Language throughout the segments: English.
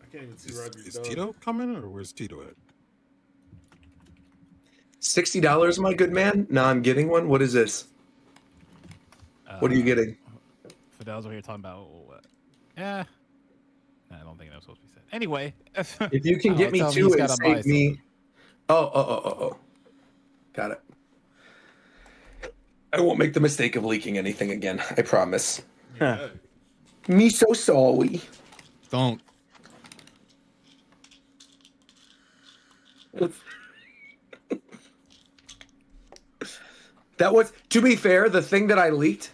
I can't even see Roger's Is dog. Tito coming or where's Tito at? $60, my good man? No, I'm getting one. What is this? What are you getting? Fidel's over here talking about what? Yeah. I don't think that was supposed to be said. Anyway. If you can get me two and save me. Oh. Got it. I won't make the mistake of leaking anything again. I promise. Yeah. Me so sorry. Don't. That was, to be fair, the thing that I leaked,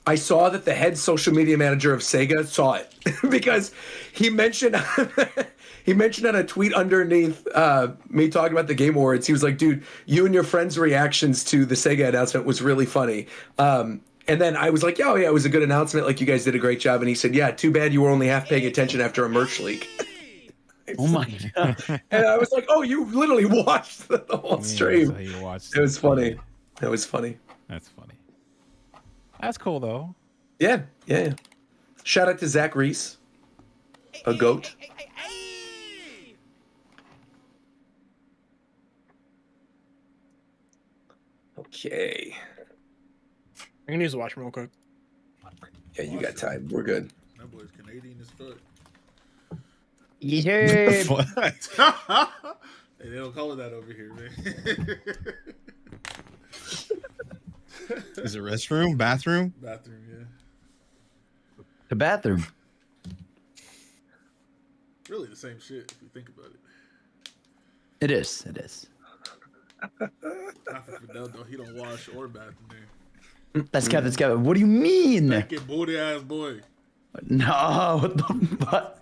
I saw that the head social media manager of Sega saw it because he mentioned he mentioned on a tweet underneath me talking about the Game Awards. He was like, dude, you and your friends' reactions to the Sega announcement was really funny. And then I was like, oh, yeah, it was a good announcement. Like, you guys did a great job. And he said, yeah, too bad you were only half paying attention after a merch leak. Oh, my God. And I was like, oh, you literally watched the whole stream. So you watched It was funny. It was funny. That's funny. That's cool, though. Yeah. Shout out to Zach Reese, a goat. Okay. I'm gonna use the washroom real quick. Yeah, you got time. We're good. That boy's Canadian as fuck. Yeah. What? Hey, they don't call it that over here, man. Is it restroom? Bathroom? Bathroom, yeah. The bathroom. Really the same shit if you think about it. It is. It is. Not for Fidel, though. He don't wash or bath in there. That's Kevin. That's Kevin. What do you mean? Naked booty ass boy. No. What the fuck?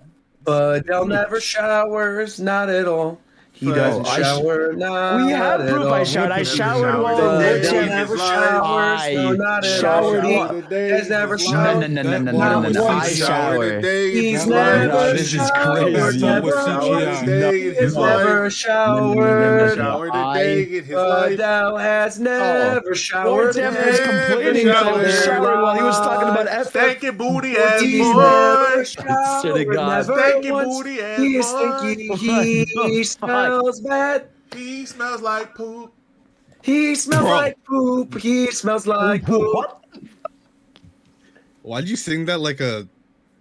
But Dell never showers, not at all. He doesn't shower, not We have at proof all. I showered. I showered while But in Dell there. never showers, no, not at all. showered He while- has never showered. No. I shower. He's No, never this is showered. crazy. Never He's never showered. Showered a day in his life. Dell has never showered. Tim was complaining about the shower while he was talking about FF. Stanky booty ass He's boy. never showered. To the God. Never Stanky once. booty ass He is boy. stinky. He smells bad. He smells like poop. He smells Bro. like poop. He smells like poop. What? Why'd you sing that like a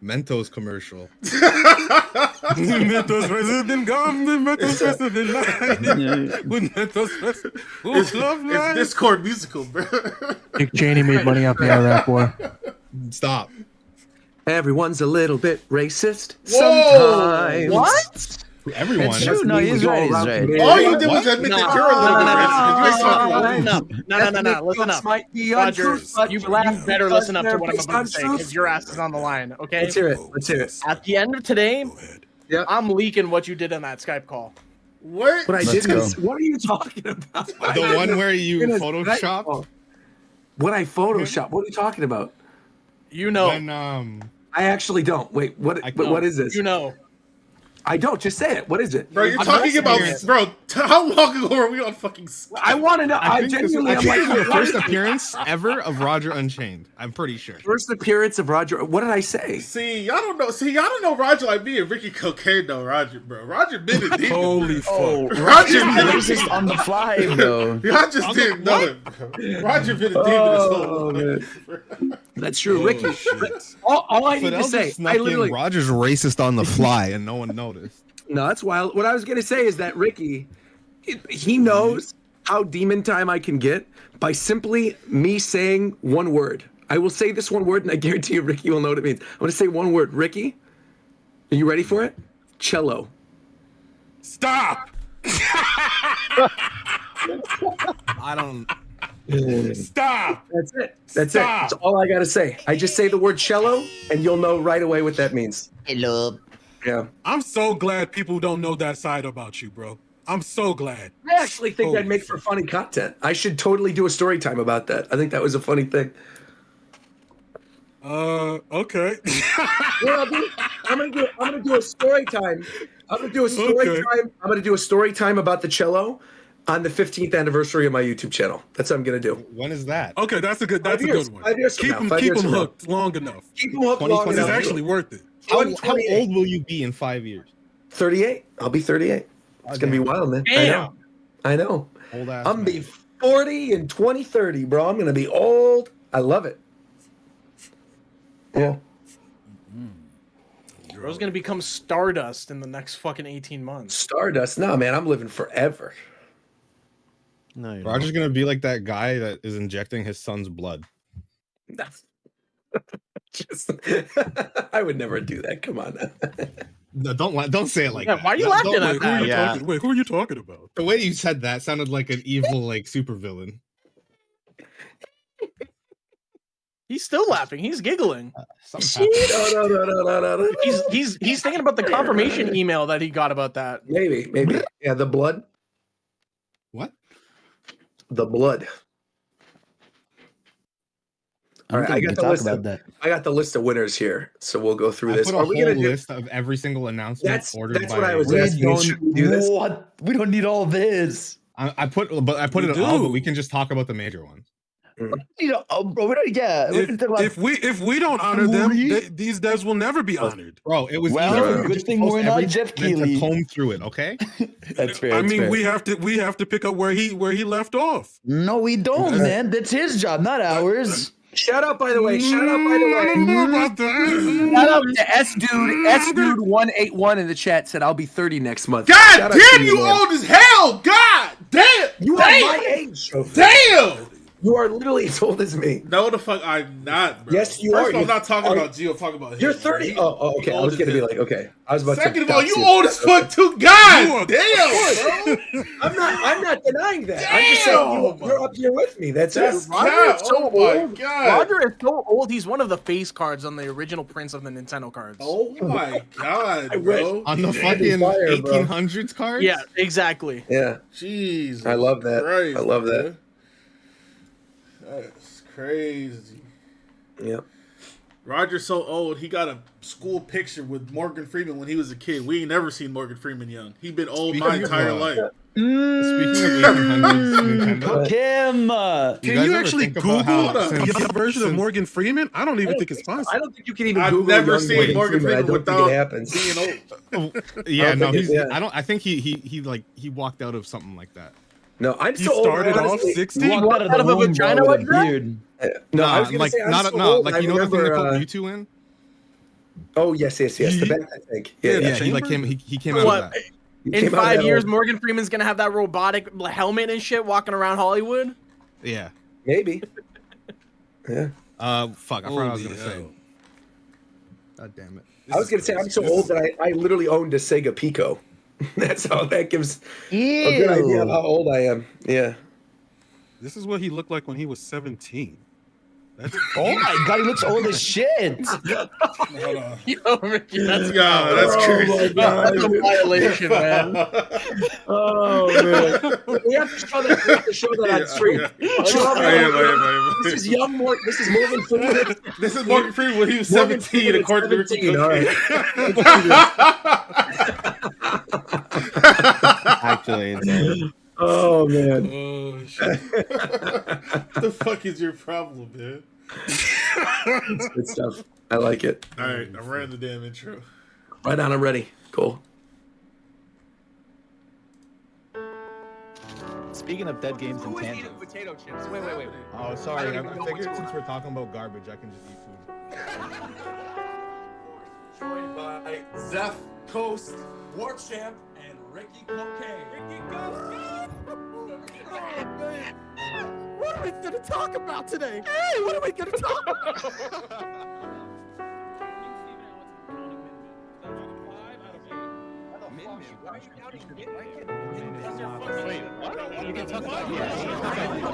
Mentos commercial? Mentos resident gum, Mentos resident line. With Mentos resident. It's Discord musical, bro. Dick Cheney made money off the Iraq War. Stop. Everyone's a little bit racist Whoa! sometimes. What? Everyone. It's true. No, he's right. He's right. All you did was admit that you're a little bit racist. You ain't talking about me. No. Listen up. Might be Roger, untrue, but you laugh better because listen up to they're what I'm based about on to say truth. because your ass is on the line, okay? Let's hear it. Let's hear it. At the end of today, Yeah. I'm leaking what you did on that Skype call. What? What I Let's did go. is, what are you talking about? The one where you In a photoshopped? Skype. What I photoshopped? What are you talking about? You know. When, I actually don't. Wait, what? But what is this? You know. I don't. Just say it. What is it? Bro, you're I'm talking about, listening. bro, how long ago were we on fucking Skype? I want to know. I think this genuinely. is I'm like, the what first is it? appearance ever of Roger Unchained. I'm pretty sure. First appearance of Roger. What did I say? See, y'all don't know. See, y'all don't know Roger like me and Ricky Cocaine though, Roger, bro. Roger been a demon. Holy Oh, fuck. Roger been a racist on the fly, bro. Y'all just didn't know it, bro. Roger been a demon this whole life. That's true, Ricky. shit. All I need Fidel to say, just snuck I in literally. Roger's racist on the fly and no one noticed. No, that's wild. What I was gonna say is that Ricky, he knows how demon time I can get by simply me saying one word. I will say this one word, and I guarantee you, Ricky will know what it means. I'm gonna say one word. Ricky, are you ready for it? Cello. Stop! I don't. Stop! That's it. That's Stop. it. That's all I gotta say. I just say the word cello, and you'll know right away what that means. Hello. Yeah. I'm so glad people don't know that side about you, bro. I'm so glad. I actually think Holy that'd make for funny content. I should totally do a story time about that. I think that was a funny thing. Okay. Well, I'm gonna do a story time. I'm gonna do a story Okay. time. I'm gonna do a story time about the cello on the 15th anniversary of my YouTube channel. That's what I'm gonna do. When is that? Okay, that's a good 5 years. one. 5 years from Keep now. them 5 years from now. hooked long enough. Keep them hooked long 2020. It's enough. actually worth it. How 128. old will you be in 5 years? 38. I'll be 38. It's gonna be wild, man. Damn. I know. Old ass. I'm gonna be 40 in 2030, bro. I'm gonna be old. I love it. Yeah. Bro's gonna become Stardust in the next fucking 18 months. Stardust. No, man, I'm living forever. No, you're Roger's gonna be like that guy that is injecting his son's blood. Just, I would never do that. Come on. No, don't say it like Yeah, that. why are you No, laughing don't- at Wait, who are you Yeah. talking? Wait, who are you talking about? The way you said that sounded like an evil, like supervillain. He's still laughing. He's giggling. Something happened. No. He's thinking about the confirmation email that he got about that. Maybe. Yeah, the blood. What? The blood. All right, I got the talk list. about that. I got the list of winners here, so we'll go through I this. put a Are whole we gonna do? list of every single announcement ordered That's by. what I was We asking. Should we do this? What? We don't need all this. I put it all, but we can just talk about the major ones. You know, bro. We don't. Yeah. we can talk about- If we don't honor them, Three? these devs will never be honored. Bro, it was Well, easy. good Just thing post we're not everything Jeff and then Keighley. to comb through it, okay? That's fair. I that's mean, fair. we have to pick up where he left off. No, we don't, man. That's his job, not ours. Shout out, by the way. Shout out, by the way. More about that. Shout out to S dude 181 in the chat said I'll be 30 next month. God Shout out to damn, you man. old as hell. God damn. You are my age, Shofu. Damn. You are literally as old as me. No, the fuck, I'm not, bro. Yes, you First are. of all, I'm not talking Are- about Gio. I'm talking about him. You're bro. 30. He- Oh, he okay. I old was as gonna be hell. like, okay. I was about Second to. of all, you dox old as fuck too. God damn, bro. I'm not denying that. I'm just saying Damn. you're up here with me. That's That's it. Roger cap. is so Oh my old. god. Roger is so old. He's one of the face cards on the original prints of the Nintendo cards. Oh my god, I bro. On the Fire, fucking bro. 1800s cards? Yeah, exactly. Yeah. Jesus. I love that. Christ, I love that. bro. That's crazy. Yep. Roger's so old, he got a school picture with Morgan Freeman when he was a kid. We ain't never seen Morgan Freeman young. He been old Speaking my of, entire life. Speaking of 1800s Nintendo, Fuck him. you Can guys you ever actually think Google about how a since- young version of since- Morgan Freeman? I don't even think it's possible. I don't think you can even I've Google never young seen Morgan I Freeman don't without think it happens. being old. Yeah, no, think he's. it- yeah. I think he walked out of something like that. No, I'm He so old. started off honestly. 60. Walked out of the out of a womb, vagina bro, like with a that? beard. No, I was gonna like say I'm not so no, old. like I you know the thing they remember, put Mewtwo in. Oh yes. The back, I think. Yeah, Yeah, the he like chamber? came. He came out What? of that. He In came out of 5 that years, old- Morgan Freeman's gonna have that robotic helmet and shit walking around Hollywood. Yeah. maybe. Yeah. Fuck. I forgot what I was Holy gonna say. hell. God damn it. I was gonna say I'm so old that I literally owned a Sega Pico. That's how that gives a good idea of how old I am. Yeah. This is what he looked like when he was 17. That's Oh my god, he looks old as shit. Hold on. Yo, Ricky, that's That's crazy. that's a violation, man. Oh man. We have to show that. We have to show that on stream. This is young Morgan. This is Morgan Freeman. This is Morgan Freeman when he was Morgan 17, Freeman according to is Ricky 17, all right. Actually, insane. Oh man. Oh shit. What the fuck is your problem, man? It's good stuff. I like it. Alright, I ran the damn intro. Right on, I'm ready. Cool. Speaking of dead games and tangents. potato chips? Wait. Oh, sorry. I figured since we're talking about garbage, I can just eat food. Joined by Zeph Coast, War Champ, and Ricky Cocaine. Ricky Cocaine! What are we gonna talk about today? Hey, what are we gonna talk about? You can talk about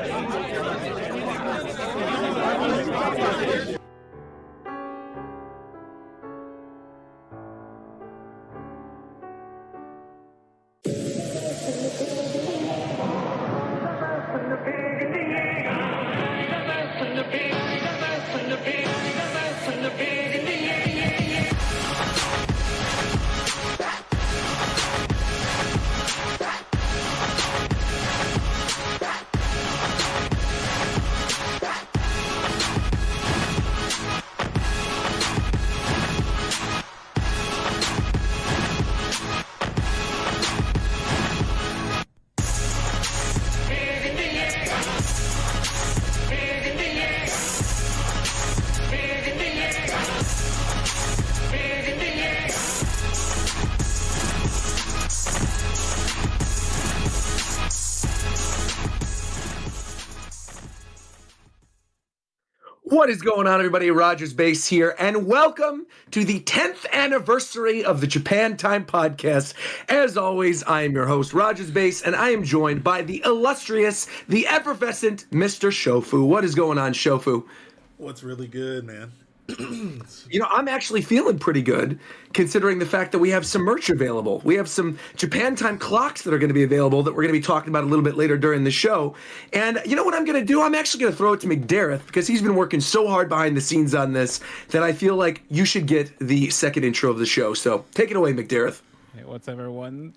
What is going on, everybody? Rogers Base here, and welcome to the 10th anniversary of the Japan Time Podcast. As always, I am your host, Rogers Base, and I am joined by the illustrious, the effervescent Mr. Shofu. What is going on, Shofu? What's really good, man? You know, I'm actually feeling pretty good, considering the fact that we have some merch available. We have some Japan Time clocks that are going to be available that we're going to be talking about a little bit later during the show. And you know what I'm going to do? I'm actually going to throw it to McDareth because he's been working so hard behind the scenes on this that I feel like you should get the second intro of the show. So take it away, McDareth. Hey, what's up, everyone?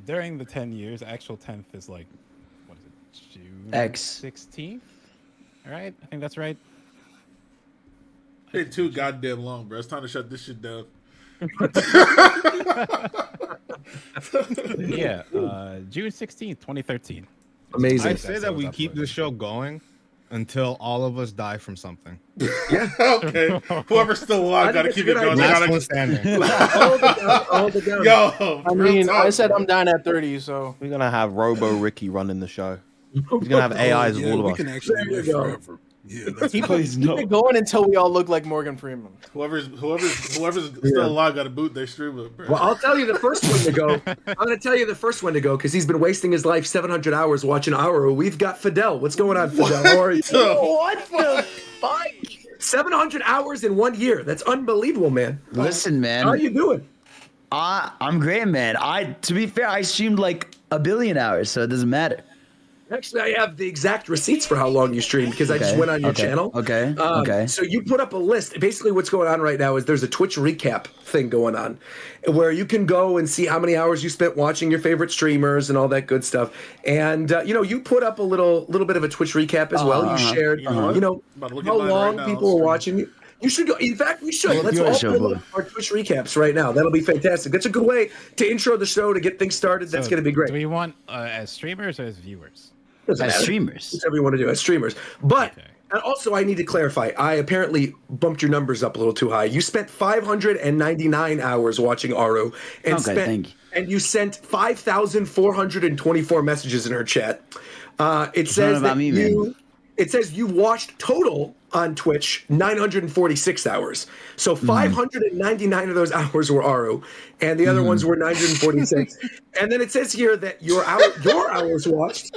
During the 10 years, actual 10th is like, what is it, June X. 16th? All right, I think that's right. It's too goddamn long, bro. It's time to shut this shit down. Yeah, June 16th, 2013. Amazing. I say that we keep this show going until all of us die from something. Okay. Whoever's still alive got to keep it going. They Last gotta- one standing. Hold it down. Yo, I real mean, talk, I said bro. I'm dying at 30, so. We're gonna have Robo Ricky running the show. He's gonna have AIs of all we of can us. actually There you live go. forever. Yeah, that's Keep it going until we all look like Morgan Freeman. Whoever's still alive got to boot their stream up, bro. Well, I'll tell you the first one to go. I'm going to tell you the first one to go because he's been wasting his life 700 hours watching Auro. We've got Fidel. What's going on, Fidel? How are you? What the fuck? 700 hours in 1 year. That's unbelievable, man. Listen, How are man. you doing? I'm great, man. To be fair, I streamed like 1 billion hours, so it doesn't matter. Actually, I have the exact receipts for how long you streamed because I just Okay, went on your okay, channel. okay, okay. So you put up a list. Basically, what's going on right now is there's a Twitch recap thing going on where you can go and see how many hours you spent watching your favorite streamers and all that good stuff. And, you put up a little bit of a Twitch recap as well. You shared, About to look at how mine long right now, people were stream. watching you. You should go. In fact, we should. Look Let's your all show, pull bro. up our Twitch recaps right now. That'll be fantastic. That's a good way to intro the show, to get things started. That's So, going to be great. Do we want as streamers or as viewers? Doesn't As matter. streamers. Whatever you want to do as streamers. But Okay. and also, I need to clarify. I apparently bumped your numbers up a little too high. You spent 599 hours watching Aru, and Okay, thank you. and you sent 5,424 messages in her chat. It says about that me, man. It says you watched total on Twitch 946 hours. So 599 of those hours were Aru, and the other ones were 946. And then it says here that your hours watched.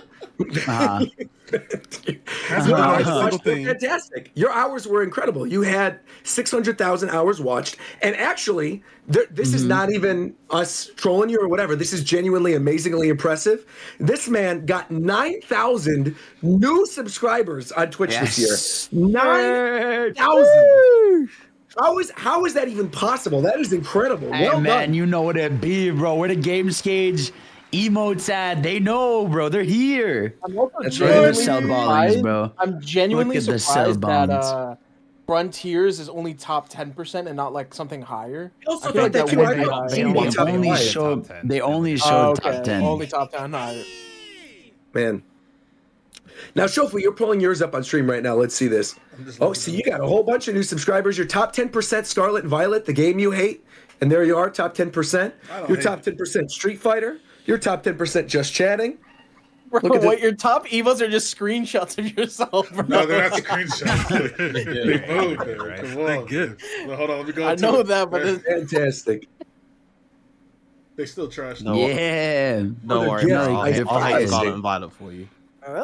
That's Your a hours nice little watched were thing. fantastic. Your hours were incredible. You had 600,000 hours watched, and actually, this is not even us trolling you or whatever. This is genuinely, amazingly impressive. This man got 9,000 new subscribers on Twitch this Yes. year. 9,000. How is that even possible? That is incredible. Hey, Well man, done. you know what it be, bro. Where the game stage emotes at, they know, bro. They're here. I'm also That's Look at the right. cell ballings, bro. I'm genuinely Look at the cell surprised that bombs. Frontiers is only top 10% and not like something higher. Also I feel thought that would too. I be thought higher. they They top only five. show. Top 10. They only Oh, show okay. top 10. Only top 10 higher. Man. Now, Shofu, you're pulling yours up on stream right now. Let's see this. Oh, see, you got a whole bunch of new subscribers. Your top 10% Scarlet and Violet, the game you hate. And there you are, top 10%. Your hate top 10% Street Fighter. Your top 10% Just Chatting. Bro, Look at what this. your top evos are just screenshots of yourself, bro. No, they're not screenshots. They moved it. Right. Come on. Good. Well, hold on, let me go. I to know it. that, but They're- Fantastic. they still trash. No, Yeah. don't worry, yeah, bro. I- I'll hate I- Scarlet and Violet for you.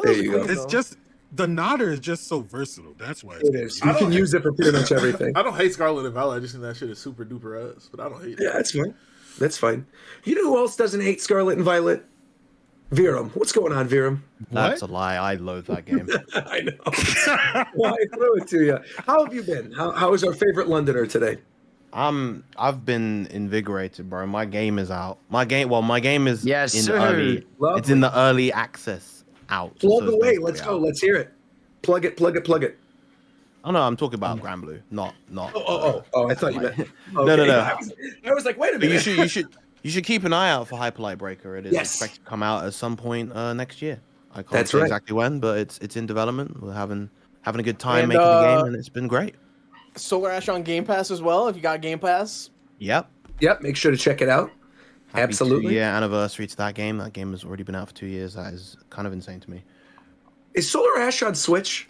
There you go. It's just the nodder is just so versatile. That's why It is. I You can don't- use it for pretty much everything. I don't hate Scarlet and Violet. I just think that shit is super duper ass. But I don't hate it. Yeah, that's fine. That's fine. You know who else doesn't hate Scarlet and Violet? Virum. What's going on, Virum? That's a lie. I loathe that game. I know. Well, I threw it to you. How have you been? How is our favorite Londoner today? I've been invigorated, bro. My game is out. My game is Yes, in sir. early. Lovely. It's in the early access out. Plug so it's away. basically Let's go. out. Let's hear it. Plug it. Plug it. Plug it. Oh no, I'm talking about Grand Blue, not. Oh! I thought you meant. No. I was like, wait a But minute. you should keep an eye out for Hyperlight Breaker. It is Yes. expected to come out at some point next year. I can't That's say right. exactly when, but it's in development. We're having a good time And, making the game, and it's been great. Solar Ash on Game Pass as well, if you got Game Pass. Yep. Yep. Make sure to check it out. Happy Absolutely. 2-year anniversary to that game. That game has already been out for 2 years. That is kind of insane to me. Is Solar Ash on Switch?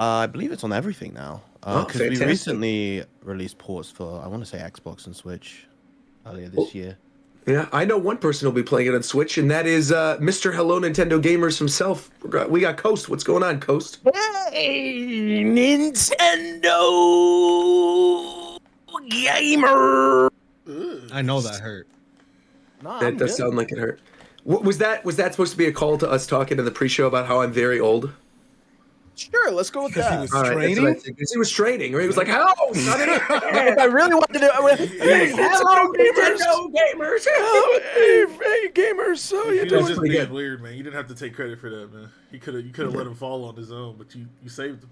I believe it's on everything now. Oh, Because we fantastic. recently released ports for, I want to say, Xbox and Switch earlier this year. Yeah, I know one person who'll be playing it on Switch, and that is Mr. Hello Nintendo Gamers himself. We got Coast. What's going on, Coast? Hey, Nintendo gamer. I know that hurt. Nah, That I'm does good. sound like it hurt. Was that supposed to be a call to us talking in the pre-show about how I'm very old? Sure, let's go with Because he that. was All right, that's what I training. think. 'Cause he was training, or he was like, "Hello, If I really wanted to do it, hello, Nintendo gamers." hey, gamers. So He you was doing? just pretty being good. weird, man. You didn't have to take credit for that, man. You could have let him fall on his own, but you saved him.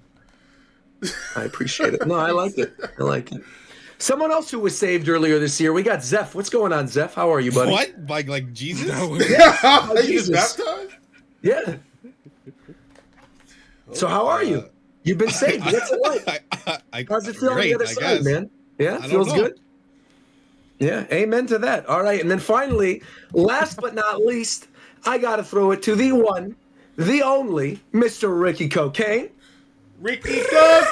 I appreciate it. No, I liked it. I like it. Someone else who was saved earlier this year. We got Zeph. What's going on, Zeph? How are you, buddy? What? Like Jesus? That was- He was Jesus. baptized? Yeah. So how are you? You've been saved. What's it like? How's it feel on the other side, man? Yeah, I don't feels know. good. Yeah, amen to that. All right, and then finally, last but not least, I got to throw it to the one, the only, Mr. Ricky Cocaine. Ricky goes.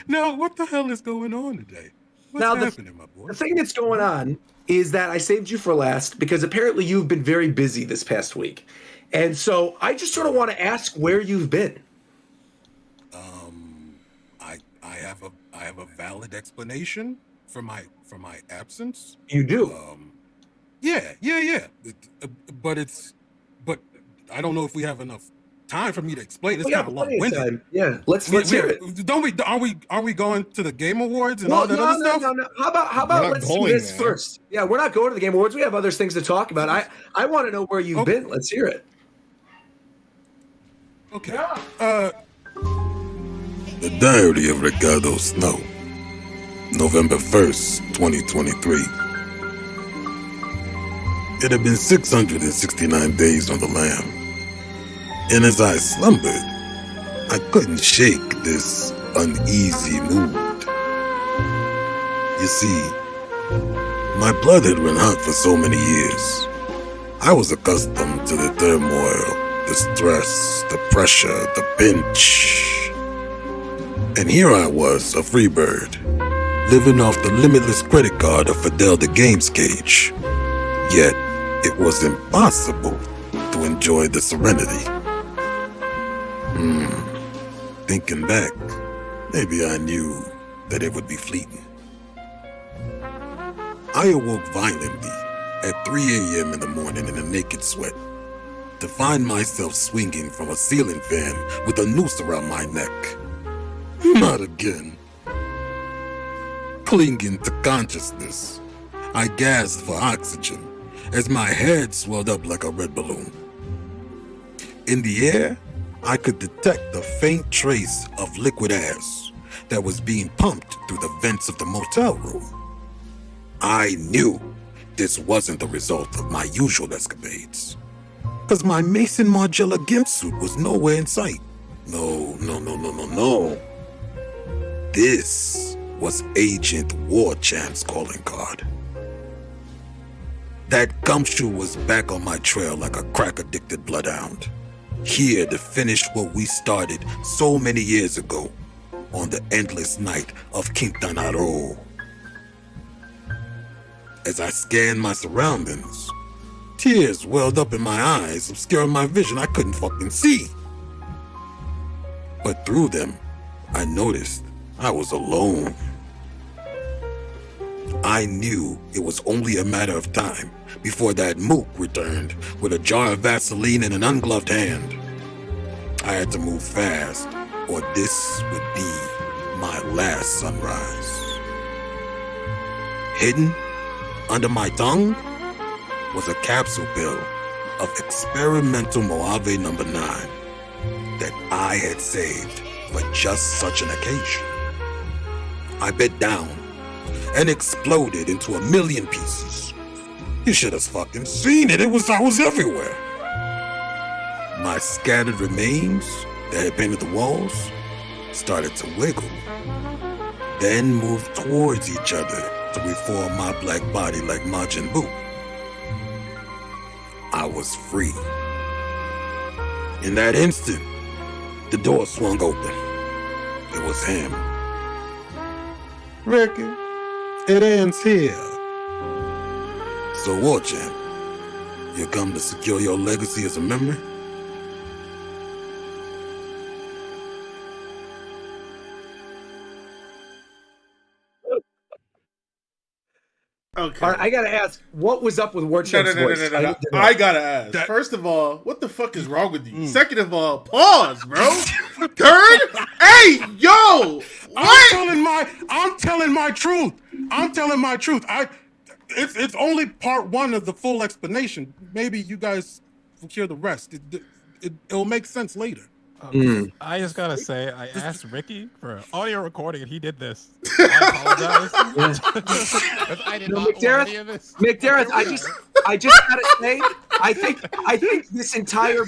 Now, what the hell is going on today? What's Now, happening, my boy? The thing that's going on is that I saved you for last because apparently you've been very busy this past week. And so I just sort of want to ask where you've been. I have a valid explanation for my absence. You do. Yeah. But I don't know if we have enough time for me to explain. It's We kind got of plenty of long-winded. time. Yeah, let's hear it. Don't we? Are we going to the Game Awards and Well, all that other stuff? no. How We're about not let's do going this there. first? Yeah, we're not going to the Game Awards. We have other things to talk about. I want to know where you've Okay. been. Let's hear it. Okay. The Diary of Ricardo Snow, November 1st, 2023. It had been 669 days on the lam, and as I slumbered, I couldn't shake this uneasy mood. You see, my blood had run hot for so many years. I was accustomed to the turmoil, the stress, the pressure, the pinch. And here I was, a free bird, living off the limitless credit card of Fidel the Games Cage. Yet, it was impossible to enjoy the serenity. Thinking back, maybe I knew that it would be fleeting. I awoke violently at 3 a.m. in the morning in a naked sweat, to find myself swinging from a ceiling fan with a noose around my neck. Not again. Clinging to consciousness, I gasped for oxygen as my head swelled up like a red balloon. In the air, I could detect a faint trace of liquid ass that was being pumped through the vents of the motel room. I knew this wasn't the result of my usual escapades, because my Mason Margiela gimp suit was nowhere in sight. No. This was Agent Warchamp's calling card. That gumshoe was back on my trail like a crack-addicted bloodhound, here to finish what we started so many years ago on the endless night of Quintana Roo. As I scanned my surroundings, tears welled up in my eyes, obscuring my vision. I couldn't fucking see. But through them, I noticed I was alone. I knew it was only a matter of time before that mook returned with a jar of Vaseline in an ungloved hand. I had to move fast, or this would be my last sunrise. Hidden under my tongue was a capsule pill of experimental Mojave No. 9 that I had saved for just such an occasion. I bit down and exploded into a million pieces. You should have fucking seen it. I was everywhere. My scattered remains that had painted the walls started to wiggle, then moved towards each other to reform my black body like Majin Buu. I was free. In that instant, the door swung open. It was him. Ricky, it ends here. So War Champ, you come to secure your legacy as a memory? Okay. All right, I gotta ask, what was up with War No, Champ's voice? no. I gotta ask. First of all, what the fuck is wrong with you? Second of all, pause, bro. Third, hey, yo, what? I'm telling my truth. I'm telling my truth. It's only part one of the full explanation. Maybe you guys will hear the rest. It'll make sense later. I just gotta say, I asked Ricky for an audio recording, and he did this. I apologize. I did not want any of this. McDareth, I just gotta say, I think this entire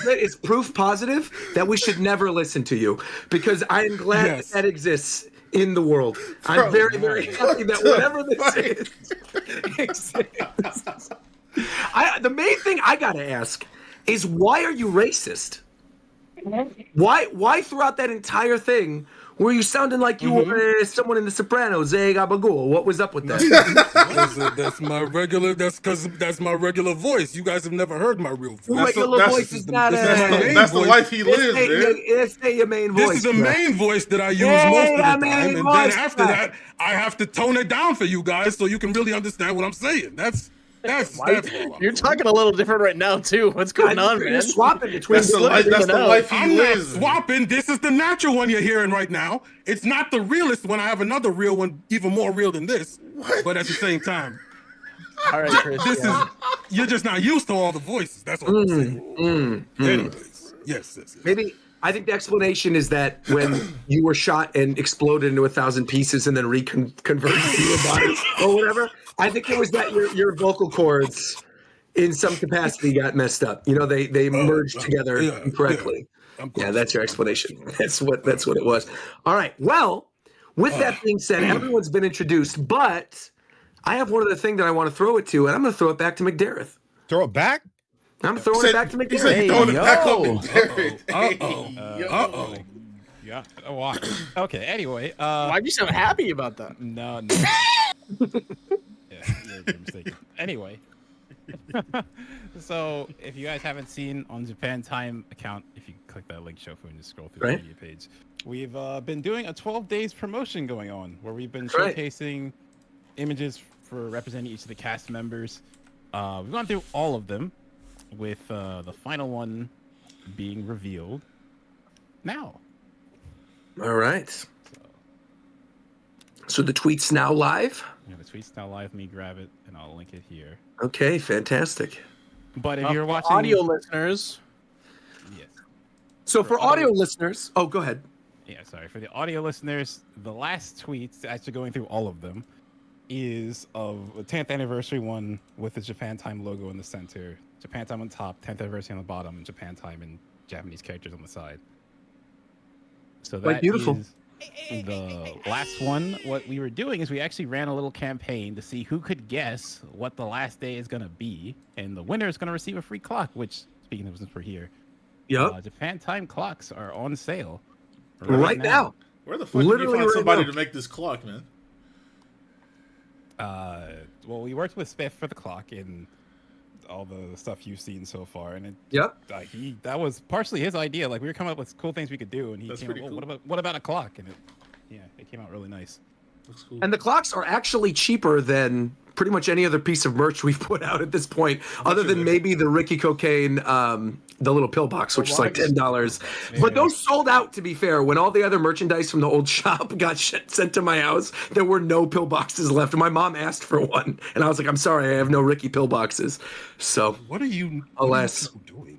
bit is proof positive that we should never listen to you, because I am glad that exists in the world. I'm very, very happy that whatever this exists. The main thing I gotta ask is, why are you racist? Why throughout that entire thing were you sounding like you were someone in The Sopranos? What was up with that? That's my regular. That's my regular voice. You guys have never heard my real voice. Regular voice is not that's the life he lives, man. It's your main voice. This is the main voice that I use most of the time, and then after that, I have to tone it down for you guys so you can really understand what I'm saying. That's You're talking a little different right now too. What's going on, man? You're swapping between That's the life he I'm lives. not swapping. This is the natural one you're hearing right now. It's not the realest one. I have another real one, even more real than this. But at the same time, all right, Chris. You're just not used to all the voices. That's what I'm saying. Anyways, yes. Maybe I think the explanation is that when you were shot and exploded into 1,000 pieces and then reconverted into your body or whatever, I think it was that your vocal cords in some capacity got messed up. You know, they merged together incorrectly. Yeah, that's your explanation. That's what it was. All right. Well, with that being said, everyone's been introduced, but I have one other thing that I want to throw it to, and I'm going to throw it back to McDareth. Throw it back? I'm throwing it back to McDareth. Hey, throwing it back on McDareth. Uh-oh. Yeah. Oh, wow. Okay. Anyway, Why'd you sound happy about that? No. You're mistaken. Anyway, so if you guys haven't seen on Japan Time account, if you click that link, shofu, and just scroll through the media page, we've been doing a 12 days promotion going on where we've been showcasing images for representing each of the cast members. We've gone through all of them, with the final one being revealed now. All right. So the tweet's now live? Yeah, the tweet's now live. Let me grab it, and I'll link it here. Okay, fantastic. But if you're watching... Audio listeners... Yes. So for audio listeners... Oh, go ahead. Yeah, sorry. For the audio listeners, the last tweet, actually going through all of them, is of a 10th anniversary one with the Japan Time logo in the center, Japan Time on top, 10th anniversary on the bottom, and Japan Time and Japanese characters on the side. So that beautiful. is the last one. What we were doing is we actually ran a little campaign to see who could guess what the last day is going to be, and the winner is going to receive a free clock, which, speaking of since we're here, Japan Time clocks are on sale right now. Where the fuck did you find somebody to make this clock, man? Well, we worked with Spiff for the clock and all the stuff you've seen so far, and that was partially his idea. Like, we were coming up with cool things we could do, and he came up, cool. What about a clock? And it came out really nice. Looks cool. And the clocks are actually cheaper than pretty much any other piece of merch we've put out at this point, other than maybe the Ricky Cocaine, the little pill box, which is like $10. But those sold out, to be fair. When all the other merchandise from the old shop got sent to my house, there were no pill boxes left. And my mom asked for one, and I was like, "I'm sorry, I have no Ricky pill boxes." So, what are you doing?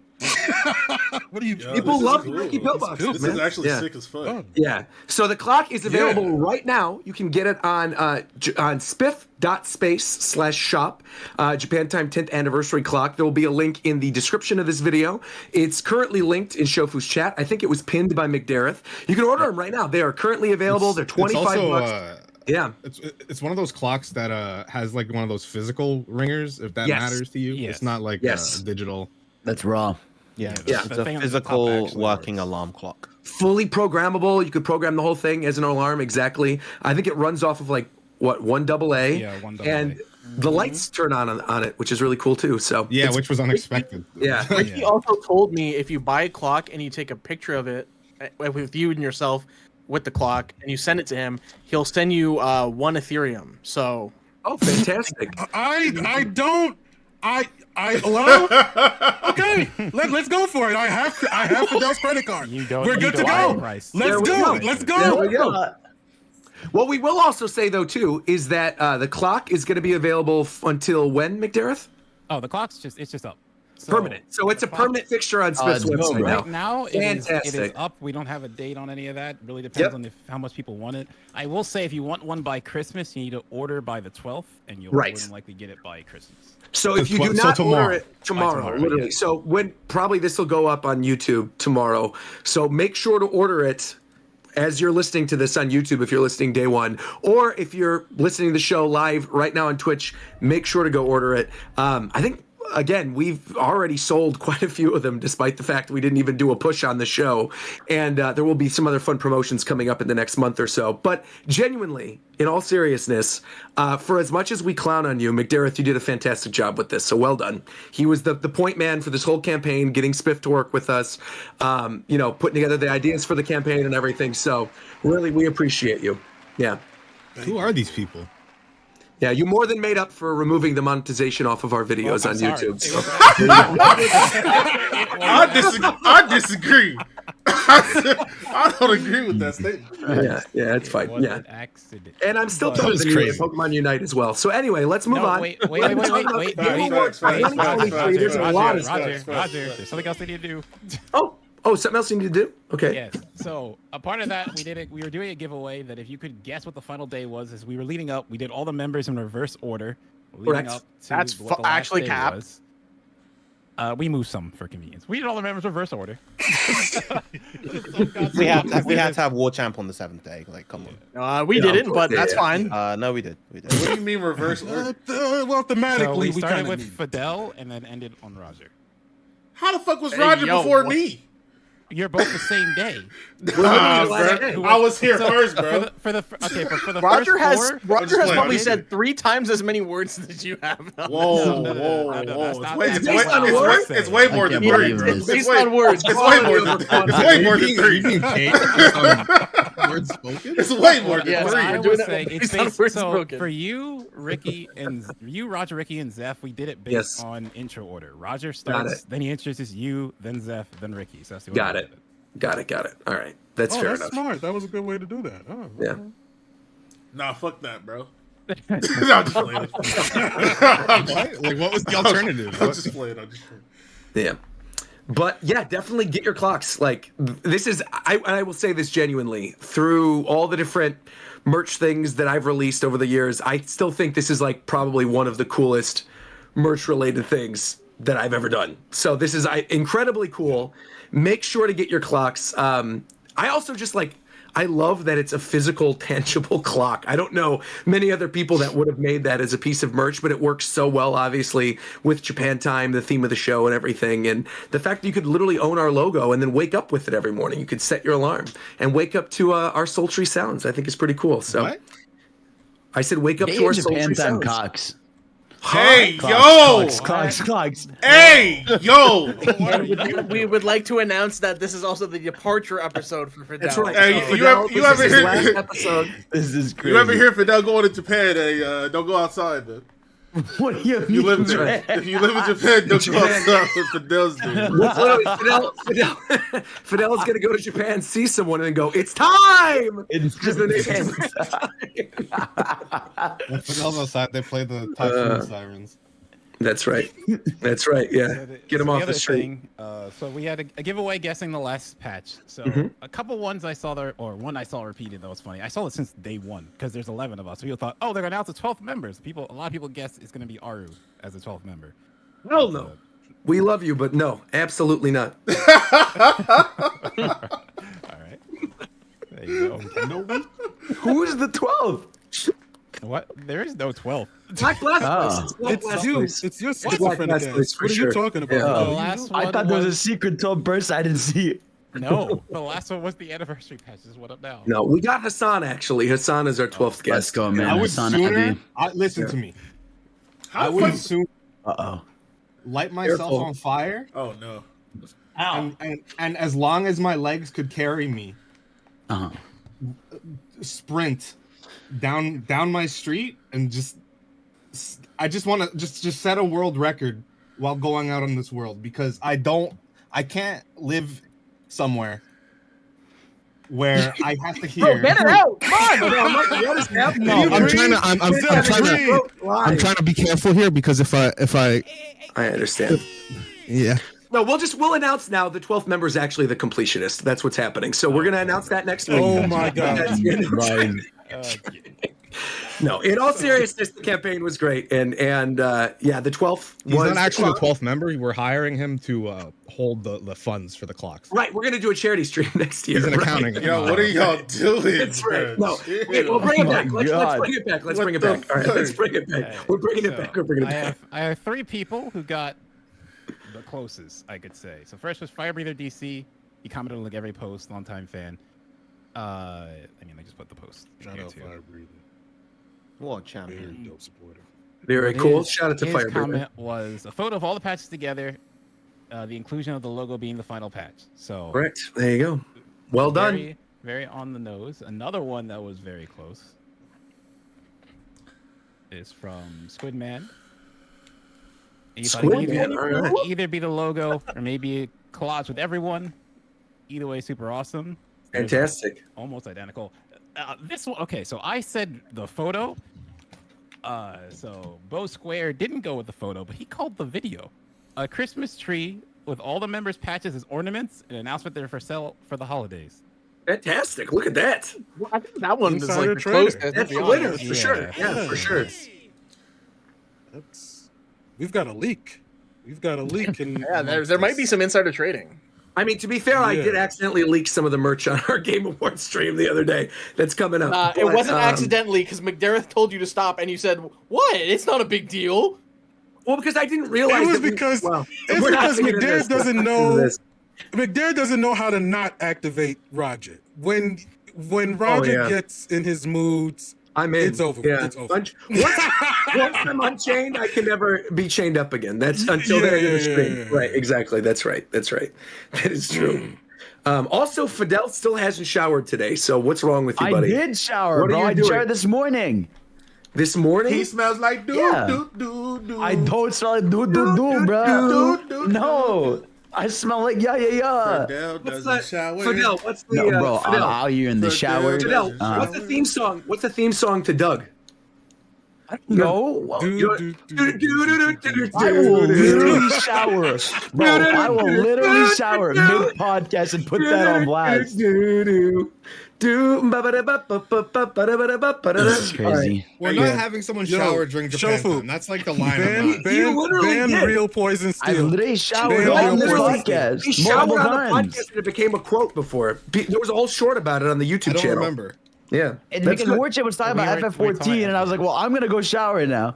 What are you? People love the Ricky pill box. This is actually sick as fuck. Yeah. So the clock is available right now. You can get it on spiff.space/shop. Japan Time 10th anniversary clock. There will be a link in the description of this video. It's currently linked in Shofu's chat. I think it was pinned by McDareth. You can order them right now. They are currently available. They're $25. Yeah, it's one of those clocks that has like one of those physical ringers. If that matters to you, it's not like digital. That's raw. Yeah, Yeah. it's a physical working alarm clock. Fully programmable. You could program the whole thing as an alarm. Exactly. I think it runs off of like one AA. Yeah, one AA. And the lights turn on it, which is really cool too. So Yeah, which was unexpected. Yeah. Ricky also told me if you buy a clock and you take a picture of it with you and yourself with the clock and you send it to him, he'll send you 1 Ethereum. So oh, fantastic! Well, okay, let's go for it. I have Fidel's credit card. We're good to go. Let's go. Let's go. There we go. What we will also say though too is that the clock is going to be available until when, McDareth? Oh, the clock's just up. So Permanent. So it's a permanent fixture on Smith's website right now. It is Fantastic. up. We don't have a date on any of that. It really depends on how much people want it. I will say if you want one by Christmas, you need to order by the 12th, and you'll more than likely get it by Christmas. So if you do not order it tomorrow, literally. Yeah. So when probably this will go up on YouTube tomorrow. So make sure to order it as you're listening to this on YouTube, if you're listening day one, or if you're listening to the show live right now on Twitch, make sure to go order it. I think, again, we've already sold quite a few of them, despite the fact we didn't even do a push on the show. And there will be some other fun promotions coming up in the next month or so. But genuinely, in all seriousness, for as much as we clown on you, McDareth, you did a fantastic job with this. So well done. He was the point man for this whole campaign, getting Spiff to work with us, putting together the ideas for the campaign and everything. So really, we appreciate you. Yeah. Who are these people? Yeah, you more than made up for removing the monetization off of our videos on YouTube. So. I disagree. I don't agree with that statement. Yeah, it's fine. Yeah, and I'm still talking to Pokemon Unite as well. So anyway, let's move on. Wait. Roger, there's something else I need to do. Oh, something else you need to do? Okay. Yes. So a part of that, we were doing a giveaway that if you could guess what the final day was, as we were leading up, we did all the members in reverse order. Correct. Up to That's what the last actually day capped. was. We moved some for convenience. We did all the members reverse order. we had to have War Champ on the 7th day. Like, come on. We didn't, but that's fine. No, we did. What do you mean reverse order? Well, thematically, So we started kinda with need. Fidel and then ended on Roger. How the fuck was Roger before me? You're both the same day. Nah, bro. I was here first, bro. Roger first four, has probably said 3 times as many words as you have. Whoa. It's way more than 3. It's based on words. It's way more than 3. Words spoken? It's way more than 3. I was saying it's based, so for you, Roger, Ricky, and Zeph, we did it based on intro order. Roger starts, then he introduces you, then Zeph, then Ricky. So that's the Got it. All right. That's fair enough. Smart. That was a good way to do that. Oh, yeah. Nah, fuck that, bro. No, I'm just playing. Like, what was the alternative? I'm just playing. Yeah. But yeah, definitely get your clocks. Like, this is, I will say this genuinely, through all the different merch things that I've released over the years, I still think this is like probably one of the coolest merch related things that I've ever done. So this is incredibly cool. Make sure to get your clocks. I also just I love that it's a physical, tangible clock. I don't know many other people that would have made that as a piece of merch, but it works so well, obviously, with Japan Time, the theme of the show and everything. And the fact that you could literally own our logo and then wake up with it every morning. You could set your alarm and wake up to our sultry sounds, I think is pretty cool. So what? I said wake up to our sultry sounds. Cocks. Hey, Clocks. Hey, yo! We would like to announce that this is also the departure episode for Fidel. That's right. Hey, you ever hear episode? This is crazy. You ever hear Fidel going to Japan? Hey, don't go outside, man. What do you mean? If you live in Japan, don't go outside with Fidel's doing. Fidel is going to go to Japan, see someone, and then go, "It's time!" It's When Fidel's outside, they play the typhoon sirens. That's right. That's right. Yeah. Get them off the street. So we had a giveaway guessing the last patch. So a couple ones I saw there, or one I saw repeated that was funny. I saw it since day one because there's 11 of us. So people thought, oh, they're gonna announce the 12th members. A lot of people guessed it's gonna be Aru as the 12th member. Hell no. We love you, but no, absolutely not. All right. There you go. Who is the 12th? What? There is no 12. Black Blast Place. It's Black It's Blast you. Place. It's your Black schizophrenic Blast ass. Place for What are sure. you talking about? Yeah. The last I one thought there was a was- secret 12 person. I didn't see it. No, the last one was the anniversary patch. This is what up now. No, we got Hassan actually. Hassan is our 12th guest. Let's go, man. I would Hassan sooner. Abi. Listen to me. I How would fuck- soon Uh-oh. light myself Careful. on fire, Oh no. and as long as my legs could carry me, Uh-huh. sprint down my street and I just want to just set a world record while going out on this world, because I can't live somewhere where I have to hear. Bro, get it out! Come on! What is happening? No, I'm trying to be careful here because if I I understand. yeah. No, we'll announce now the 12th member is actually the completionist. That's what's happening. So we're gonna announce that next week. Oh my god. Right. No, in all seriousness, the campaign was great, and yeah, the 12th He's was not actually the clock. 12th member. We're hiring him to hold the funds for the clocks. Right, we're gonna do a charity stream next year. He's in right? accounting. Yo, what are y'all doing? That's right. bro? No, Shit. wait, we'll bring it back. my Let's God. bring it back. Let's What bring it the back. All right, let's fuck? bring it back. We're bringing it back. We're bringing it back. I have 3 people who got the closest, I could say. So first was Firebreather DC. He commented on like every post, longtime fan. I just put the post. Shout here, out too. Fire Breathing. What Very champion? dope supporter. Very cool. His- Shout out to his Firebird. comment was a photo of all the patches together, the inclusion of the logo being the final patch. So Correct. There you go. Well done. very, very on the nose. Another one that was very close is from Squidman. He thought it could Squidman, all right. either be the logo or maybe a collage with everyone. Either way, super awesome. Fantastic. Almost identical. This one, okay, so I said the photo. So Bo Square didn't go with the photo, but he called the video a Christmas tree with all the members' patches as ornaments, and an announcement they're for sale for the holidays. Fantastic. Look at that. I think that one is Insider like the trader. closest. to That's be the winner honest. for sure. Yeah, for sure. We've got a leak. We've got a leak. Yeah, there might be some insider trading. I mean, to be fair, I Yeah. did accidentally leak some of the merch on our Game Awards stream the other day. That's coming up. It But, wasn't accidentally because McDareth told you to stop, and you said, "What? It's not a big deal." Well, because I didn't realize It was that because well, it's we're not because getting into McDareth this. doesn't We're not know. getting into this. McDareth doesn't know how to not activate Roger. When Roger yeah. gets in his moods, I'm in. It's over. Yeah. It's over. Once I'm unchained, I can never be chained up again. That's until the end of the stream. Yeah. Right, exactly. That's right. That's right. That is true. Also, Fidel still hasn't showered today. So what's wrong with you, I buddy? did shower, What are bro. you I doing? showered this morning. This morning? He smells like doo Yeah. doo doo doo. I don't smell like doo, bro. No. I smell like yeah. Fidel What's doesn't that? shower. Fidel, what's the No, bro, Fidel? I'm out here in the shower. Fidel, Uh-huh. what's the theme song? What's the theme song to Doug? No. I I will literally shower. Bro, I will literally shower mid-podcast and put that on blast. This is crazy. We're Yeah. not having someone Yo, shower during Japan shofu. time. That's like the line. I'm not. You literally ban did. real poison I steel. literally showered Damn, on this literally. podcast He showered multiple on the times. podcast and it became a quote before. There was a whole short about it on the YouTube I don't channel. remember. Yeah. And That's because good. Warchip was talking We about were FF14, talking and I was like, well, I'm gonna go shower now.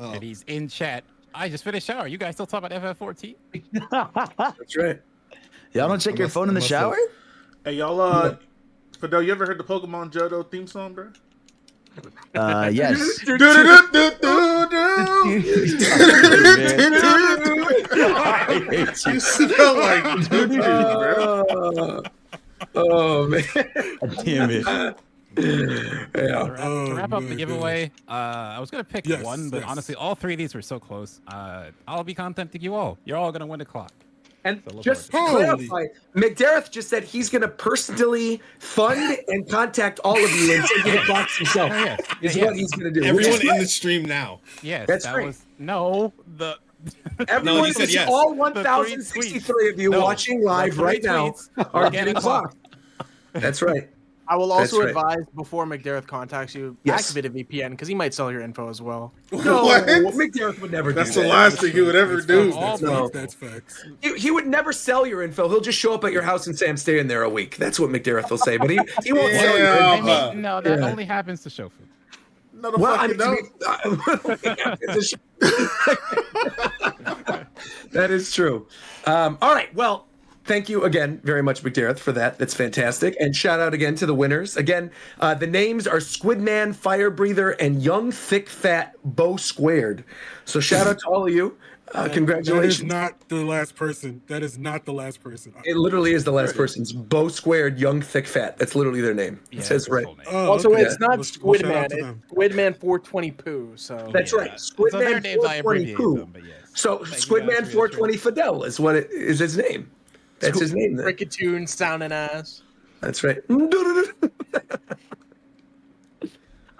Oh. And he's in chat. I just finished shower. You guys still talk about FF14? That's right. Y'all don't check your Unless- phone in the unless shower? Hey y'all, Fidel, you ever heard the Pokemon Johto theme song, bro? Yes. Do do do do do. You smell like doo doo, bro. Oh man. Damn it. Yeah. To wrap up the giveaway, I was gonna pick Yes, one, but yes. honestly, all 3 of these were so close. I'll be contacting you all. You're all gonna win a clock. And So look just to forward to it. clarify, McDareth just said he's going to personally fund and contact all of you and send you the box himself. Oh, yes. Is Yeah. what he's going to do. Everyone Which is in great. the stream now. Yes, That's that great. was no the. Everyone, he said which is yes. all The 1,063 of you No, watching live the right three now tweets are are getting getting a clock. That's right. I will also That's right. advise before McDareth contacts you, Yes. activate a VPN because he might sell your info as well. No, What? McDareth would never That's do the that. last thing he would ever do. That's No. facts. That's facts. He would never sell your info. He'll just show up at your house and say, I'm staying there a week. That's what McDareth will say. But he won't sell your Yeah. info. I mean, no, that Yeah. only happens to Shofu. No, the fuck you don't. That is true. All right. Well, thank you again very much, McDareth, for that. That's fantastic. And shout out again to the winners. Again, the names are Squidman, Fire Breather, and Young Thick Fat Bow Squared. So shout out to all of you. Congratulations. That is not the last person. That is not the last person. It literally is the last person's Bow Squared, Young Thick Fat. That's literally their name. It says right. Also, okay. it's not Well, Squidman. shout out to It's them. Squidman 420 Poo. So That's right. Squidman So their names, I 420 abbreviate Poo. them, but yes. So Thank you guys Squidman for your 420 Fidel is what it is his name. That's his name. Then. Rickatoon sounding ass. That's right.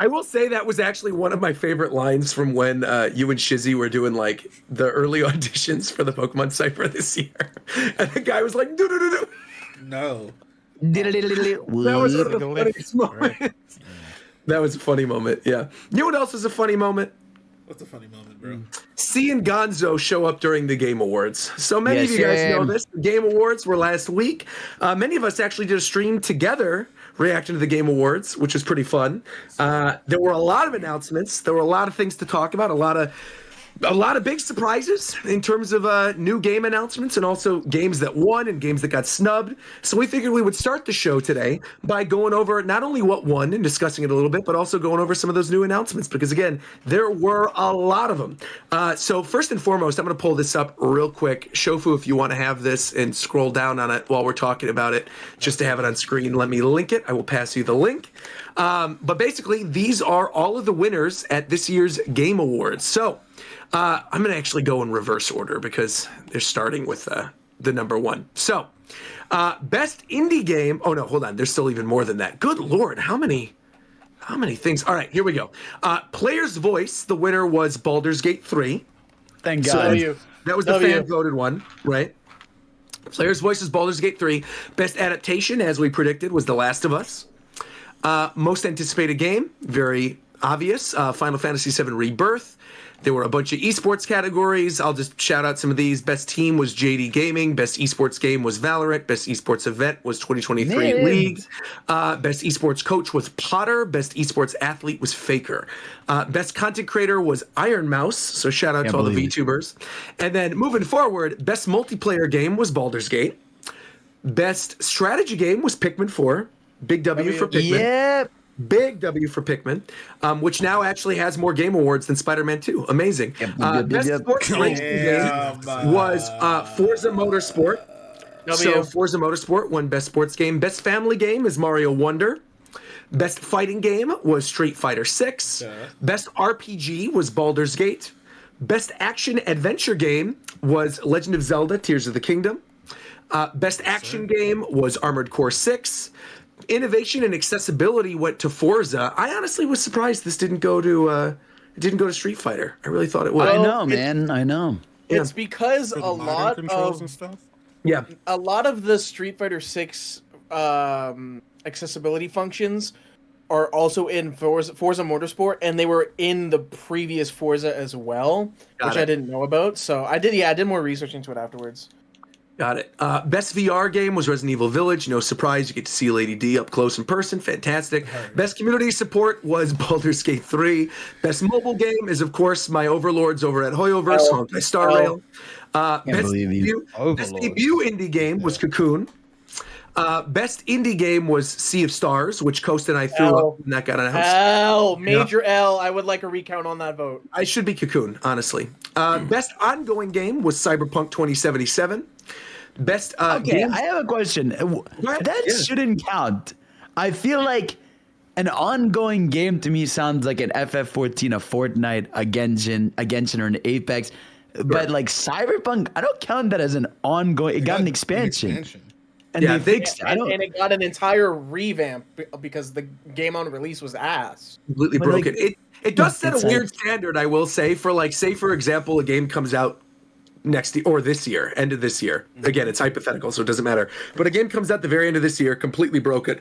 I will say that was actually one of my favorite lines from when you and Shizzy were doing like the early auditions for the Pokemon Cypher this year. And the guy was like, "Do-do-do-do." No. That was one of the funniest moments. That was a funny moment, yeah. You know what else was a funny moment? What's a funny moment, bro? C and Gonzo show up during the Game Awards. So many of you guys know this. The Game Awards were last week. Many of us actually did a stream together reacting to the Game Awards, which was pretty fun. There were a lot of announcements. There were a lot of things to talk about, a lot of big surprises in terms of new game announcements and also games that won and games that got snubbed. So we figured we would start the show today by going over not only what won and discussing it a little bit, but also going over some of those new announcements because, again, there were a lot of them. So first and foremost, I'm going to pull this up real quick. Shofu, if you want to have this and scroll down on it while we're talking about it, just to have it on screen, let me link it. I will pass you the link. But basically, these are all of the winners at this year's Game Awards. So I'm going to actually go in reverse order because they're starting with the number one. So, best indie game. Oh no, hold on. There's still even more than that. Good Lord, how many things? All right, here we go. Player's Voice. The winner was Baldur's Gate 3. Thank So God. that was the fan voted one, right? Player's Voice is Baldur's Gate 3. Best adaptation, as we predicted, was The Last of Us. Most anticipated game, very obvious. Final Fantasy VII Rebirth. There were a bunch of esports categories. I'll just shout out some of these. Best team was JD Gaming. Best esports game was Valorant. Best esports event was 2023 League. Best esports coach was Potter. Best esports athlete was Faker. Best content creator was Iron Mouse. So shout out to all the VTubers. And then moving forward, best multiplayer game was Baldur's Gate. Best strategy game was Pikmin 4. Big W for Pikmin. Yep. Big W for Pikmin, which now actually has more Game Awards than Spider-Man 2. Amazing. Best sports racing game was Forza Motorsport. So Forza Motorsport won Best Sports Game. Best Family Game is Mario Wonder. Best Fighting Game was Street Fighter 6. Best RPG was Baldur's Gate. Best Action Adventure Game was Legend of Zelda: Tears of the Kingdom. Best Action Game was Armored Core 6. Innovation and accessibility went to Forza. I honestly was surprised this didn't go to Street Fighter. I really thought it would. I know, man. I know. It's because a lot controls of and stuff. Yeah, a lot of the Street Fighter 6 accessibility functions are also in Forza Motorsport, and they were in the previous Forza as well, which I didn't know about. So I did more research into it afterwards. Got it. Best VR game was Resident Evil Village. No surprise, you get to see Lady D up close in person. Fantastic. Best community support was Baldur's Gate 3. Best mobile game is, of course, my overlords over at Hoyoverse, Honkai Star Rail. Best debut indie game was Cocoon. Best indie game was Sea of Stars, which Coast and I threw up and that got announced. Major L. I would like a recount on that vote. I should be Cocoon, honestly. Best ongoing game was Cyberpunk 2077. Best game... I have a question. That shouldn't count. I feel like an ongoing game to me sounds like an FF14, a Fortnite, a Genshin, or an Apex. But like Cyberpunk, I don't count that as an ongoing. It got an expansion. And they fixed it. And it got an entire revamp because the game on release was ass. Completely broken. It does set a weird standard, I will say, for like, say for example, a game comes out next year or this year, end of this year. Again, it's hypothetical, so it doesn't matter. But a game comes out the very end of this year, completely broken.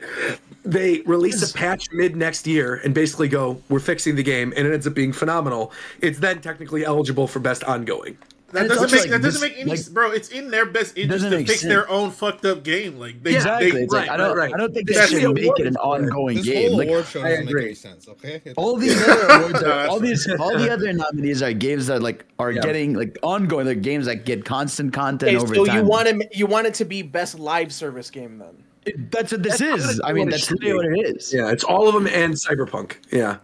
They release a patch mid next year and basically go, we're fixing the game, and it ends up being phenomenal. It's then technically eligible for best ongoing. That doesn't make any bro. It's in their best interest to fix their own fucked up game. Like exactly. I don't think they should make it an ongoing game. Whole award show doesn't make any sense. Okay. All these other awards, all the other nominees are games that are getting ongoing. They're games that get constant content over time. So you want it to be best live service game then? That's what this is. I mean, that's really what it is. Yeah, it's all of them and Cyberpunk. Yeah.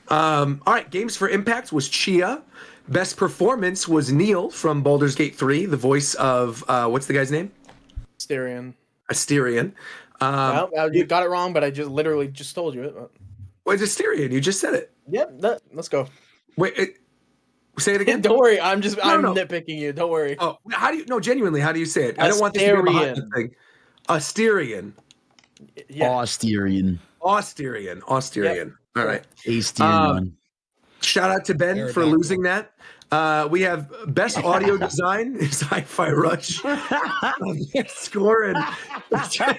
All right, Games for Impact was Chia. Best performance was Neil from Baldur's Gate 3, the voice of what's the guy's name? Asterion. Well, you got it wrong, but I literally just told you it. Well, it's Asterion. You just said it. Yep. Let's go. Wait, say it again. Don't worry. I'm nitpicking you. Don't worry. Oh, genuinely, how do you say it? I don't want this to be behind the thing. Asterion. Yeah. Asterion. Yep. All right. Asterion. Shout out to Ben for losing that. We have best audio design is Hi-Fi Rush. Scoring. Yo, shut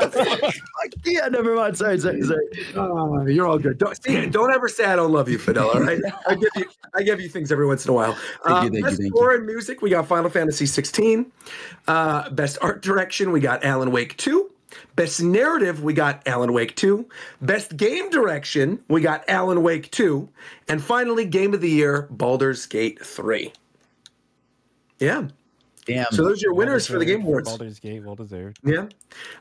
the fuck. Yeah, never mind. Sorry. You're all good. Don't ever say I don't love you, Fidel. All right. I give you things every once in a while. Thank you. Score and music, we got Final Fantasy 16. Best art direction, we got Alan Wake 2. Best narrative, we got Alan Wake 2. Best game direction, we got Alan Wake 2. And finally, game of the year, Baldur's Gate 3. Yeah. Damn. So those are your winners for the Game Awards. Baldur's Gate, well deserved. Yeah.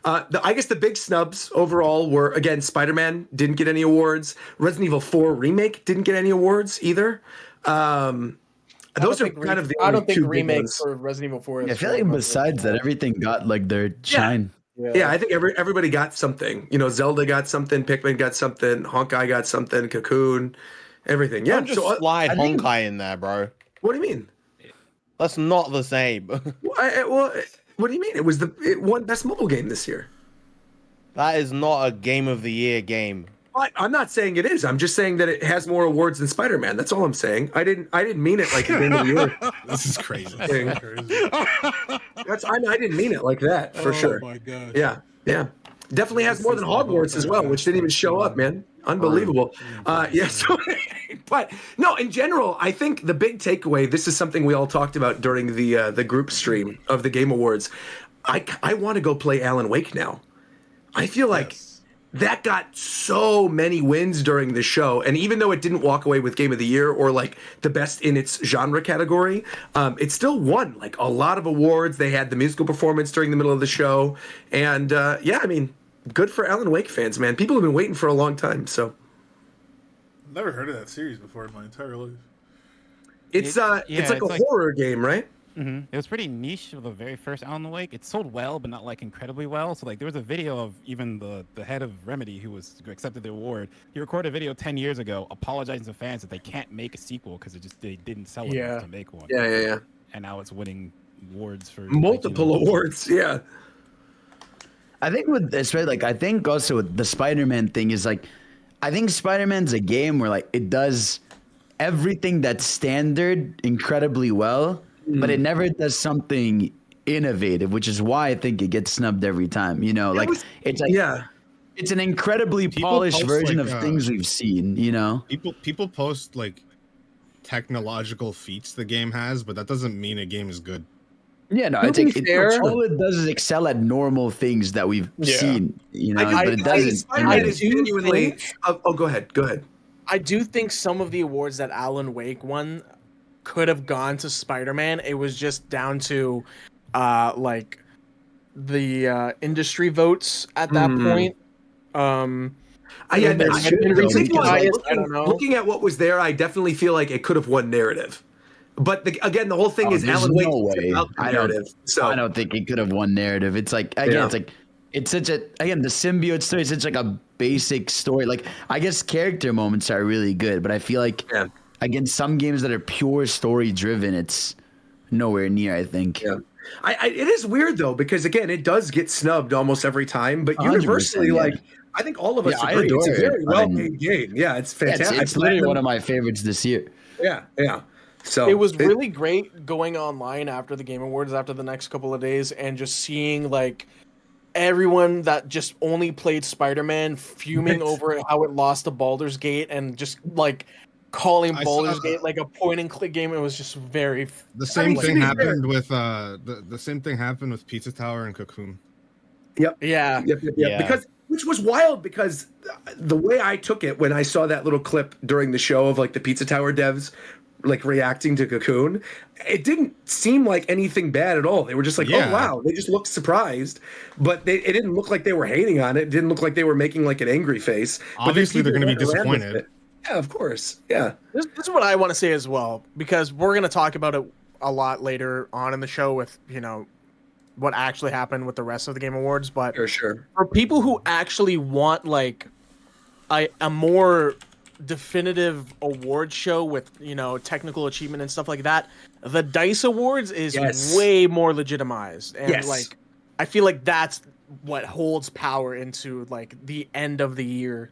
I guess the big snubs overall were, again, Spider-Man didn't get any awards. Resident Evil 4 Remake didn't get any awards either. Those are kind of the I only don't think two the big remake ones. for Resident Evil 4 is I feel like besides that, everything got their shine. Yeah, I think everybody got something. You know, Zelda got something, Pikmin got something, Honkai got something, Cocoon, everything. Yeah, just slide Honkai in there, bro. What do you mean? That's not the same. Well, what do you mean? It won best mobile game this year. That is not a game of the year game. I'm not saying it is. I'm just saying that it has more awards than Spider-Man. That's all I'm saying. I didn't mean it like a game of the year. This is crazy. I didn't mean it like that for sure. Oh my god. Yeah. Definitely has more than Hogwarts as well, which didn't even show up, man. Unbelievable. But no, in general, I think the big takeaway. This is something we all talked about during the group stream of the Game Awards. I want to go play Alan Wake now. I feel like. That got so many wins during the show, and even though it didn't walk away with Game of the Year or the best in its genre category, it still won a lot of awards. They had the musical performance during the middle of the show, and I mean, good for Alan Wake fans, man. People have been waiting for a long time. So, never heard of that series before in my entire life. It's like a horror game, right? Mm-hmm. It was pretty niche for the very first Alan Wake. It sold well, but not incredibly well. So there was a video of even the head of Remedy who accepted the award. He recorded a video 10 years ago apologizing to fans that they can't make a sequel because they didn't sell enough to make one. Yeah. And now it's winning awards for multiple awards. Yeah. I think with this, right? I think also with the Spider-Man thing is I think Spider-Man's a game where it does everything that's standard incredibly well. But it never does something innovative, which is why I think it gets snubbed every time. You know, it's an incredibly polished version of things we've seen. You know, people post technological feats the game has, but that doesn't mean a game is good. Yeah, no, it's all it does is excel at normal things that we've seen. You know, but it doesn't. Go ahead. I do think some of the awards that Alan Wake won could have gone to Spider-Man. It was just down to the industry votes at that point. Looking at what was there, I definitely feel like it could have won narrative. But the whole thing is Alan Wake is about the narrative. I don't think it could have won narrative. It's it's such the symbiote story is such a basic story. I guess character moments are really good, but I feel against some games that are pure story driven, it's nowhere near, I think. Yeah. It is weird though, because again, it does get snubbed almost every time, but universally, I think all of us agree it's a very well made game. Yeah, it's fantastic. It's literally one of my favorites this year. Yeah. So it was really great going online after the Game Awards, after the next couple of days, and just seeing everyone that just only played Spider-Man fuming over how it lost to Baldur's Gate, and just calling I Baldur's saw- Gate like a point and click game. It was just very. The same to thing be happened with the same thing happened with Pizza Tower and Cocoon. Yep. Yeah. Yep. Yeah. Because which was wild because the way I took it when I saw that little clip during the show of like the Pizza Tower devs like reacting to Cocoon, it didn't seem like anything bad at all. They were just like, Yeah. oh wow, they just looked surprised, but it didn't look like they were hating on it. It didn't look like they were making like an angry face. Obviously, they're going to be disappointed. Yeah, of course. Yeah. This is what I want to say as well, because we're going to talk about it a lot later on in the show with, what actually happened with the rest of the Game Awards. But Sure. for people who actually want like a more definitive award show with, technical achievement and stuff like that, the DICE Awards is way more legitimized. And like, I feel like that's what holds power into like the end of the year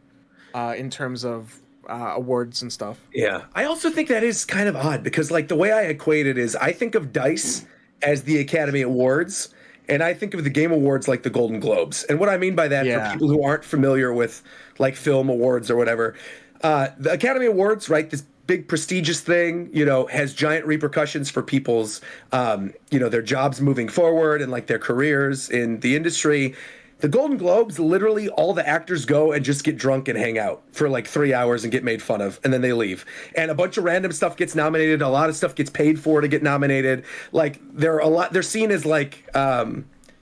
in terms of awards and stuff. Yeah. I also think that is kind of odd because like the way I equate it is I think of DICE as the Academy Awards, and I think of the Game Awards like the Golden Globes. And what I mean by that, for people who aren't familiar with like film awards or whatever, the Academy Awards, right, this big prestigious thing, has giant repercussions for people's, their jobs moving forward and like their careers in the industry. The Golden Globes, literally all the actors go and just get drunk and hang out for like 3 hours and get made fun of, and then they leave. And a bunch of random stuff gets nominated. A lot of stuff gets paid for to get nominated. Like they're seen as like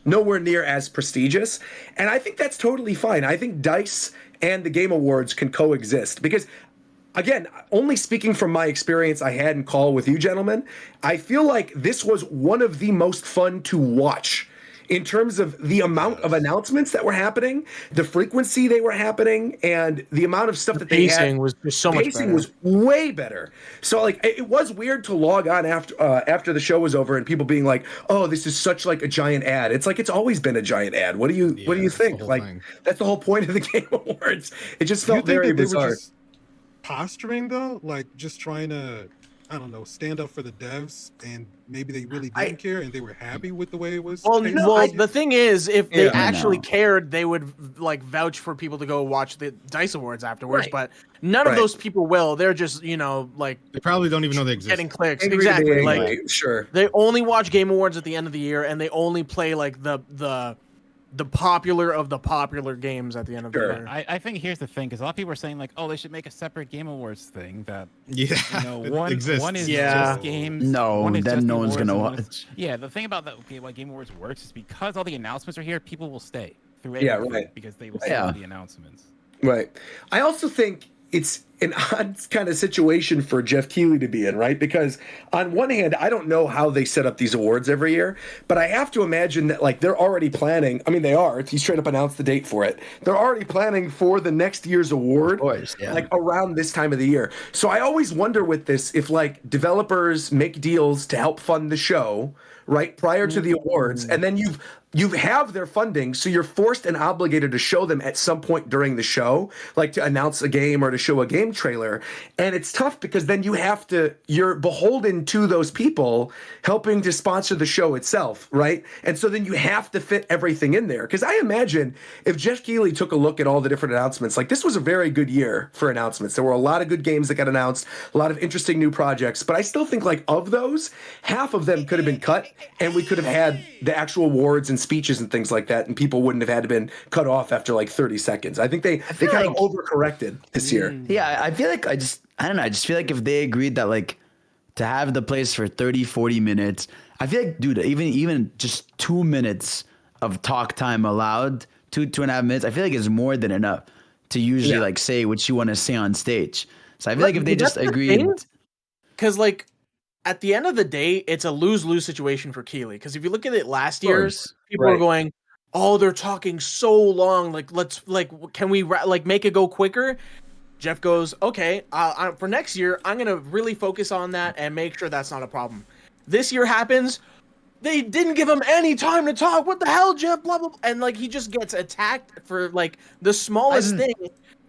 nowhere near as prestigious. And I think that's totally fine. I think DICE and the Game Awards can coexist because, again, only speaking from my experience I had in call with you gentlemen, I feel like this was one of the most fun to watch in terms of the amount of announcements that were happening, the frequency they were happening, and the amount of stuff that they had. Pacing was so much better. Pacing was way better. So like it was weird to log on after the show was over and people being like, "Oh, this is such like a giant ad." It's like it's always been a giant ad. What do you think? Like that's the whole point of the Game Awards. It just felt very bizarre. They were just posturing though, like just trying to, I don't know, stand up for the devs, and maybe they really didn't care, and they were happy with the way it was. Well, the thing is, if they actually cared, they would like vouch for people to go watch the DICE Awards afterwards. But none of those people will. They're just, like they probably don't even know they exist. Getting clicks, Angry exactly. Like sure, they only watch Game Awards at the end of the year, and they only play like the popular of the popular games at the end of the year. I think here's the thing, because a lot of people are saying like, oh, they should make a separate Game Awards thing that one is just games. No, then no one's gonna watch. Yeah, the thing about that, why Game Awards works is because all the announcements are here, people will stay through because they will see all the announcements. Right. I also think it's an odd kind of situation for Jeff Keighley to be in, right? Because on one hand, I don't know how they set up these awards every year, but I have to imagine that like they're already planning. I mean, they are. He straight up announced the date for it. They're already planning for the next year's award, like around this time of the year. So I always wonder with this if like developers make deals to help fund the show, right, prior to the awards, and then you have their funding, so you're forced and obligated to show them at some point during the show, like to announce a game or to show a game trailer. And it's tough because then you're beholden to those people helping to sponsor the show itself, right? And so then you have to fit everything in there. Because I imagine if Jeff Keighley took a look at all the different announcements, like this was a very good year for announcements. There were a lot of good games that got announced, a lot of interesting new projects, but I still think like of those, half of them could have been cut and we could have had the actual awards and speeches and things like that, and people wouldn't have had to been cut off after like 30 seconds. I think they kind of overcorrected this year. Yeah, I feel like I don't know. I just feel like if they agreed that like to have the place for 30, 40 minutes, I feel like, dude, even just 2 minutes of talk time allowed, 2.5 minutes, I feel like it's more than enough to usually like say what you want to say on stage. So I feel like if they just agreed, because like at the end of the day, it's a lose-lose situation for Keighley. Because if you look at it last year, people were going, "Oh, they're talking so long. Like, can we make it go quicker?" Jeff goes, "Okay, for next year, I'm gonna really focus on that and make sure that's not a problem." This year happens, they didn't give him any time to talk. What the hell, Jeff? Blah blah. Blah. And like he just gets attacked for like the smallest thing.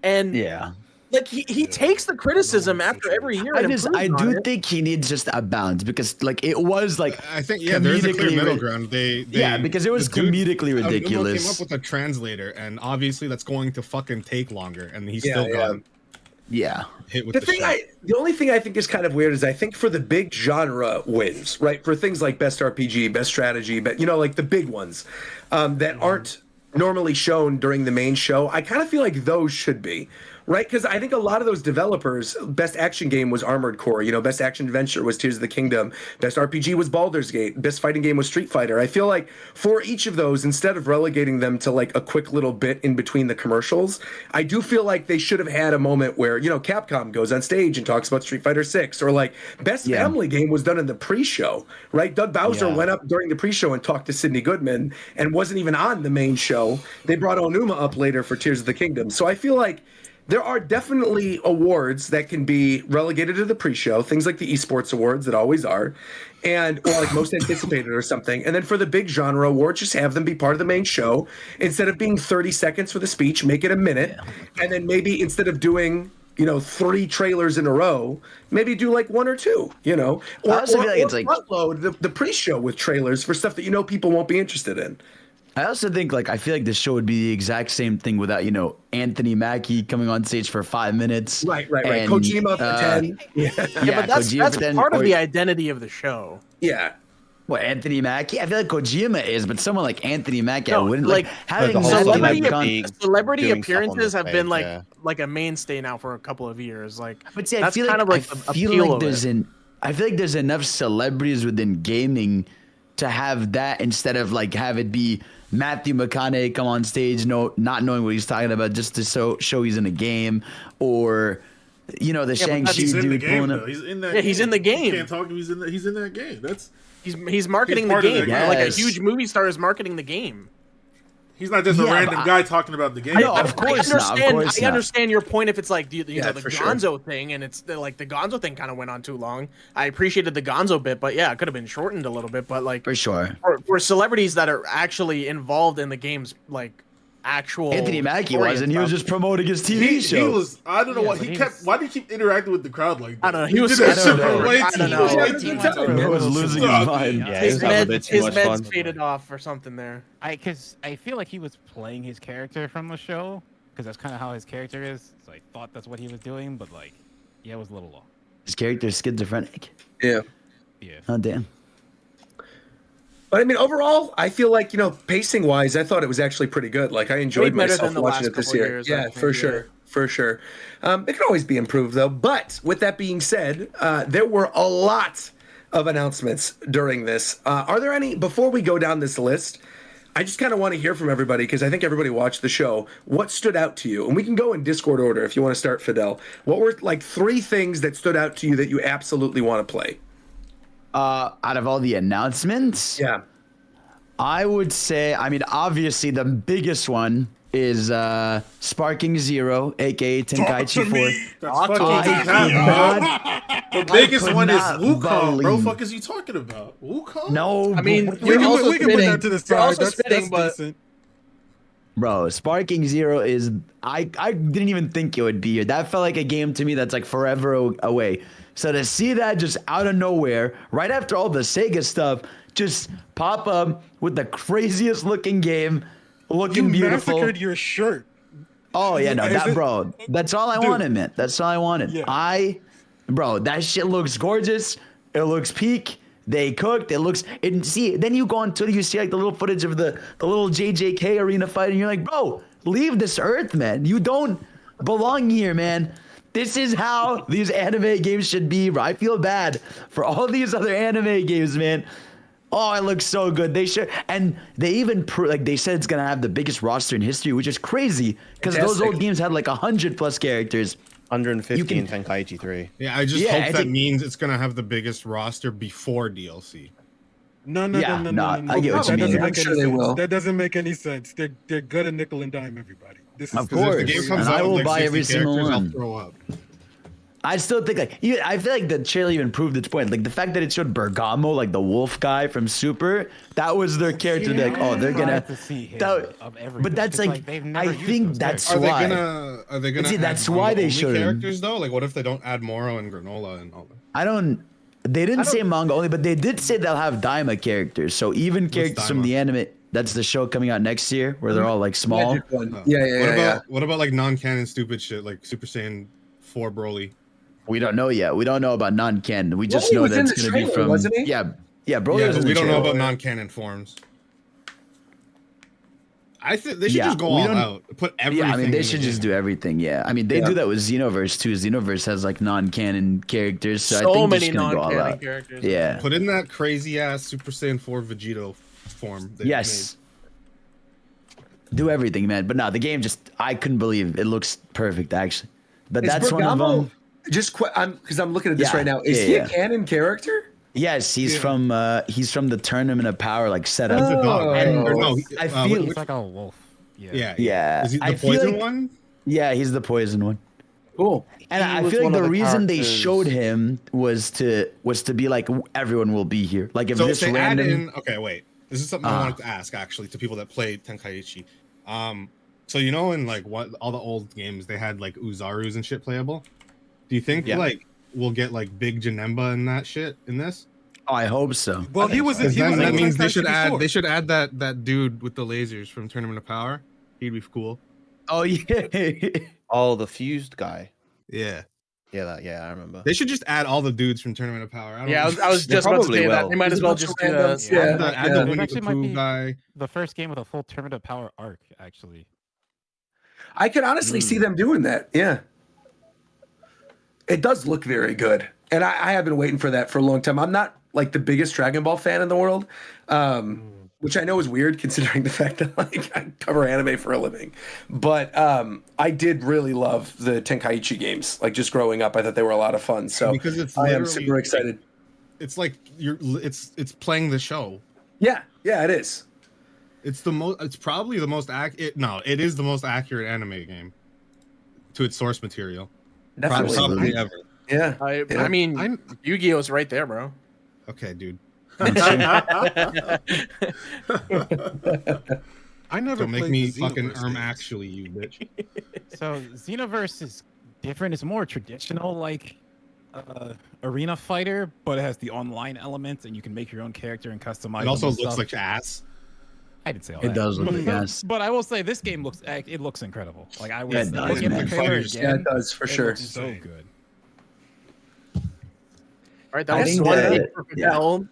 And like he takes the criticism after every year. I do think he needs just a balance because like it was like I think there's a clear middle ground. Because it was comedically ridiculous. Came up with a translator, and obviously that's going to fucking take longer, and he's still gone. Yeah. hit with The only thing I think is kind of weird is I think for the big genre wins, right? For things like best RPG, best strategy, but like the big ones that aren't normally shown during the main show, I kind of feel like those should be. Right, because I think a lot of those developers, best action game was Armored Core, best action adventure was Tears of the Kingdom, best RPG was Baldur's Gate, best fighting game was Street Fighter. I feel like for each of those, instead of relegating them to like a quick little bit in between the commercials, I do feel like they should have had a moment where, Capcom goes on stage and talks about Street Fighter 6, or like best family game was done in the pre-show, right? Doug Bowser went up during the pre-show and talked to Sidney Goodman and wasn't even on the main show. They brought Onuma up later for Tears of the Kingdom. So I feel like there are definitely awards that can be relegated to the pre-show, things like the esports awards that always are, or like most anticipated or something. And then for the big genre awards, just have them be part of the main show. Instead of being 30 seconds for the speech, make it a minute. And then maybe instead of doing 3 trailers in a row, maybe do like 1 or 2, Or I also feel like it's like front load the pre-show with trailers for stuff that people won't be interested in. I also think I feel like the show would be the exact same thing without Anthony Mackie coming on stage for 5 minutes. Right. And, Kojima for 10. But that's part of the identity of the show. Yeah. Well, Anthony Mackie, I feel like Kojima is, but someone like Anthony Mackie, I wouldn't having celebrity appearances have been page, like a mainstay now for a couple of years. But see, I that's feel kind like, of like I feel like I feel like there's enough celebrities within gaming to have that instead of have it be Matthew McConaughey come on stage, not knowing what he's talking about, just to show he's in a game, or the Shang-Chi dude pulling up. He's in that. He's in the game. You can't talk him. He's in that game. He's marketing the game. Like a huge movie star is marketing the game. He's not just a random guy talking about the game. No, of course not. I understand your point if it's like the Gonzo thing, and it's the Gonzo thing kind of went on too long. I appreciated the Gonzo bit, but yeah, it could have been shortened a little bit. But for sure, for celebrities that are actually involved in the game's actual Anthony Mackie wasn't. He was just promoting his TV show. He was. I don't know what he kept. Why did he keep interacting with the crowd like that? I don't know. He was. I was losing his mind. Yeah, his meds faded off or something there. Because I feel like he was playing his character from the show, because that's kind of how his character is. So I thought that's what he was doing, but it was a little long. His character is schizophrenic. Yeah. Oh damn. But I mean, overall, I feel like, pacing wise, I thought it was actually pretty good. Like, I enjoyed myself watching it this year. For sure. It can always be improved, though. But with that being said, there were a lot of announcements during this. Are there any, before we go down this list, I just kind of want to hear from everybody, because I think everybody watched the show. What stood out to you? And we can go in Discord order if you want to start, Fidel. What were 3 things that stood out to you that you absolutely want to play? Out of all the announcements, I would say, obviously the biggest one is Sparking Zero, aka Tenkaichi 4. The biggest one is Wukong, bro. Fuck is you talking about? Wukong? No, I mean, we can put that to the side. That's decent. Bro, Sparking Zero is I didn't even think it would be here. That felt like a game to me that's forever away. So to see that just out of nowhere, right after all the Sega stuff, just pop up with the craziest looking game, looking beautiful. You massacred your shirt. Oh yeah, no, bro. That's all I wanted, man. That's all I wanted. Yeah. Bro, that shit looks gorgeous. It looks peak. They cooked. It looks. And see, then you go until you see the little footage of the little JJK arena fight, and you're like, bro, leave this earth, man. You don't belong here, man. This is how these anime games should be, bro. I feel bad for all these other anime games, man. Oh, it looks so good. They should, and they even they said it's gonna have the biggest roster in history, which is crazy because those old games had 100+ characters. 115 in Tenkaichi 3. Yeah, I just hope that means it's gonna have the biggest roster before DLC. No. I get what you mean. That doesn't make any sense. They're gonna nickel and dime everybody. Of course, if the game comes and out I will with buy 60 every single one. I'll throw up. I still think I feel like the trailer even proved its point. The fact that it showed Bergamo, the wolf guy from Super, that was their character. They're they're gonna. But that's I think that's why. Are they gonna? See, that's why they showed characters though. What if they don't add Moro and Granola and all that? They didn't say manga only, but they did say they'll have Daima characters. So even characters from the anime. That's the show coming out next year, where they're all small. Yeah. What about non-canon stupid shit like Super Saiyan for Broly? We don't know yet. We don't know about non-canon. We just Broly know was that in it's the going to be trailer, from. wasn't he? Yeah, Broly Yeah, was but in we the don't know trailer. about non-canon forms. I think they should Yeah, just go we all don't- out. Put everything. Yeah, I mean, they in the should just game. do everything. Yeah, I mean, they do that with Xenoverse too. Xenoverse has like non-canon characters, so I So think they're many just gonna go all non-canon out. characters. Yeah. Put in that crazy ass Super Saiyan 4 Vegito form. That Yes. Do everything, man. But no, the game I couldn't believe it looks perfect, actually. But Is that's one of Bergamo- them. because I'm looking at this Yeah, right now. Is he a canon character? Yes, he's from the Tournament of Power like setup. He's a dog, right? Or no, I feel He's like a wolf. Yeah. Is he the I feel poison like- one? Yeah, he's the poison one. Cool. And He I was feel like one of the the reason they characters- showed him was to be like everyone will be here. Like if So this if they random add in, okay, wait. This is something I wanted to ask actually to people that play Tenkaichi. So you know in like what all the old games they had like Uzarus and shit playable. Do you think like we'll get like big Janemba and that shit in this? Oh, I hope so. Well, he was. He was That in means they Tenkaichi should add before. they should add that dude with the lasers from Tournament of Power. He'd be cool. Oh yeah. Oh, the fused guy. Yeah. Yeah, I remember. They should just add all the dudes from Tournament of Power. I was just about to say that. They might as well just do that. Add the It Winnie actually the might Pooh be guy. the first game with a full Tournament of Power arc, actually. I could honestly see them doing that. Yeah. It does look very good. And I have been waiting for that for a long time. I'm not like the biggest Dragon Ball fan in the world, which I know is weird considering the fact that like I cover anime for a living. But I did really love the Tenkaichi games. Like just growing up, I thought they were a lot of fun. So Because it's I am literally, super excited. It's like it's playing the show. Yeah, it is. It's the most. It's probably the most accurate. No, it is the most accurate anime game to its source material. Definitely. Probably ever. Yeah. I mean, Yu-Gi-Oh's right there, bro. Okay, dude. I never Don't make played me the fucking Xenoverse games. actually, you bitch. So Xenoverse is different. It's more traditional, like arena fighter, but it has the online elements, and you can make your own character and customize. It also them and looks stuff. like ass. I didn't say all It that. does look like But- ass. But I will say this game looks incredible. Like I was Yeah, it does, looking at man. the trailer Fighters. again. Yeah, it does for it sure. looks so good. All right, that I was think one that- game for yeah. Cal.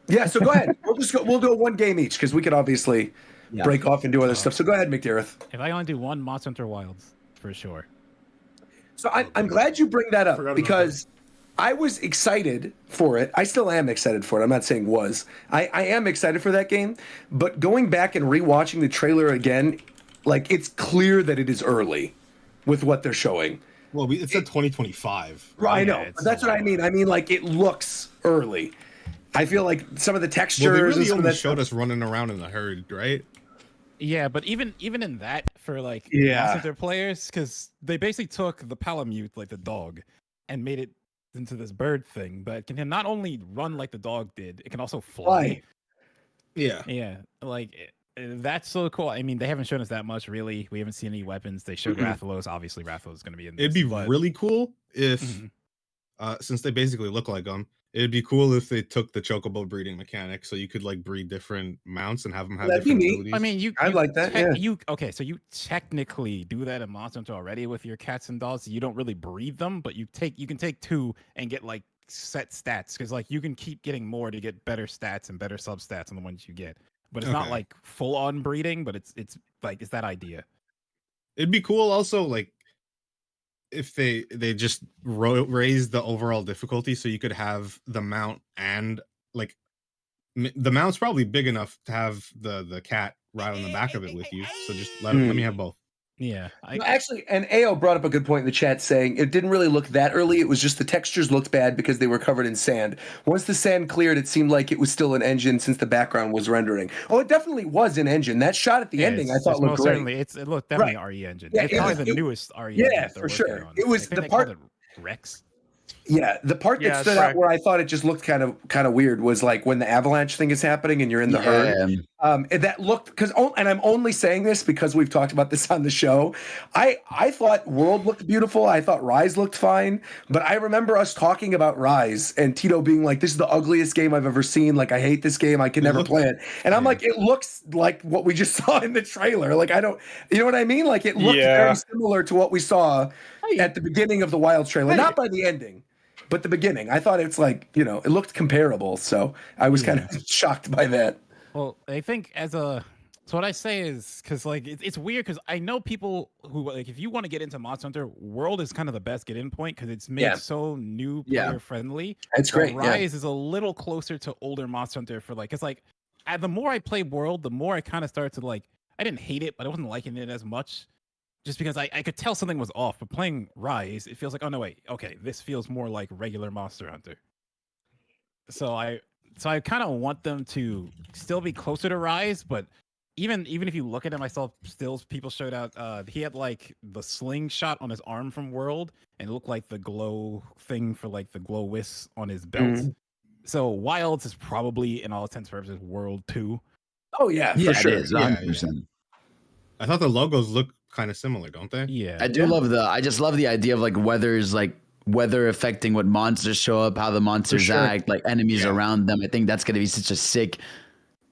Yeah, so go ahead. We'll do one game each because we could obviously break off and do other stuff. So go ahead, McDareth. If I only do one, Monster Hunter Wilds for sure. So I'm glad you bring that Forgot up about because I was excited for it. I still am excited for it. I'm not saying was. I am excited for that game. But going back and rewatching the trailer again, like it's clear that it is early with what they're showing. Well, it said 2025. I know. it's But that's a what I mean. I mean, like it looks early. I feel like some of the textures Well, they and really some of only that showed stuff. us running around in the herd, right? Yeah, but even in that for like Yeah. Monster Hunter players, because they basically took the Palamute, like the dog, and made it into this bird thing. But it can not only run like the dog did, it can also fly. Fly. Yeah. Yeah, like that's so cool. I mean, they haven't shown us that much really. We haven't seen any weapons. They showed Rathalos. Obviously, Rathalos is going to be in this. It'd be but- really cool if, Mhm. since they basically look like them, it'd be cool if they took the chocobo breeding mechanic, so you could like breed different mounts and have them have That'd be different neat. abilities. I mean, I'd like that, yeah. You okay? So you technically do that in Monster Hunter already with your cats and dogs. You don't really breed them, but you can take two and get like set stats because like you can keep getting more to get better stats and better substats on the ones you get. But it's not Okay. like full on breeding, but it's like it's that idea. It'd be cool also like if they just raise the overall difficulty so you could have the mount and like the mount's probably big enough to have the cat ride on the back of it with you. So just let me have both. Yeah, No, actually, and AO brought up a good point in the chat saying it didn't really look that early. It was just the textures looked bad because they were covered in sand. Once the sand cleared, it seemed like it was still an engine since the background was rendering. Oh, it definitely was an engine. That shot at the ending, I thought looked most great. certainly it looked definitely Right. RE engine. Yeah, it's it probably was- the it- newest RE. yeah, engine that they're for working sure. on. It was I think the they called part- it Rex. Yeah, the part that Yeah, stood correct. out where I thought it just looked kind of weird was like when the avalanche thing is happening and you're in the herd. And that looked and I'm only saying this because we've talked about this on the show. I thought World looked beautiful. I thought Rise looked fine, but I remember us talking about Rise and Tito being like, "This is the ugliest game I've ever seen. Like, I hate this game. I can never play it." And I'm like, "It looks like what we just saw in the trailer. Like, I don't, you know what I mean? Like, it looked very similar to what we saw at the beginning of the Wild trailer, not by the ending." But the beginning, I thought it's like, it looked comparable. So I was kind of shocked by that. Well, I think so what I say is, because like it's weird, because I know people who, like, if you want to get into Monster Hunter, World is kind of the best get-in point because it's made so new player friendly. It's great. Rise is a little closer to older Monster Hunter for like, it's like the more I play World, the more I kind of started to like, I didn't hate it, but I wasn't liking it as much. Just because I could tell something was off, but playing Rise, it feels like, oh no, wait, okay, this feels more like regular Monster Hunter. So I kind of want them to still be closer to Rise, but even if you look at him, I saw stills people showed out. He had like the slingshot on his arm from World, and it looked like the glow thing for like the glow wisps on his belt. So Wilds is probably, in all intents and purposes, World 2. Oh yeah, for sure. It is, 100%. I thought the logos look kind of similar, don't they? Yeah, I do I just love the idea of like weather affecting what monsters show up, how the monsters act, like enemies around them. I think that's going to be such a sick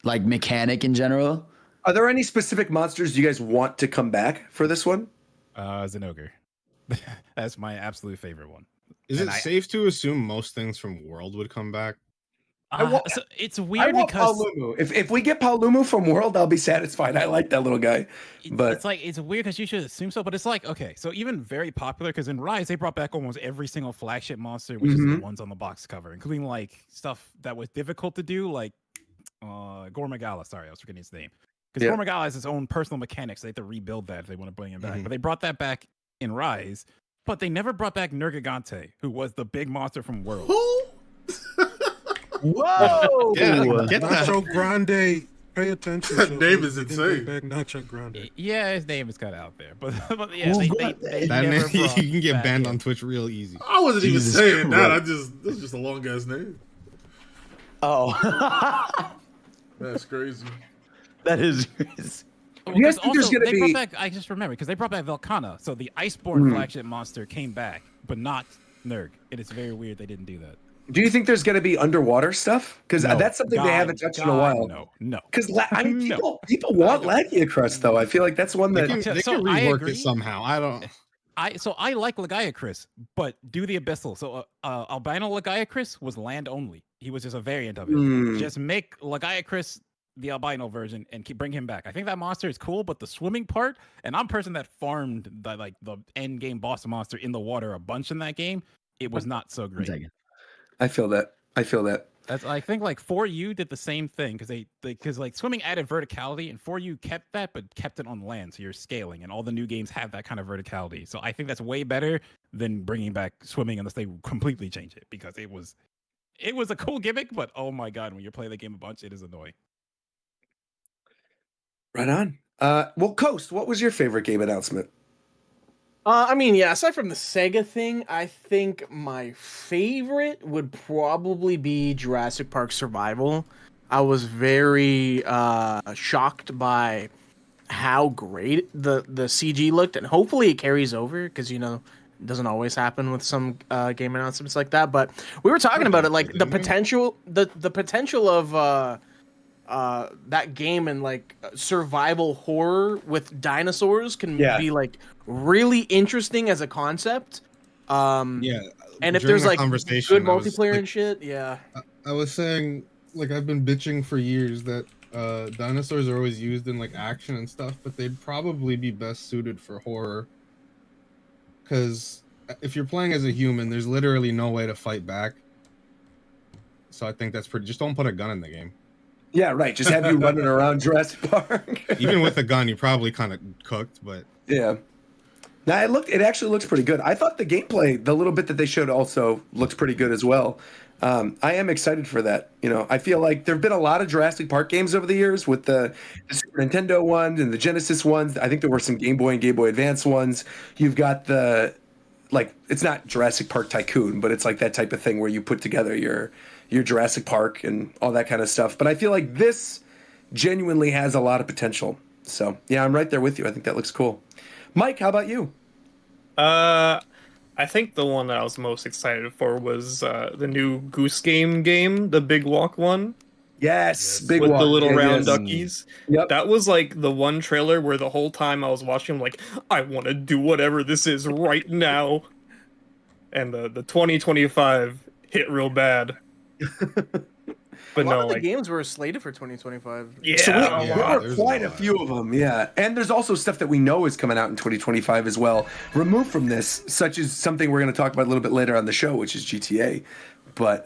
like mechanic in general. Are there any specific monsters you guys want to come back for this one? Zinogre. That's my absolute favorite one. Is it safe to assume most things from World would come back? So it's weird because Paolumu. If we get Paolumu from World, I'll be satisfied. I like that little guy. But it's weird because you should assume so, but it's like, okay, so even very popular, because in Rise they brought back almost every single flagship monster, which is the ones on the box cover, including like stuff that was difficult to do, like Gormagala. Sorry, I was forgetting his name. Because Gormagala has its own personal mechanics. They have to rebuild that if they want to bring him back. But they brought that back in Rise, but they never brought back Nergigante, who was the big monster from World. Who? Whoa! Get that. Nacho Grande. Pay attention. That name is insane. Nacho Grande. Yeah, his name is kind of out there, but yeah, they That never name, brought you can get back banned in. on Twitch real easy. I wasn't Jesus even saying that. Christ. That's just a long ass name. Oh, That's crazy. that is crazy. You guys think there's gonna they be- brought back, I just remember because they brought back Velkhana, so the Iceborne flagship monster came back, but not Nerg. It is very weird they didn't do that. Do you think there's going to be underwater stuff? Because No. that's something they haven't touched in a while. No. Because I mean, No. people want Lagiacrust though. I feel like that's one They that can, So I rework agree. it somehow. I don't. I like Lagiacrus, but do the Abyssal. So Albino Lagiacrus was land only. He was just a variant of it. Just make Lagiacrus the albino version and bring him back. I think that monster is cool, but the swimming part, and I'm a person that farmed the end game boss monster in the water a bunch in that game. It was not so great. I feel that. I think like 4U did the same thing because like swimming added verticality, and 4U kept that but kept it on land, so you're scaling, and all the new games have that kind of verticality. So I think that's way better than bringing back swimming unless they completely change it, because it was a cool gimmick, but oh my god, when you're playing the game a bunch, it is annoying. Right on. Well, Coast, what was your favorite game announcement? Aside from the Sega thing, I think my favorite would probably be Jurassic Park Survival. I was very shocked by how great the CG looked, and hopefully it carries over, because it doesn't always happen with some game announcements like that. But we were talking about it, like the potential of that game and like survival horror with dinosaurs can be like really interesting as a concept. And if there's like good multiplayer and shit, I was saying, like, I've been bitching for years that dinosaurs are always used in like action and stuff, but they'd probably be best suited for horror. Because if you're playing as a human, there's literally no way to fight back. So I think that's pretty. Just don't put a gun in the game. Yeah, right. Just have you running around Jurassic Park. Even with a gun, you probably kind of cooked, but yeah. Now it actually looks pretty good. I thought the gameplay, the little bit that they showed, also looked pretty good as well. I am excited for that. I feel like there've been a lot of Jurassic Park games over the years, with the Super Nintendo ones and the Genesis ones. I think there were some Game Boy and Game Boy Advance ones. You've got it's not Jurassic Park Tycoon, but it's like that type of thing where you put together your Jurassic Park and all that kind of stuff. But I feel like this genuinely has a lot of potential. So yeah, I'm right there with you. I think that looks cool. Mike, how about you? I think the one that I was most excited for was the new Goose game, the Big Walk one. Yes, Big With Walk. the little Yeah, round yes. duckies. Yep. That was like the one trailer where the whole time I was watching, I'm like, I want to do whatever this is right now. And the 2025 hit real bad. But a lot no, of the like, games were slated for 2025. yeah, So there are there's quite a a lot. few of them, yeah. And there's also stuff that we know is coming out in 2025 as well, removed from this, such as something we're going to talk about a little bit later on the show, which is GTA. But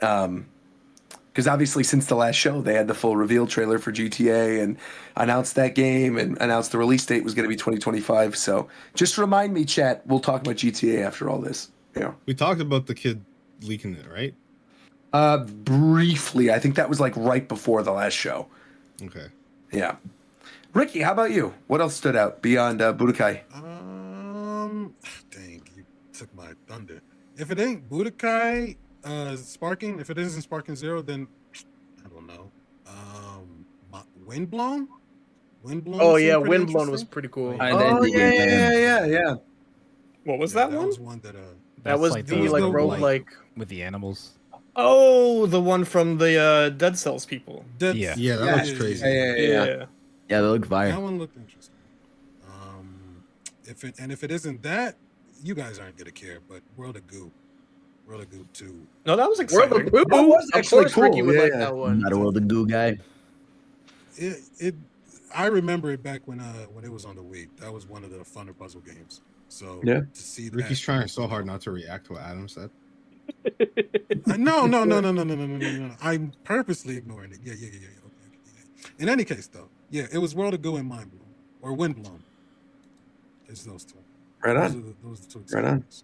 because obviously since the last show, they had the full reveal trailer for GTA and announced that game and announced the release date was going to be 2025. So just remind me, chat, we'll talk about GTA after all this. Yeah. We talked about the kid leaking it, right? Briefly, I think that was like right before the last show. Okay. Yeah. Ricky, how about you? What else stood out beyond Budokai? Dang, you took my thunder. If it ain't Budokai, Sparking, if it isn't Sparking Zero, then I don't know. Windblown? Windblown. Oh yeah, seemed pretty Windblown was interesting. pretty cool. Oh yeah. what was Yeah, that one? was one that That was like the was like no roguelike. with the animals. Oh, the one from the Dead Cells people. Yeah. Yeah, that looks crazy. Yeah. Yeah, they look fire. That one looked interesting. If it isn't that, you guys aren't gonna care. But World of Goop 2. No, that was World exciting. of Poo That was Of actually course, Ricky cool, would yeah, like yeah. that I'm one. not a World of Goo guy. I remember it back when it was on the Wii. That was one of the funner puzzle games. So Yeah. to see that, Ricky's trying so hard not to react to what Adam said. No. I'm purposely ignoring it. Yeah. Okay. In any case, though, yeah, it was World of Goo and Mind Blown or Wind Blown. It's those two. Right Those on. are those two. Right on. experiences.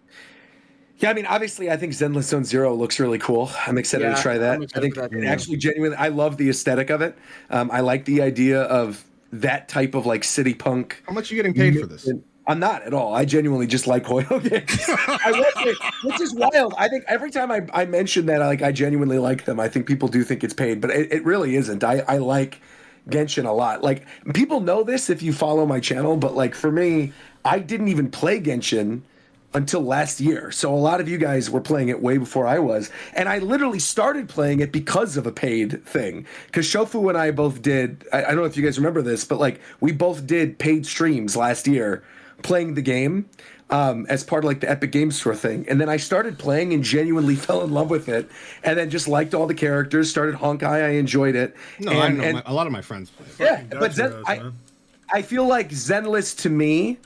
Yeah, I mean, obviously, I think Zenless Zone Zero looks really cool. I'm excited Yeah, to try that. I'm I excited think for that too. actually, genuinely, I love the aesthetic of it. I like the idea of that type of like city punk. How much are you getting paid for this? I'm not at all. I genuinely just like Hoyo games. I will say, which is wild. I think every time I mention that I genuinely like them, I think people do think it's paid, but it really isn't. I like Genshin a lot. Like people know this if you follow my channel, but like for me, I didn't even play Genshin until last year. So a lot of you guys were playing it way before I was. And I literally started playing it because of a paid thing. Because Shofu and I both did, I don't know if you guys remember this, but like we both did paid streams last year playing the game as part of like the Epic Games Store thing. And then I started playing and genuinely fell in love with it. And then just liked all the characters, started Honkai. I enjoyed it. No, and, I know. A lot of my friends play. Yeah, but I feel like Zenless to me,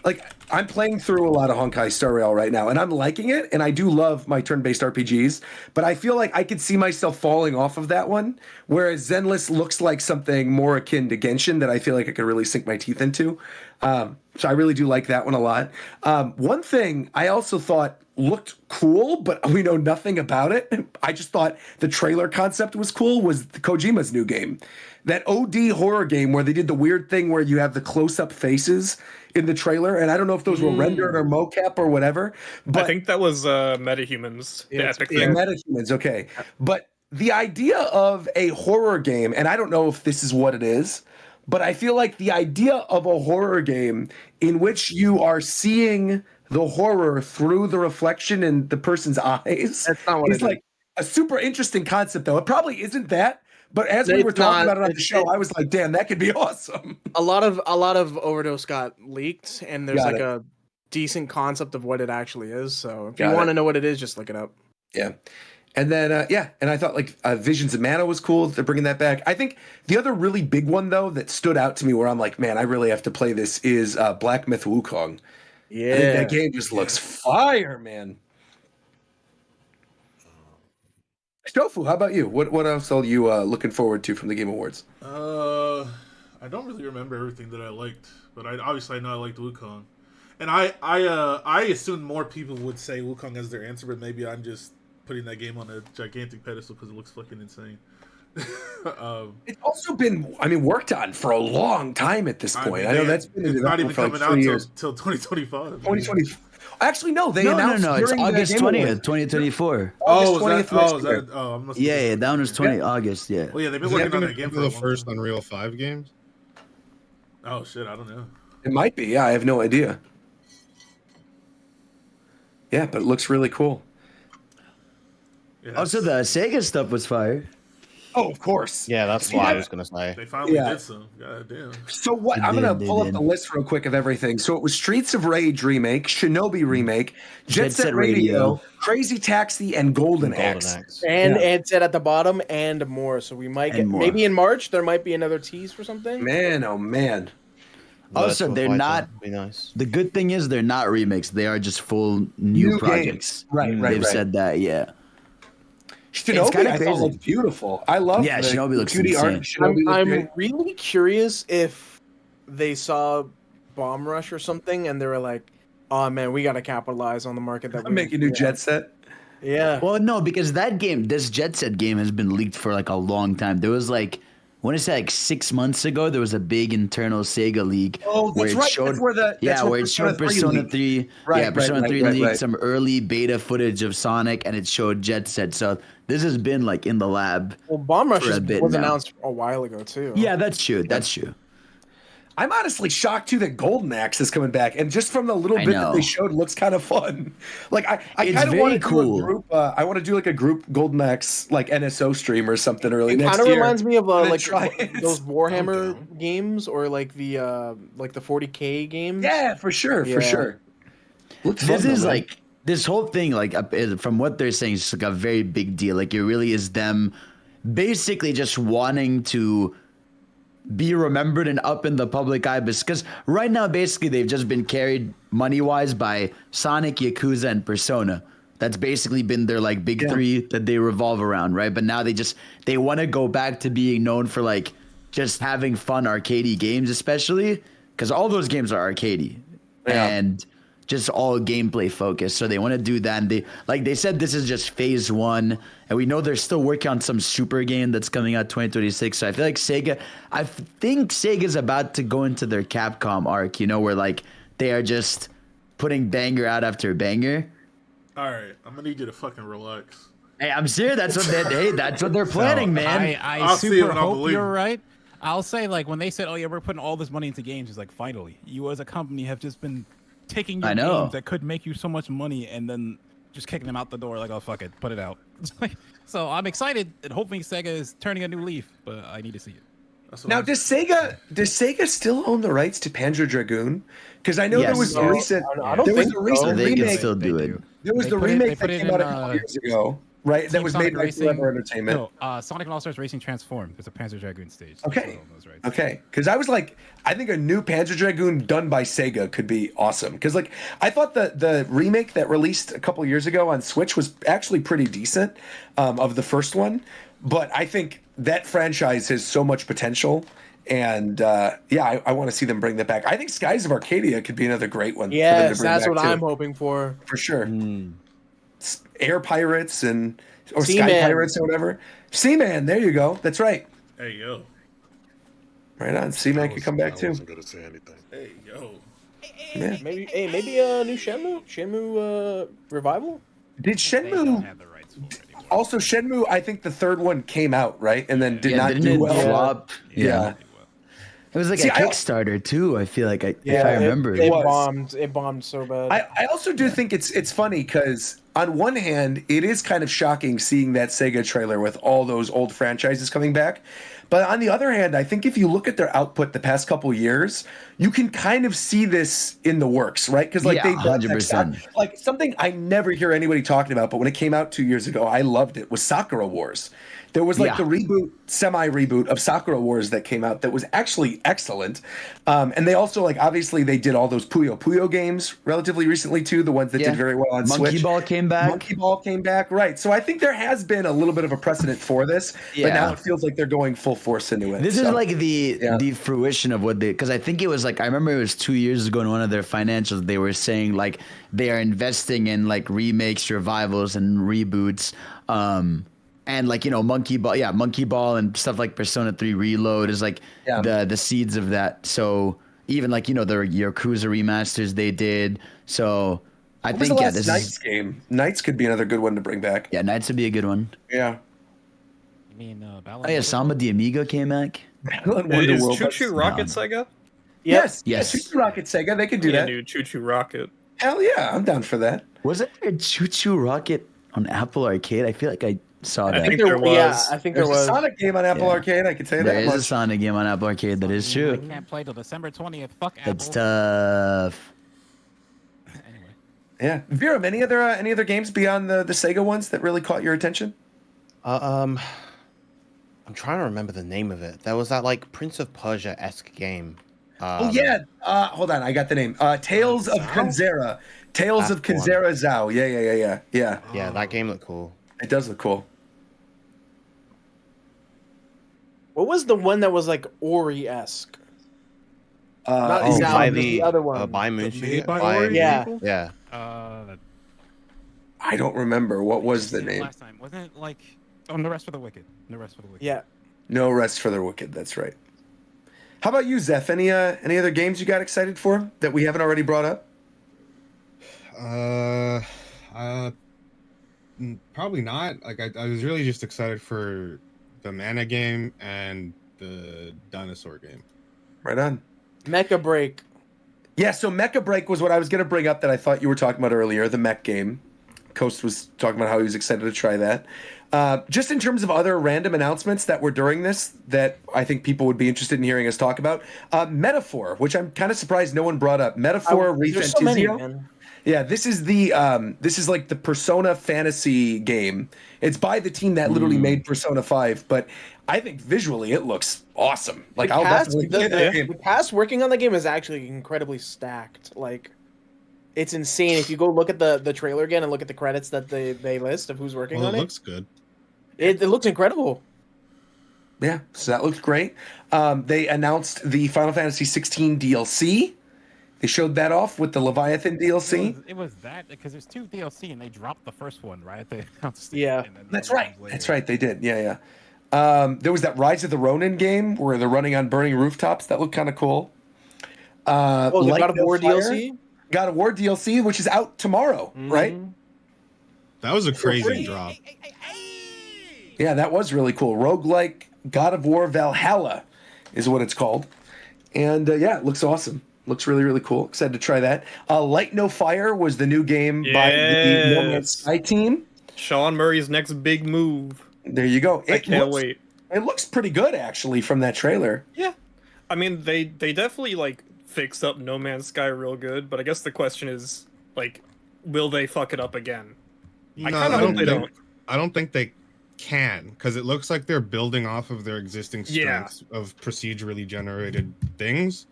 like I'm playing through a lot of Honkai Star Rail right now, and I'm liking it, and I do love my turn-based RPGs, but I feel like I could see myself falling off of that one, whereas Zenless looks like something more akin to Genshin that I feel like I could really sink my teeth into. So I really do like that one a lot. One thing I also thought looked cool, but we know nothing about it. I just thought the trailer concept was cool, was Kojima's new game. That OD horror game where they did the weird thing where you have the close-up faces in the trailer, and I don't know if those were rendered or mocap or whatever. But I think that was MetaHumans, the Epic yeah, thing. MetaHumans, okay. But the idea of a horror game, and I don't know if this is what it is, but I feel like the idea of a horror game in which you are seeing the horror through the reflection in the person's eyes That's not what is it like a super interesting concept, though. It probably isn't that. But as we were talking about it on the show, I was like, "Damn, that could be awesome." A lot of Overdose got leaked, and there's like a decent concept of what it actually is. So if you want to know what it is, just look it up. Yeah, and then and I thought like Visions of Mana was cool. They're bringing that back. I think the other really big one though that stood out to me, where I'm like, man, I really have to play this, is Black Myth Wukong. Yeah, I think that game just looks fire, man. Shofu, how about you? What else are you looking forward to from the Game Awards? I don't really remember everything that I liked, but I know I liked Wukong, and I assumed more people would say Wukong as their answer, but maybe I'm just putting that game on a gigantic pedestal because it looks fucking insane. It's also been, worked on for a long time at this point. I know that's been it's not even for coming like out 3 years. till 2025. 2020. Actually, no. They announced No. It's during the August Game 20th, Awards. 2024. August is that? 20th next year. I must. Yeah, that one was 20 August. Yeah. Well, yeah, they've been Is that working on gonna that game be for the a long first time. Unreal 5 games? Oh shit, I don't know. It might be. Yeah, I have no idea. Yeah, but it looks really cool. Yeah, Also, the Sega stuff was fire. Oh, of course. Yeah, that's what I was gonna say. they finally Yeah. did some. God damn. So what? They I'm gonna did, pull they up the did. list real quick of everything. So it was Streets of Rage remake, Shinobi remake, Jet Set Radio, Crazy Taxi, and Golden Axe. And Yeah. Ed said at the bottom, and more. So we might get maybe in March there might be another tease for something. Man, oh man. Also, they're not. Be nice. The good thing is they're not remakes. They are just full new projects. Games. Right. They've said that. Yeah. Shinobi, kinda I thought crazy. looked beautiful. I love. Yeah, the Shinobi looks 2D art. insane. Shinobi looked I'm great. really curious if they saw Bomb Rush or something and they were like, "Oh man, we got to capitalize on the market that I'm making new Jet Set." Yeah. Well, no, because this Jet Set game has been leaked for like a long time. There was like, I want to say like 6 months ago, there was a big internal Sega leak. Oh, that's right. Showed, That's where where it showed Persona 3. Persona 3 leaked some early beta footage of Sonic, and it showed Jet Set. So this has been like in the lab. Well, Bomb Rush for a bit was now. announced a while ago too. Yeah, that's true. That's true. I'm honestly shocked too that Golden Axe is coming back, and just from the little bit that they showed, looks kind of fun. Like I kind of want to do a group. I want to do like a group Golden Axe like NSO stream or something early next year. Kind of reminds me of like try those Warhammer games or like the 40K games. Yeah, for sure, for sure. Looks This fun, is though, man. like this whole thing. Like from what they're saying, it's like a very big deal. Like it really is them basically just wanting to be remembered and up in the public eye, because right now basically they've just been carried money wise by Sonic, Yakuza, and Persona. That's basically been their like big three that they revolve around, right? But now they want to go back to being known for like just having fun arcadey games, especially because all those games are arcadey and just all gameplay focused. So they want to do that. And they said this is just phase 1, and we know they're still working on some super game that's coming out 2026. So I feel like I think Sega's about to go into their Capcom arc, where like they are just putting banger out after banger. All right, I'm gonna need you to fucking relax. Hey, I'm serious. That's what they're planning, man. I super hope you're right. I'll say, like, when they said, "Oh yeah, we're putting all this money into games," it's like, finally, you as a company have just been taking your games that could make you so much money and then just kicking them out the door, like, "Oh fuck it, put it out." So I'm excited and hoping Sega is turning a new leaf, but I need to see it. Now, does Sega still own the rights to Panzer Dragoon? Because I know there was a recent. There was a recent they remake. can still do it. There was the remake that came out a couple years ago, right? That was made by Forever Entertainment. No, Sonic and All-Stars Racing Transform. There's a Panzer Dragoon stage. Okay. Okay. Because I was like, I think a new Panzer Dragoon done by Sega could be awesome. Because like, I thought the remake that released a couple years ago on Switch was actually pretty decent of the first one. But I think that franchise has so much potential. And I want to see them bring that back. I think Skies of Arcadia could be another great one. Yes, that's what I'm hoping for. For sure. Air Pirates or Seaman. Sky Pirates or whatever. Seaman, there you go. That's right. Hey yo. Right on. Seaman could come back too. I wasn't gonna say anything. Hey yo. Yeah. Maybe a new Shenmue revival. Did Shenmue? Also, Shenmue, I think the third one came out, right? And then did not do well. Flop? Yeah. It was like a Kickstarter too. I feel like if I remember, it bombed. It bombed so bad. I also do think it's funny because on one hand, it is kind of shocking seeing that Sega trailer with all those old franchises coming back. But on the other hand, I think if you look at their output the past couple years, you can kind of see this in the works, right? Because like they 100%. Like something I never hear anybody talking about, but when it came out 2 years ago, I loved it. Was Sakura Wars. There was like the reboot, semi-reboot of Sakura Wars that came out that was actually excellent. And they also obviously they did all those Puyo Puyo games relatively recently too, the ones that did very well on Switch. Monkey Ball came back. Monkey Ball came back, right. So I think there has been a little bit of a precedent for this, but now it feels like they're going full force into it. This is like the fruition of what because I think it was I remember it was 2 years ago in one of their financials, they were saying they are investing in remakes, revivals, and reboots. and like Monkey Ball and stuff like Persona 3 Reload is like the seeds of that. So even like the Yakuza remasters they did. So I think this Knights game. Knights could be another good one to bring back. Yeah, Knights would be a good one. Yeah. You mean Samba de Amigo came back. Is Choo Choo Rocket Sega? Yes. Choo Choo Rocket Sega. They could do that. Dude, Choo Choo Rocket. Hell yeah, I'm down for that. Was it a Choo Choo Rocket on Apple Arcade? I feel like I saw that. I think there was. Yeah, I think there was a Sonic game on Apple Arcade. I can tell you that. There is a Sonic game on Apple Arcade. That is true. I can't play till December 20th. Fuck Apple. It's tough. Anyway. Yeah, Vera, any other games beyond the Sega ones that really caught your attention? I'm trying to remember the name of it. There was that like Prince of Persia-esque game. Hold on, I got the name. Tales of Kenzera. Tales of Kenzera Zhao. Yeah. Yeah, that game looked cool. It does look cool. What was the one that was like Ori-esque? Not Zhao, the other one. By Moonshine. Yeah. I don't remember. What was the name? Last time wasn't it like No Rest for the Wicked? No Rest for the Wicked. Yeah. No Rest for the Wicked. That's right. How about you, Zeph? Any other games you got excited for that we haven't already brought up? Probably not. Like I was really just excited for the Mana game and the dinosaur game. Right on. Mecha Break. Yeah, so Mecha Break was what I was going to bring up that I thought you were talking about earlier, the mech game. Coast was talking about how he was excited to try that. Just in terms of other random announcements that were during this that I think people would be interested in hearing us talk about. Metaphor, which I'm kind of surprised no one brought up. Metaphor Refantizio. Yeah, this is like the Persona fantasy game. It's by the team that literally made Persona 5, but I think visually it looks awesome. Like I'll definitely play that game. The cast working on the game is actually incredibly stacked. Like it's insane. If you go look at the trailer again and look at the credits that they list of who's working on it. It looks good. It looks incredible. Yeah, so that looks great. They announced the Final Fantasy 16 DLC. They showed that off with the Leviathan DLC. It was that because there's 2 DLC and they dropped the first one right. They announced yeah, that's right. That's right. They did. Yeah. There was that Rise of the Ronin game where they're running on burning rooftops. That looked kind of cool. The God of War DLC. God of War DLC, which is out tomorrow, right? That was a crazy drop. Yeah, that was really cool. Roguelike God of War Valhalla is what it's called. And yeah, it looks awesome. Looks really, really cool. Excited to try that. Light No Fire was the new game by the No Man's Sky team. Sean Murray's next big move. There you go. I can't wait. It looks pretty good, actually, from that trailer. Yeah. I mean, they definitely, like, fixed up No Man's Sky real good, but I guess the question is, like, will they fuck it up again? I kind of hope they don't. I don't think they can, because it looks like they're building off of their existing strengths of procedurally generated things.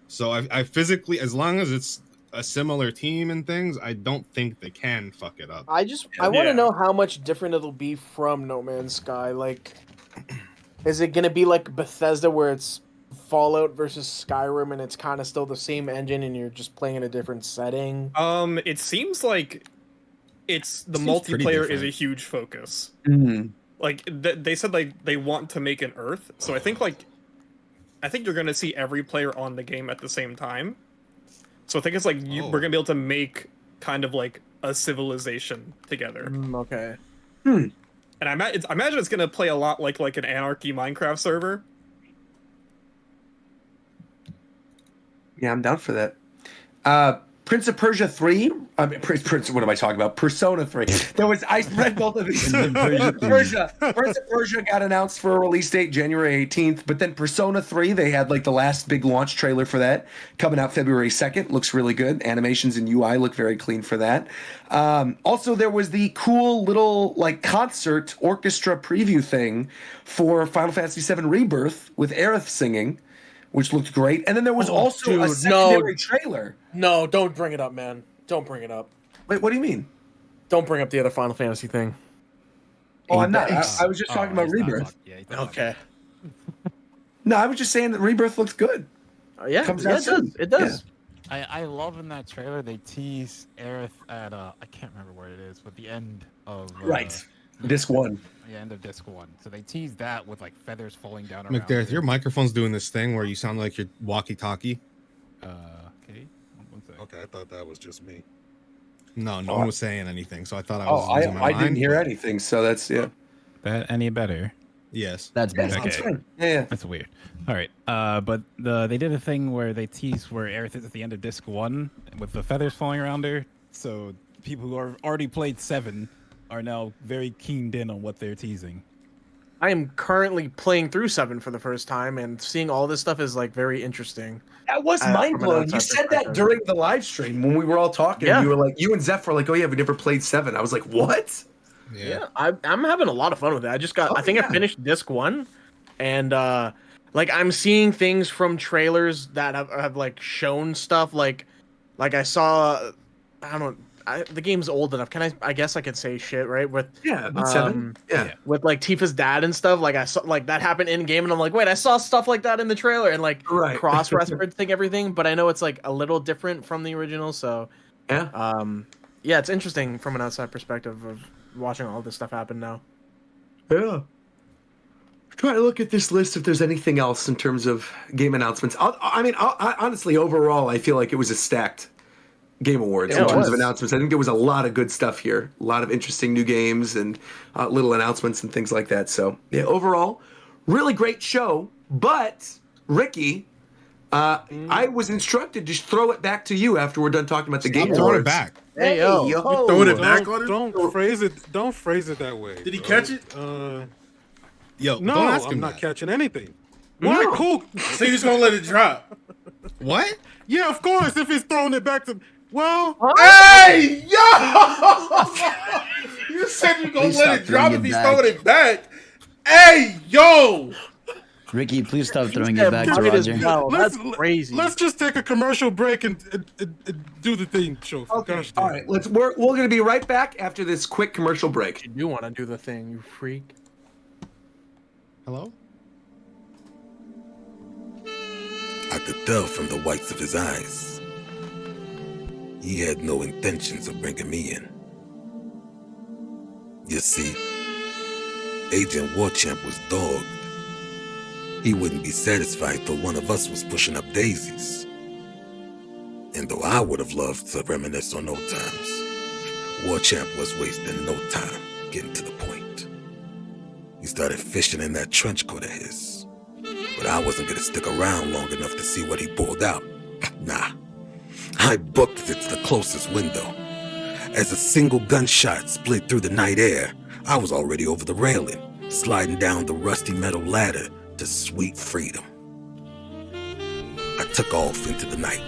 So I physically, as long as it's a similar team and things, I don't think they can fuck it up. I want to know how much different it'll be from No Man's Sky. Like, is it gonna be like Bethesda where it's Fallout versus Skyrim and it's kind of still the same engine and you're just playing in a different setting? It seems like the multiplayer is a huge focus. Mm-hmm. Like they said, like they want to make an Earth, so I think you're gonna see every player on the game at the same time. So I think it's like we're gonna be able to make kind of like a civilization together. Okay. And I imagine it's gonna play a lot like an Anarchy Minecraft server. Yeah, I'm down for that. Prince of Persia 3. Prince. What am I talking about? Persona 3. I read both of these. Prince of Persia got announced for a release date January 18th, but then Persona 3, they had like the last big launch trailer for that coming out February 2nd. Looks really good. Animations and UI look very clean for that. Also, there was the cool little like concert orchestra preview thing for Final Fantasy VII Rebirth with Aerith singing, which looked great. And then there was also a secondary trailer. No, don't bring it up, man. Don't bring it up. Wait, what do you mean? Don't bring up the other Final Fantasy thing. Oh, I'm not. I was just talking about Rebirth. Okay. No, I was just saying that Rebirth looks good. Yeah, Comes out soon. It does. Yeah. I love in that trailer they tease Aerith at I can't remember where it is, but the end of right. Disc 1. Yeah, end of disc 1. So they teased that with like feathers falling down around. McDareth, your microphone's doing this thing where you sound like you're walkie-talkie. Okay. One second. Okay, I thought that was just me. No, no one was saying anything, so I thought I was losing my I mind. didn't hear anything, so that's That any better? Yes. That's better. That's Okay. fine. Yeah. That's weird. All right. But they did a thing where they teased where Aerith is at the end of disc 1 with the feathers falling around her. So people who are already played 7 are now very keened in on what they're teasing. I am currently playing through 7 for the first time, and seeing all this stuff is like very interesting. That was mind blowing. You said that during the live stream when we were all talking. Yeah. You were like, you and Zeph were like, "Oh yeah, we never played 7." I was like, "What?" Yeah, I'm having a lot of fun with it. I just got, I think I finished disc 1, and like I'm seeing things from trailers that have like shown stuff. Like I saw, I don't know. The game's old enough. I guess I could say shit, right? With 7. Yeah. With like Tifa's dad and stuff. Like I saw like that happen in game, and I'm like, wait, I saw stuff like that in the trailer, and like cross-referencing everything. But I know it's like a little different from the original, so yeah. Yeah, it's interesting from an outside perspective of watching all this stuff happen now. Yeah. Try to look at this list if there's anything else in terms of game announcements. I honestly, overall, I feel like it was a stacked Game Awards in terms of announcements. I think there was a lot of good stuff here, a lot of interesting new games and little announcements and things like that. So yeah, overall, really great show. But Ricky, I was instructed to throw it back to you after we're done talking about the Game Awards. Throw it back. Hey yo, You throwing it back on him? Don't phrase it. Don't phrase it that way. Did he catch it? Yo, No, don't ask him I'm not that. catching anything. Why? Cool. So you just gonna let it drop? What? Yeah, of course. If he's throwing it back to, well, Hey, yo! You said you gonna Please let stop it drop throwing if it he's back. throwing it back. Hey, yo! Ricky, please stop throwing it back to Might as Roger. well. let's, That's crazy. Let's just take a commercial break and do the thing, show. Gosh, All right, we're going to be right back after this quick commercial break. You do want to do the thing, you freak. Hello? I could tell from the whites of his eyes. He had no intentions of bringing me in. You see, Agent Warchamp was dogged. He wouldn't be satisfied till one of us was pushing up daisies. And though I would have loved to reminisce on old times, Warchamp was wasting no time getting to the point. He started fishing in that trench coat of his. But I wasn't gonna stick around long enough to see what he pulled out. Nah. I booked it to the closest window. As a single gunshot split through the night air, I was already over the railing, sliding down the rusty metal ladder to sweet freedom. I took off into the night,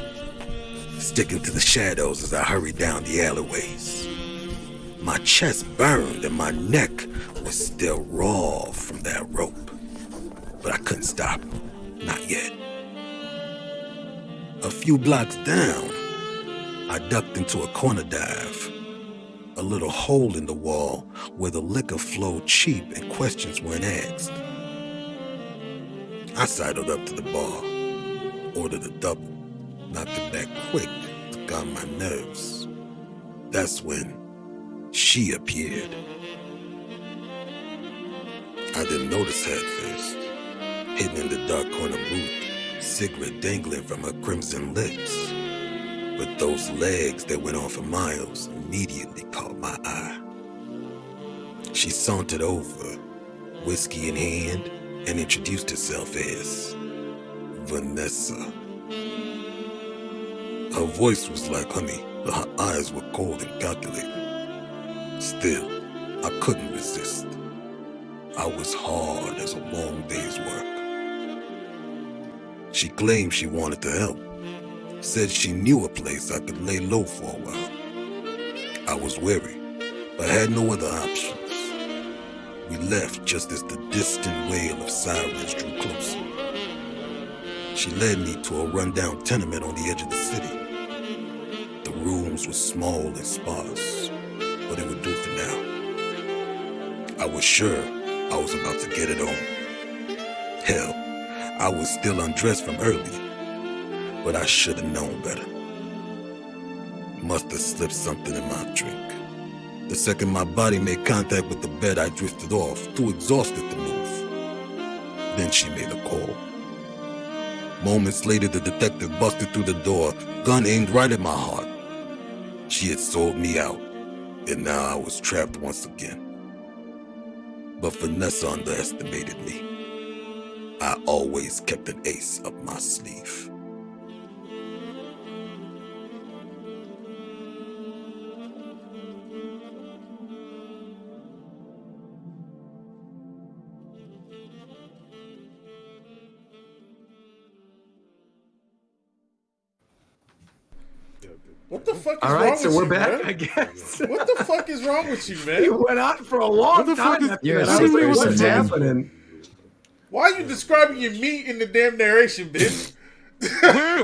sticking to the shadows as I hurried down the alleyways. My chest burned and my neck was still raw from that rope. But I couldn't stop. Not yet. A few blocks down, I ducked into a corner dive. A little hole in the wall where the liquor flowed cheap and questions weren't asked. I sidled up to the bar, ordered a double, knocked it back quick to calm my nerves. That's when she appeared. I didn't notice her at first. Hidden in the dark corner booth, cigarette dangling from her crimson lips. But those legs that went on for miles immediately caught my eye. She sauntered over, whiskey in hand, and introduced herself as Vanessa. Her voice was like honey, but her eyes were cold and calculating. Still, I couldn't resist. I was hard as a long day's work. She claimed she wanted to help. Said she knew a place I could lay low for a while. I was wary, but had no other options. We left just as the distant wail of sirens drew closer. She led me to a rundown tenement on the edge of the city. The rooms were small and sparse, but it would do for now. I was sure I was about to get it on. Hell, I was still undressed from earlier, but I should have known better. Must have slipped something in my drink. The second my body made contact with the bed, I drifted off, too exhausted to move. Then she made a call. Moments later, the detective busted through the door, gun aimed right at my heart. She had sold me out, and now I was trapped once again. But Vanessa underestimated me. I always kept an ace up my sleeve. What the fuck is All wrong right, with so you, we're back, man? I guess. What the fuck is wrong with you, It man? went on for a long time. You're a I was sick like, person, what's man. happening? Why are you describing your meat in the damn narration, bitch?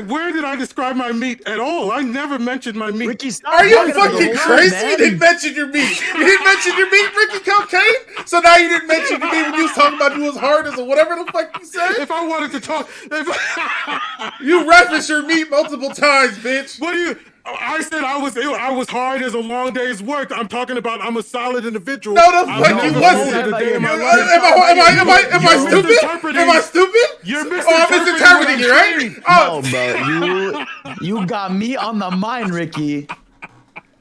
Where did I describe my meat at all? I never mentioned my meat. Ricky, stop Are you talking about fucking the whole crazy? time, You didn't mention your meat. You didn't mention your meat, Ricky Cocaine? So now you didn't mention your meat when you was talking about you was hard as or whatever the fuck you said? If I wanted to talk, You referenced your meat multiple times, bitch. what do you? I said I was hard as a long day's work. I'm talking about I'm a solid individual. No, the fuck I've you never wasn't. folded a day in my Am life. I stupid? Am I stupid? You're Oh, I'm misinterpreting you, right? Oh, No, bro, you got me on the mind, Ricky.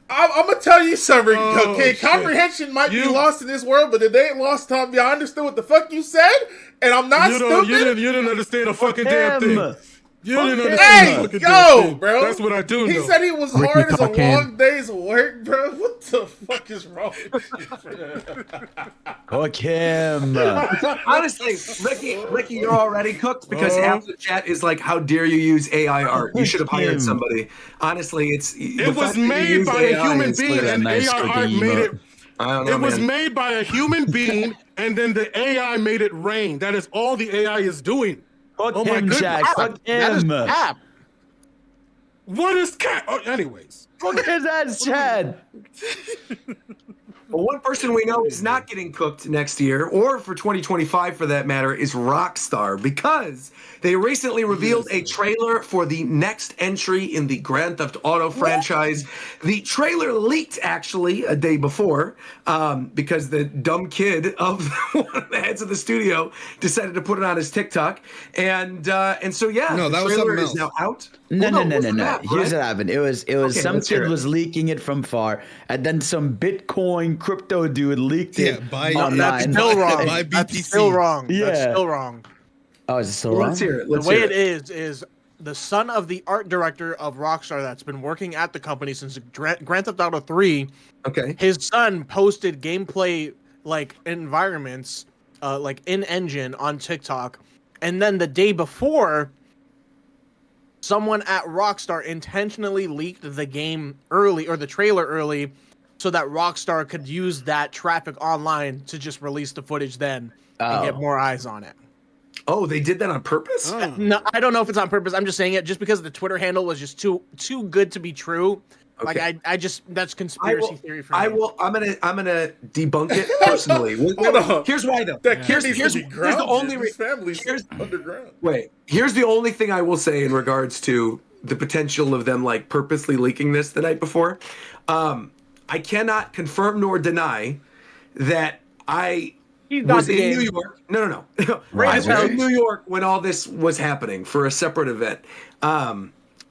I'm gonna tell you something, okay? shit. Comprehension might be lost in this world, but it ain't lost on me. I understood what the fuck you said, and I'm not stupid. You didn't understand a fucking damn thing. You didn't understand a Hey, fucking yo, damn thing. bro. That's what I do He know. said he was Ricky hard as a Cocaine. long day's work, bro. What the fuck is wrong with you? Cook him. Honestly, Ricky, you're already cooked because half the chat is like, "How dare you use AI art? You should have hired somebody." Honestly, It was made by a human being, and nice AI art cooking made emote. it. I don't know, It was man. made by a human being, and then the AI made it rain. That is all the AI is doing. Fuck Oh my him, goodness. Jack. Fuck him. What is cat? Oh, anyways, Fuck his ass, Chad. Well, one person we know is not getting cooked next year, or for 2025 for that matter, is Rockstar, because they recently revealed a trailer for the next entry in the Grand Theft Auto franchise. The trailer leaked actually a day before, because the dumb kid of one of the heads of the studio decided to put it on his TikTok, and so yeah, No, the that was trailer something is else. now out. No. Well, wasn't No. that, Here's right? what happened. It was Okay, some let's hear kid it. was leaking it from far, and then some Bitcoin crypto dude leaked it online. That's still wrong. By That's BTC. still wrong. Yeah. That's still wrong. Oh, is it still Well, wrong? let's hear it. The Let's way hear it is the son of the art director of Rockstar that's been working at the company since Grand Theft Auto 3. Okay. His son posted gameplay like environments, like in engine on TikTok, and then the day before, someone at Rockstar intentionally leaked the game early or the trailer early, so that Rockstar could use that traffic online to just release the footage then and get more eyes on it. Oh, they did that on purpose? No, I don't know if it's on purpose. I'm just saying it just because the Twitter handle was just too good to be true. Okay. Like I just that's conspiracy theory for me. I'm gonna debunk it personally. Hold on. Here's why though. That kid needs Here's to be the grounded. only His family's underground. wait. Here's the only thing I will say in regards to the potential of them like purposely leaking this the night before. I cannot confirm nor deny that I was in New York. No. I was in New York when all this was happening for a separate event.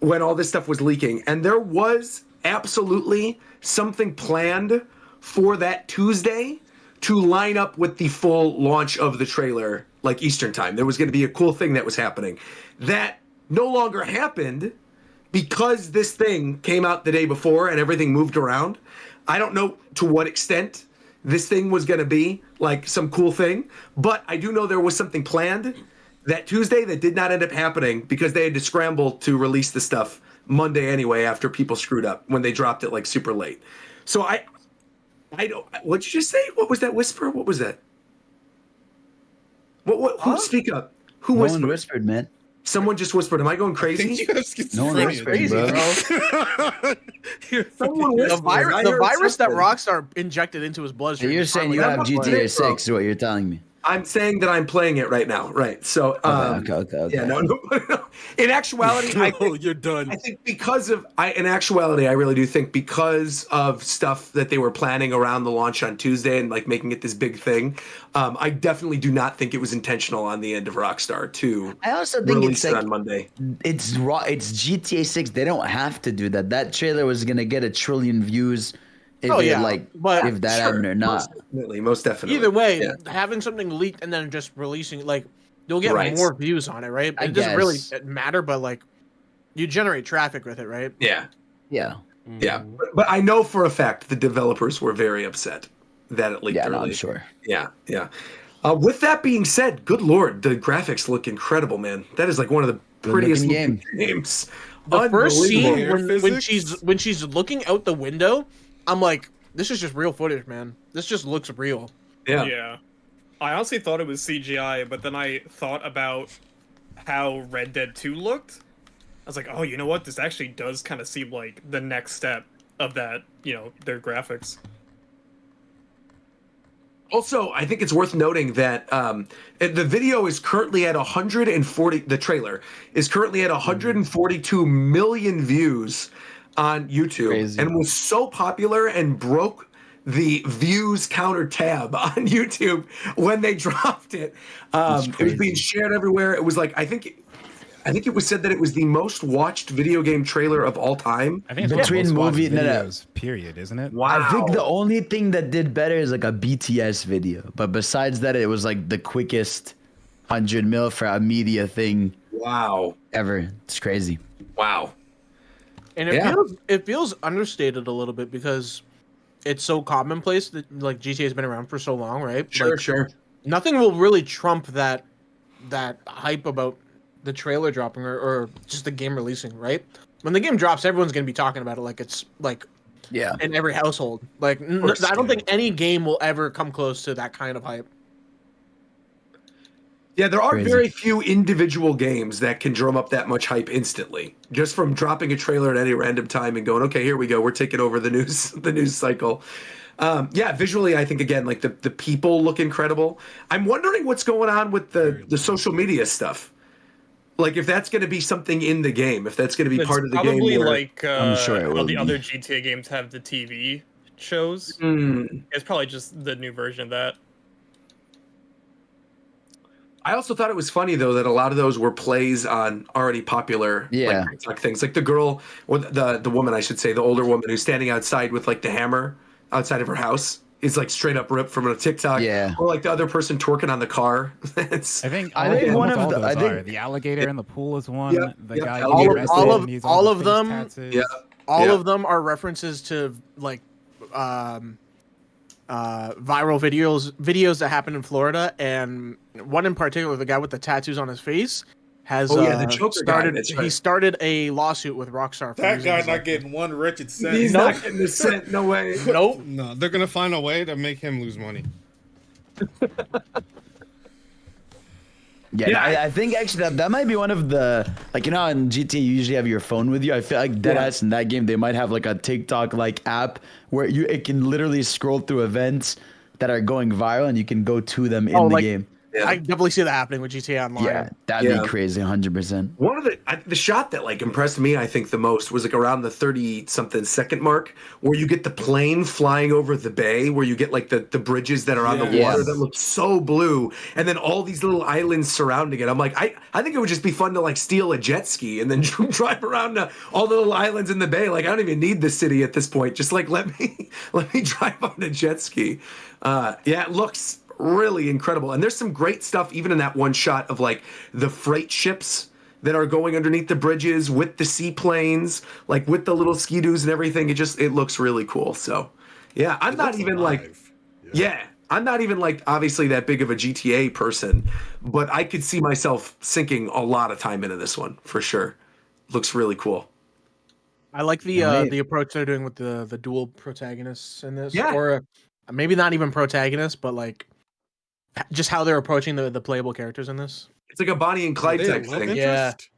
When all this stuff was leaking, and there was absolutely something planned for that Tuesday to line up with the full launch of the trailer, like Eastern time. There was going to be a cool thing that was happening. That no longer happened because this thing came out the day before and everything moved around. I don't know to what extent this thing was going to be like some cool thing, but I do know there was something planned that Tuesday that did not end up happening because they had to scramble to release the stuff Monday anyway after people screwed up when they dropped it like super late. So I don't. What'd you just say? What was that whisper? What was that? What? Who? Speak up. Who No whispered? one whispered, man. Someone just whispered. Am I going crazy? No one whispered, bro. Someone the whispered. virus, I the heard virus that something. Rockstar injected into his So bloodstream. you're is saying finally you have gone. GTA 6 is what you're telling me. I'm saying that I'm playing it right now, right? So, Okay. yeah, no. In actuality, You're done. I think in actuality, I really do think because of stuff that they were planning around the launch on Tuesday and like making it this big thing, I definitely do not think it was intentional on the end of Rockstar to I also think release it's it like on Monday. it's GTA 6. They don't have to do that. That trailer was gonna get 1 trillion views if Oh, it yeah, like but- if that Sure, happened or not. Most definitely. Either way, Yeah. having something leaked and then just releasing, like, you'll get Right. more views on it, right? I It doesn't really guess. matter, but like, you generate traffic with it, right? Yeah. Yeah. Yeah. But I know for a fact the developers were very upset that it leaked Yeah, no, early. I'm sure. Yeah. With that being said, good lord, the graphics look incredible, man. That is like one of the prettiest looking looking games. The first Unbelievable. scene Air when physics? she's looking out the window, I'm like, this is just real footage, man. This just looks real. Yeah. I honestly thought it was CGI, but then I thought about how Red Dead 2 looked. I was like, oh, you know what? This actually does kind of seem like the next step of that, their graphics. Also, I think it's worth noting that the video is currently at 140. The trailer is currently at 142 million views on YouTube, Crazy. and was so popular and broke the views counter tab on YouTube when they dropped it. It was being shared everywhere. It was like I think it was said that it was the most watched video game trailer of all time. I think it's Between one of the most movie- watched no, no. videos, period, isn't it? Wow. I think the only thing that did better is like a BTS video. But besides that, it was like the quickest 100 mil for a media thing Wow. ever. It's crazy. Wow. And it feels understated a little bit because it's so commonplace that like GTA has been around for so long, right? Sure. Nothing will really trump that hype about the trailer dropping or just the game releasing, right? When the game drops, everyone's going to be talking about it like it's like in every household. Like I don't think any game will ever come close to that kind of hype. Yeah, there are Crazy. very few individual games that can drum up that much hype instantly, just from dropping a trailer at any random time and going, "Okay, here we go, we're taking over the news cycle." Visually, I think again, like the people look incredible. I'm wondering what's going on with the social media stuff. Like if that's going to be something in the game, if that's going to be It's part of the game. probably where- like I'm sure it how will the be. other GTA games have the TV shows. Mm. It's probably just the new version of that. I also thought it was funny though that a lot of those were plays on already popular like TikTok things. Like the girl or the woman, I should say, the older woman who's standing outside with like the hammer outside of her house is like straight up ripped from a TikTok. Yeah. Or like the other person twerking on the car. I think one of all the- those I think- are. The alligator in the pool is one. Yep, The yep, guy all getting of- arrested all of- and he's all the of face them- tattoos. Yeah. All of them are references to like viral videos that happen in Florida, and one in particular, the guy with the tattoos on his face, has the Joker guy, started. that's He right. started a lawsuit with Rockstar. For That using guy his not likeness. getting one wretched cent. He's Nope. not getting the cent. No way. Nope. No, they're gonna find a way to make him lose money. Yeah, I think actually that might be one of the, like, you know, in GTA you usually have your phone with you. I feel like deadass in that game they might have like a TikTok like app where it can literally scroll through events that are going viral and you can go to them in the game. Yeah. I definitely see that happening with GTA Online. Yeah, that'd be crazy, 100%. One of the shot that like impressed me, I think the most was like around the 30-something second mark, where you get the plane flying over the bay, where you get like the bridges that are on the water that look so blue, and then all these little islands surrounding it. I'm like, I think it would just be fun to like steal a jet ski and then drive around to all the little islands in the bay. Like I don't even need the city at this point. Just like let me drive on a jet ski. It looks really incredible, and there's some great stuff even in that one shot of like the freight ships that are going underneath the bridges with the seaplanes, like with the little ski-doos and everything. It looks really cool. So yeah, I'm not even like I'm not even like obviously that big of a GTA person, but I could see myself sinking a lot of time into this one for sure. Looks really cool. I like the approach they're doing with the dual protagonists in this, or maybe not even protagonists, but like just how they're approaching the playable characters in this. It's like a Bonnie and Clyde type thing.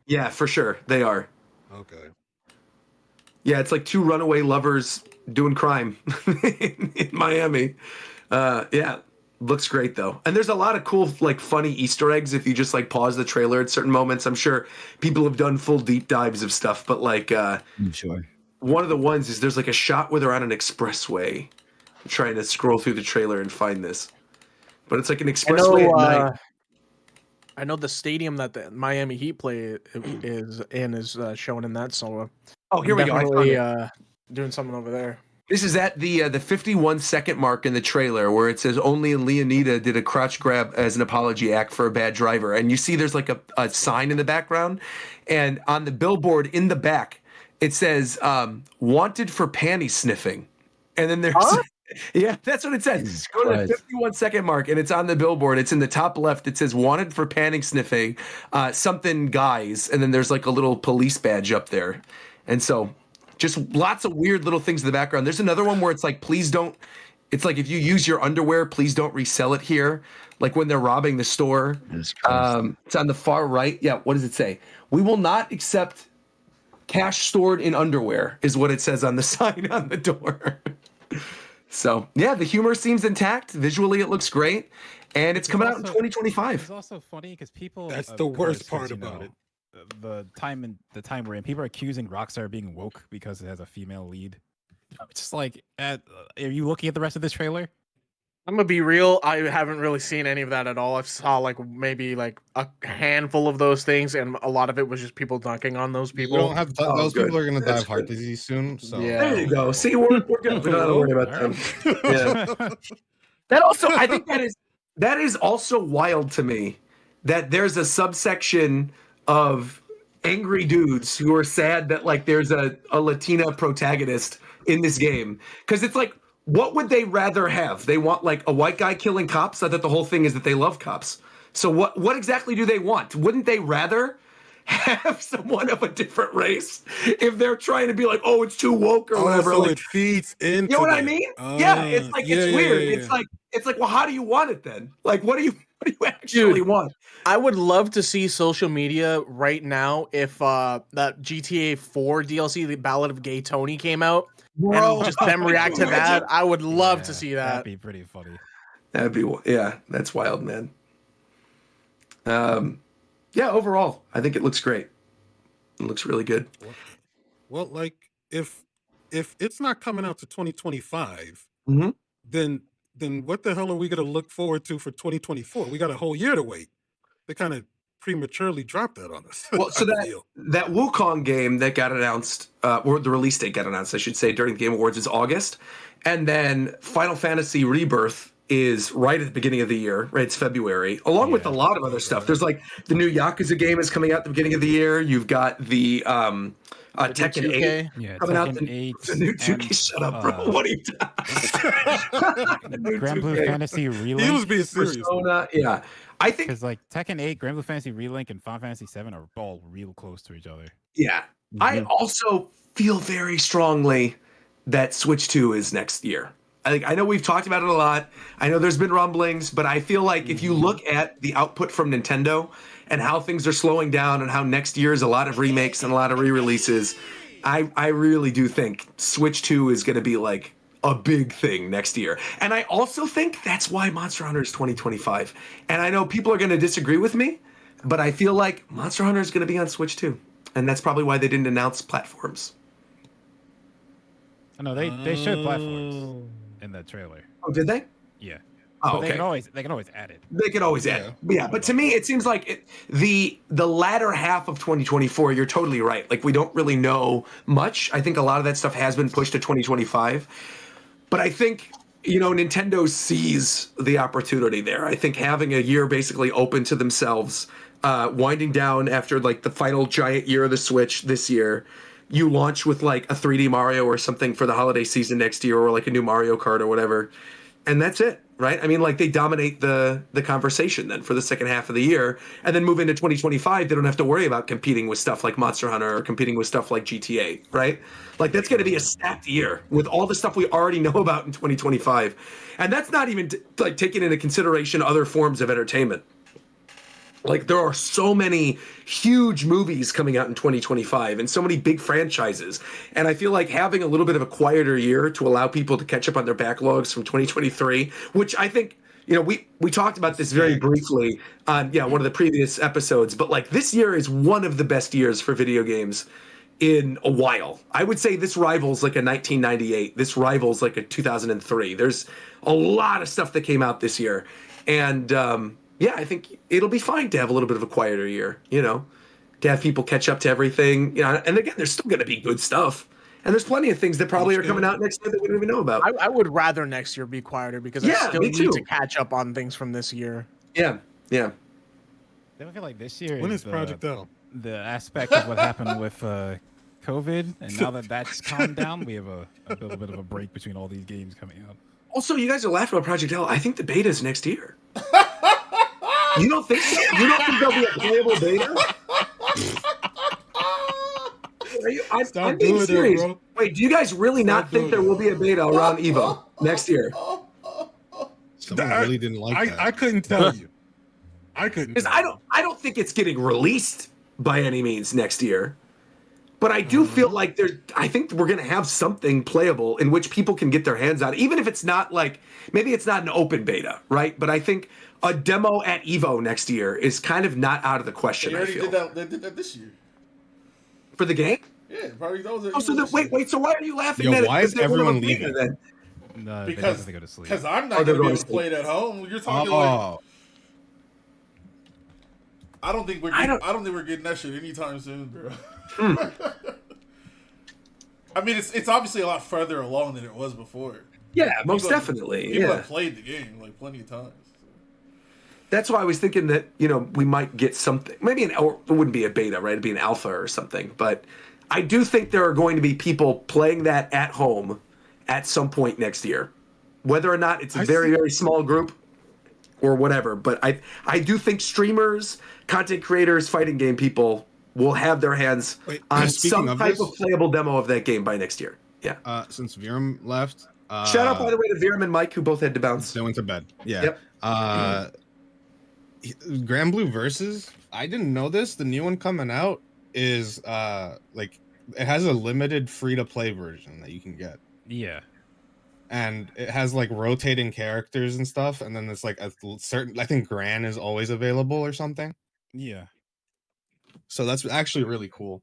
Yeah, for sure they are. Okay. Yeah, it's like two runaway lovers doing crime in Miami. Looks great though, and there's a lot of cool, like, funny Easter eggs if you just like pause the trailer at certain moments. I'm sure people have done full deep dives of stuff, but like, I'm sure. one of the ones is there's like a shot where they're on an expressway. I'm trying to scroll through the trailer and find this, but it's like an expressway at night. I know the stadium that the Miami Heat play is in is shown in that, so Oh, here we go. I found it. Doing something over there. This is at the 51-second mark in the trailer where it says only Leonida did a crotch grab as an apology act for a bad driver. And you see there's like a sign in the background. And on the billboard in the back, it says wanted for panty sniffing. And then there's... Huh? Yeah, that's what it says. Go to the 51-second mark, and it's on the billboard. It's in the top left. It says wanted for panty sniffing, something guys. And then there's like a little police badge up there. And so... just lots of weird little things in the background. There's another one where it's like, please don't, it's like if you use your underwear, please don't resell it here. Like when they're robbing the store. It's on the far right. Yeah, what does it say? We will not accept cash stored in underwear is what it says on the sign on the door. So, yeah, the humor seems intact. Visually, it looks great. And it's coming out in 2025. It's also funny because people... That's the worst part about it. The time we're in, people are accusing Rockstar of being woke because it has a female lead. It's just like, are you looking at the rest of this trailer? I'm gonna be real. I haven't really seen any of that at all. I saw like maybe like a handful of those things, and a lot of it was just people dunking on those people. We don't have those people are gonna die of heart disease soon. So yeah, there you go. See, we're good. We don't have to worry about them. Yeah. That also, I think that is also wild to me that there's a subsection of angry dudes who are sad that like there's a Latina protagonist in this game, because it's like, what would they rather have? They want like a white guy killing cops? I thought the whole thing is that they love cops. So what exactly do they want? Wouldn't they rather have someone of a different race if they're trying to be like, oh, it's too woke or whatever? So like, it feeds into. You know what I mean? Yeah, it's like it's weird. Yeah. It's like, well, how do you want it then? Like, what do you actually want? I would love to see social media right now if that GTA 4 DLC, the Ballad of Gay Tony, came out. Bro, and just them react to that. I would love to see that. That'd be pretty funny. That'd be, yeah, that's wild, man. Yeah, overall, I think it looks great. It looks really good. Well, like if it's not coming out to 2025, then what the hell are we going to look forward to for 2024? We got a whole year to wait. They kind of prematurely dropped that on us. Well, so that Wukong game that got announced, or the release date got announced, I should say, during the Game Awards is August. And then Final Fantasy Rebirth is right at the beginning of the year, right? It's February, along with a lot of other stuff. There's like the new Yakuza game is coming out at the beginning of the year. You've got the Tekken 8 coming out. The new 2K. Shut up, bro. What are you talking? Grand Blue Fantasy Relink. He was being serious. Persona, yeah. I think because like Tekken 8, Grand Blue Fantasy Relink, and Final Fantasy 7 are all real close to each other. Yeah. I also feel very strongly that Switch 2 is next year. I know we've talked about it a lot. I know there's been rumblings, but I feel like if you look at the output from Nintendo and how things are slowing down and how next year is a lot of remakes and a lot of re-releases, I really do think Switch 2 is going to be like a big thing next year. And I also think that's why Monster Hunter is 2025. And I know people are going to disagree with me, but I feel like Monster Hunter is going to be on Switch 2. And that's probably why they didn't announce platforms. No, they showed platforms in the trailer. Oh, did they? Yeah. Oh, okay. They can always add it. They can always add it. Yeah, but to me, it seems like the latter half of 2024, you're totally right. Like, we don't really know much. I think a lot of that stuff has been pushed to 2025. But I think, Nintendo sees the opportunity there. I think having a year basically open to themselves, winding down after, like, the final giant year of the Switch this year, you launch with, like, a 3D Mario or something for the holiday season next year, or, like, a new Mario Kart or whatever. And that's it, right? I mean, like, they dominate the conversation then for the second half of the year, and then move into 2025. They don't have to worry about competing with stuff like Monster Hunter or competing with stuff like GTA, right? Like, that's going to be a stacked year with all the stuff we already know about in 2025. And that's not even like taking into consideration other forms of entertainment. Like, there are so many huge movies coming out in 2025 and so many big franchises. And I feel like having a little bit of a quieter year to allow people to catch up on their backlogs from 2023, which I think you know, we talked about this very briefly on one of the previous episodes, but like this year is one of the best years for video games in a while. I would say this rivals like a 1998. This rivals like a 2003. There's a lot of stuff that came out this year, and I think it'll be fine to have a little bit of a quieter year. You know, to have people catch up to everything. You know, and again, there's still going to be good stuff. And there's plenty of things that probably are coming out next year that we don't even know about. I would rather next year be quieter because I still need to catch up on things from this year. Yeah. I feel like this year When is Project L? The aspect of what happened with COVID, and now that that's calmed down, we have a little bit of a break between all these games coming out. Also, you guys are laughing about Project L. I think the beta is next year. You don't think so? You don't think there'll be a playable beta? I'm being serious. Bro. Wait, do you guys really not think there will be a beta around Evo next year? Someone really didn't like that. I couldn't tell you. I couldn't. Because I don't think it's getting released by any means next year. But I do feel like I think we're going to have something playable in which people can get their hands on, even if it's not like, maybe it's not an open beta, right? But I think a demo at Evo next year is kind of not out of the question. They already did that this year. For the game? Yeah, probably that was. Wait. So why are you laughing? Yo, why is everyone leaving? Then? No, because they go to sleep. Because I'm not going to be able to play it at home. You're talking like. I don't think we're getting that shit anytime soon, bro. I mean, it's obviously a lot further along than it was before. Yeah, most definitely. People have played the game like plenty of times. That's why I was thinking that, you know, we might get something. Maybe it wouldn't be a beta, right? It'd be an alpha or something. But I do think there are going to be people playing that at home at some point next year. Whether or not it's a very small group or whatever. But I do think streamers, content creators, fighting game people will have their hands on some type of playable demo of that game by next year. Yeah. Since Viram left. Shout out, by the way, to Viram and Mike, who both had to bounce. They went to bed. Yeah. Yep. Grand Blue Versus, I didn't know this. The new one coming out is like it has a limited free-to-play version that you can get. Yeah. And it has like rotating characters and stuff, and then there's like a certain, I think Gran is always available or something. Yeah. So that's actually really cool.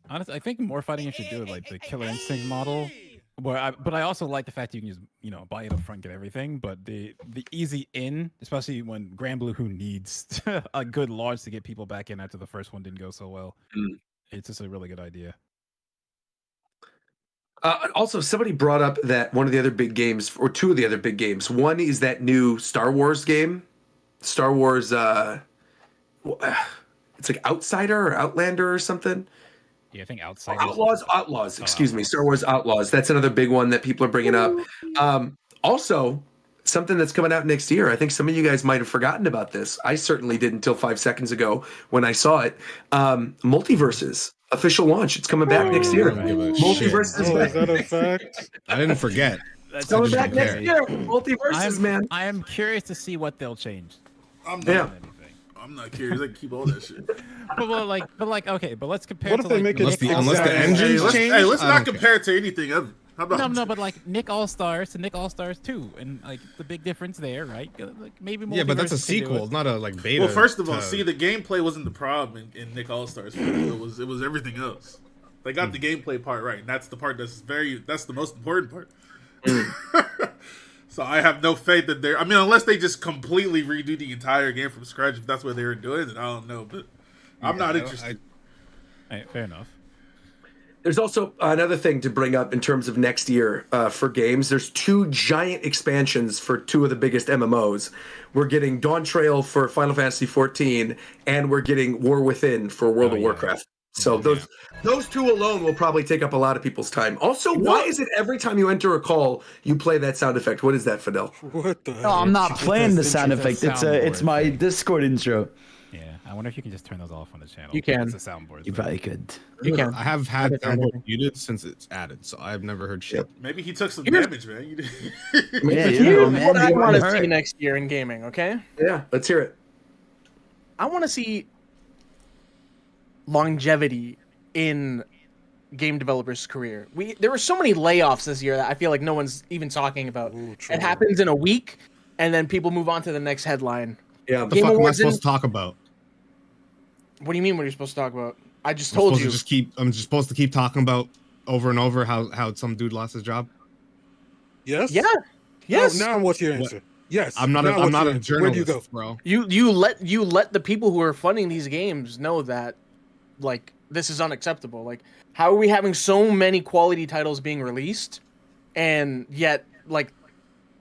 Honestly, I think more fighting games should do it like the Killer Instinct model. But I also like the fact you can just buy it up front, get everything. But the easy in, especially when Grand Blue, who needs a good launch to get people back in after the first one didn't go so well, it's just a really good idea. Also, somebody brought up that one of the other big games, or two of the other big games. One is that new Star Wars game, Star Wars. It's like Outsider or Outlander or something. Yeah, I think Outsiders. Outlaws. Excuse me, Star Wars Outlaws. That's another big one that people are bringing up. Also, something that's coming out next year. I think some of you guys might have forgotten about this. I certainly did until 5 seconds ago when I saw it. Multiverses official launch. It's coming back next year. Multiverses is back. Is that a fact? I didn't forget. It's coming back next year. Multiverses, man. I am curious to see what they'll change. I'm not curious. I can keep all that shit. But let's compare. What if they make it unless the engines change? Hey, let's not compare it to anything other. No, but like Nick All Stars to Nick All Stars 2, and like the big difference there, right? Like maybe more. Yeah, but that's a sequel, not a like beta. Well, first of all, see, the gameplay wasn't the problem in Nick All Stars. It was everything else. They got the gameplay part right, and that's the part that's the most important part. So I have no faith that they're. I mean, unless they just completely redo the entire game from scratch, if that's what they were doing, then I don't know. But I'm not interested. Fair enough. There's also another thing to bring up in terms of next year for games. There's 2 giant expansions for 2 of the biggest MMOs. We're getting Dawn Trail for Final Fantasy XIV, and we're getting War Within for World of Warcraft. So those 2 alone will probably take up a lot of people's time. Also, why is it every time you enter a call, you play that sound effect? What is that, Fidel? What the? No, I'm not playing the sound effect. It's my Discord intro. Yeah, I wonder if you can just turn those off on the channel. You can. It's a soundboard. You probably could. You can. I have had soundboard muted since it's added, so I've never heard shit. Maybe he took some damage, man. Here's what I want to see next year in gaming. Okay. Yeah, let's hear it. I want to see longevity in game developers' career. There were so many layoffs this year that I feel like no one's even talking about. It happens in a week, and then people move on to the next headline. Yeah. What the fuck am I supposed to talk about? What do you mean? What are you supposed to talk about? I just I'm told supposed you. I'm just supposed to keep talking about over and over how some dude lost his job. Yes. Yeah. Yes. Now what's your answer? What? Yes. I'm not a journalist, Where do you go, bro. You let the people who are funding these games know that, like, this is unacceptable. Like, how are we having so many quality titles being released, and yet like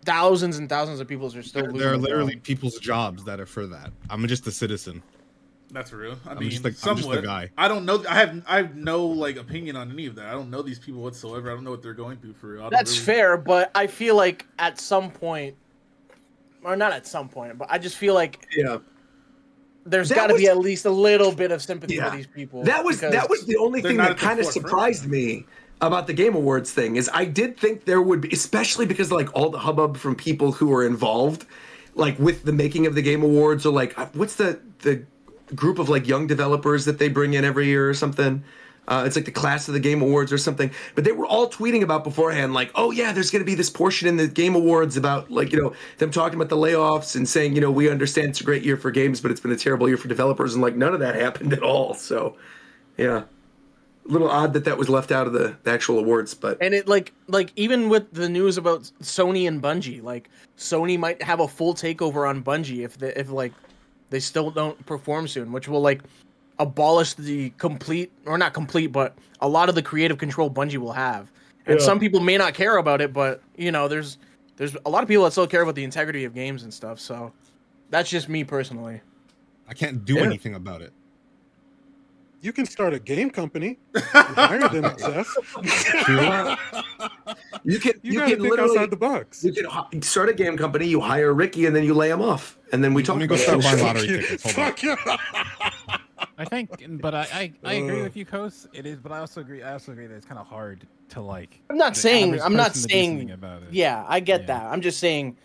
thousands and thousands of people are still losing? There are literally people's jobs that are for that. I'm just a citizen. That's real. I'm just a guy. I don't know. I have no like opinion on any of that. I don't know these people whatsoever. I don't know what they're going through for real. That's fair, but I feel like at some point, or not at some point, but I just feel like there's got to be at least a little bit of sympathy for these people. That was the only thing that kind of surprised me about the Game Awards thing. Is I did think there would be, especially because like all the hubbub from people who are involved, like with the making of the Game Awards, or like what's the group of like young developers that they bring in every year or something. It's like the class of the Game Awards or something. But they were all tweeting about beforehand, like, oh yeah, there's going to be this portion in the Game Awards about like, you know, them talking about the layoffs and saying, you know, we understand it's a great year for games, but it's been a terrible year for developers. And like none of that happened at all. So yeah, a little odd that was left out of the actual awards. But and it like even with the news about Sony and Bungie, like Sony might have a full takeover on Bungie if they still don't perform soon, which will like abolish the complete, or not complete, but a lot of the creative control Bungie will have. And some people may not care about it, but you know, there's a lot of people that still care about the integrity of games and stuff. So that's just me personally. I can't do anything about it. You can start a game company. Hire them, Jeff. You can think literally outside the box. You can start a game company. You hire Ricky, and then you lay him off, and then we talk. Let me go start buying lottery tickets. Hold on. I think, but I agree with you, Kos. It is, but I also agree that it's kind of hard to like. I'm not saying about it. Yeah, I get that. I'm just saying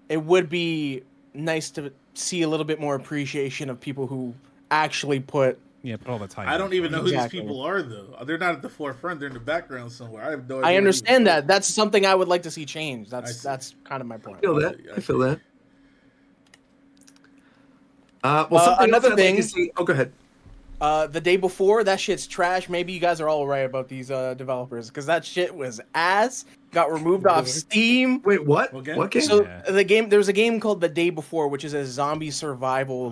it would be nice to see a little bit more appreciation of people who actually put all the time. I don't even know who these people are though. They're not at the forefront. They're in the background somewhere. I have no idea. I understand that. That's something I would like to see change. That's kind of my point. I feel that. Another thing. Go ahead. The day before, that shit's trash. Maybe you guys are all right about these developers, because that shit was ass. Got removed off Steam. Wait, what? What game? So there was a game called The Day Before, which is a zombie survival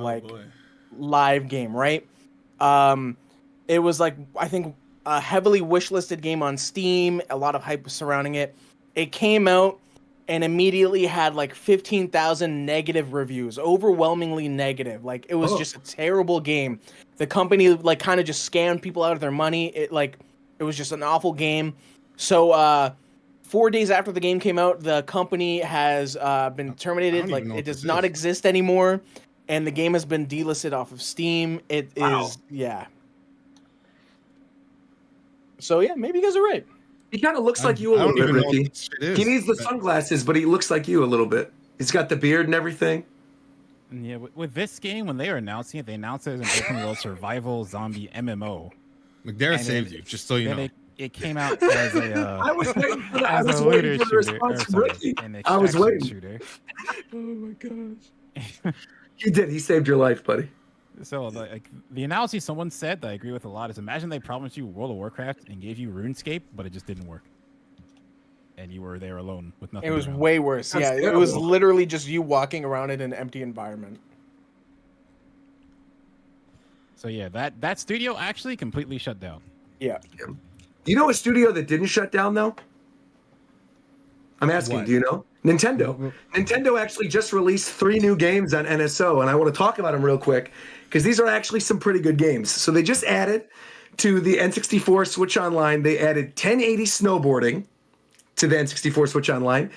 live game, right? It was like, I think, a heavily wishlisted game on Steam. A lot of hype surrounding it. It came out and immediately had like 15,000 negative reviews, overwhelmingly negative. Like it was just a terrible game. The company like kind of just scammed people out of their money. It was just an awful game. So 4 days after the game came out, the company has been terminated. Like it does not exist anymore, and the game has been delisted off of Steam. It is So yeah, maybe you guys are right. He kind of looks like you a little bit, Ricky. He needs the sunglasses, but he looks like you a little bit. He's got the beard and everything. Yeah, with this game, when they were announcing it, they announced it as an open world survival zombie MMO. McDara saved you, just so you know. It came out as a. I was waiting for that. I was waiting for the response from Ricky. I was waiting. Oh my gosh. He did. He saved your life, buddy. So the analogy someone said that I agree with a lot is, imagine they promised you World of Warcraft and gave you RuneScape, but it just didn't work, and you were there alone with nothing. It was around. way worse. That's It terrible. was literally just you walking around in an empty environment. So yeah, that studio actually completely shut down. Yeah. You know a studio that didn't shut down though? I'm asking. What? Do you know? Nintendo. Nintendo actually just released 3 new games on NSO, and I want to talk about them real quick because these are actually some pretty good games. So they just added to the N64 Switch Online. They added 1080 snowboarding to the N64 Switch Online.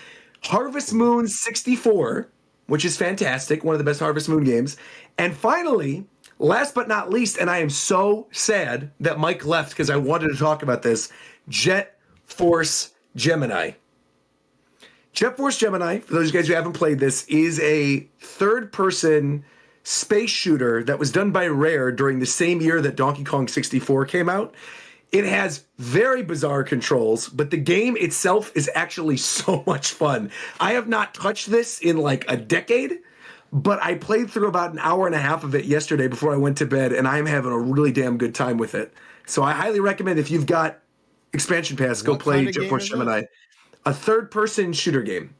Harvest Moon 64, which is fantastic, one of the best Harvest Moon games. And finally, last but not least, and I am so sad that Mike left because I wanted to talk about this, Jet Force Gemini. Jet Force Gemini, for those of you guys who haven't played this, is a third-person space shooter that was done by Rare during the same year that Donkey Kong 64 came out. It has very bizarre controls, but the game itself is actually so much fun. I have not touched this in like a decade, but I played through about an hour and a half of it yesterday before I went to bed, and I'm having a really damn good time with it. So I highly recommend, if you've got expansion pass, go play Jet Force Gemini. A third-person shooter game.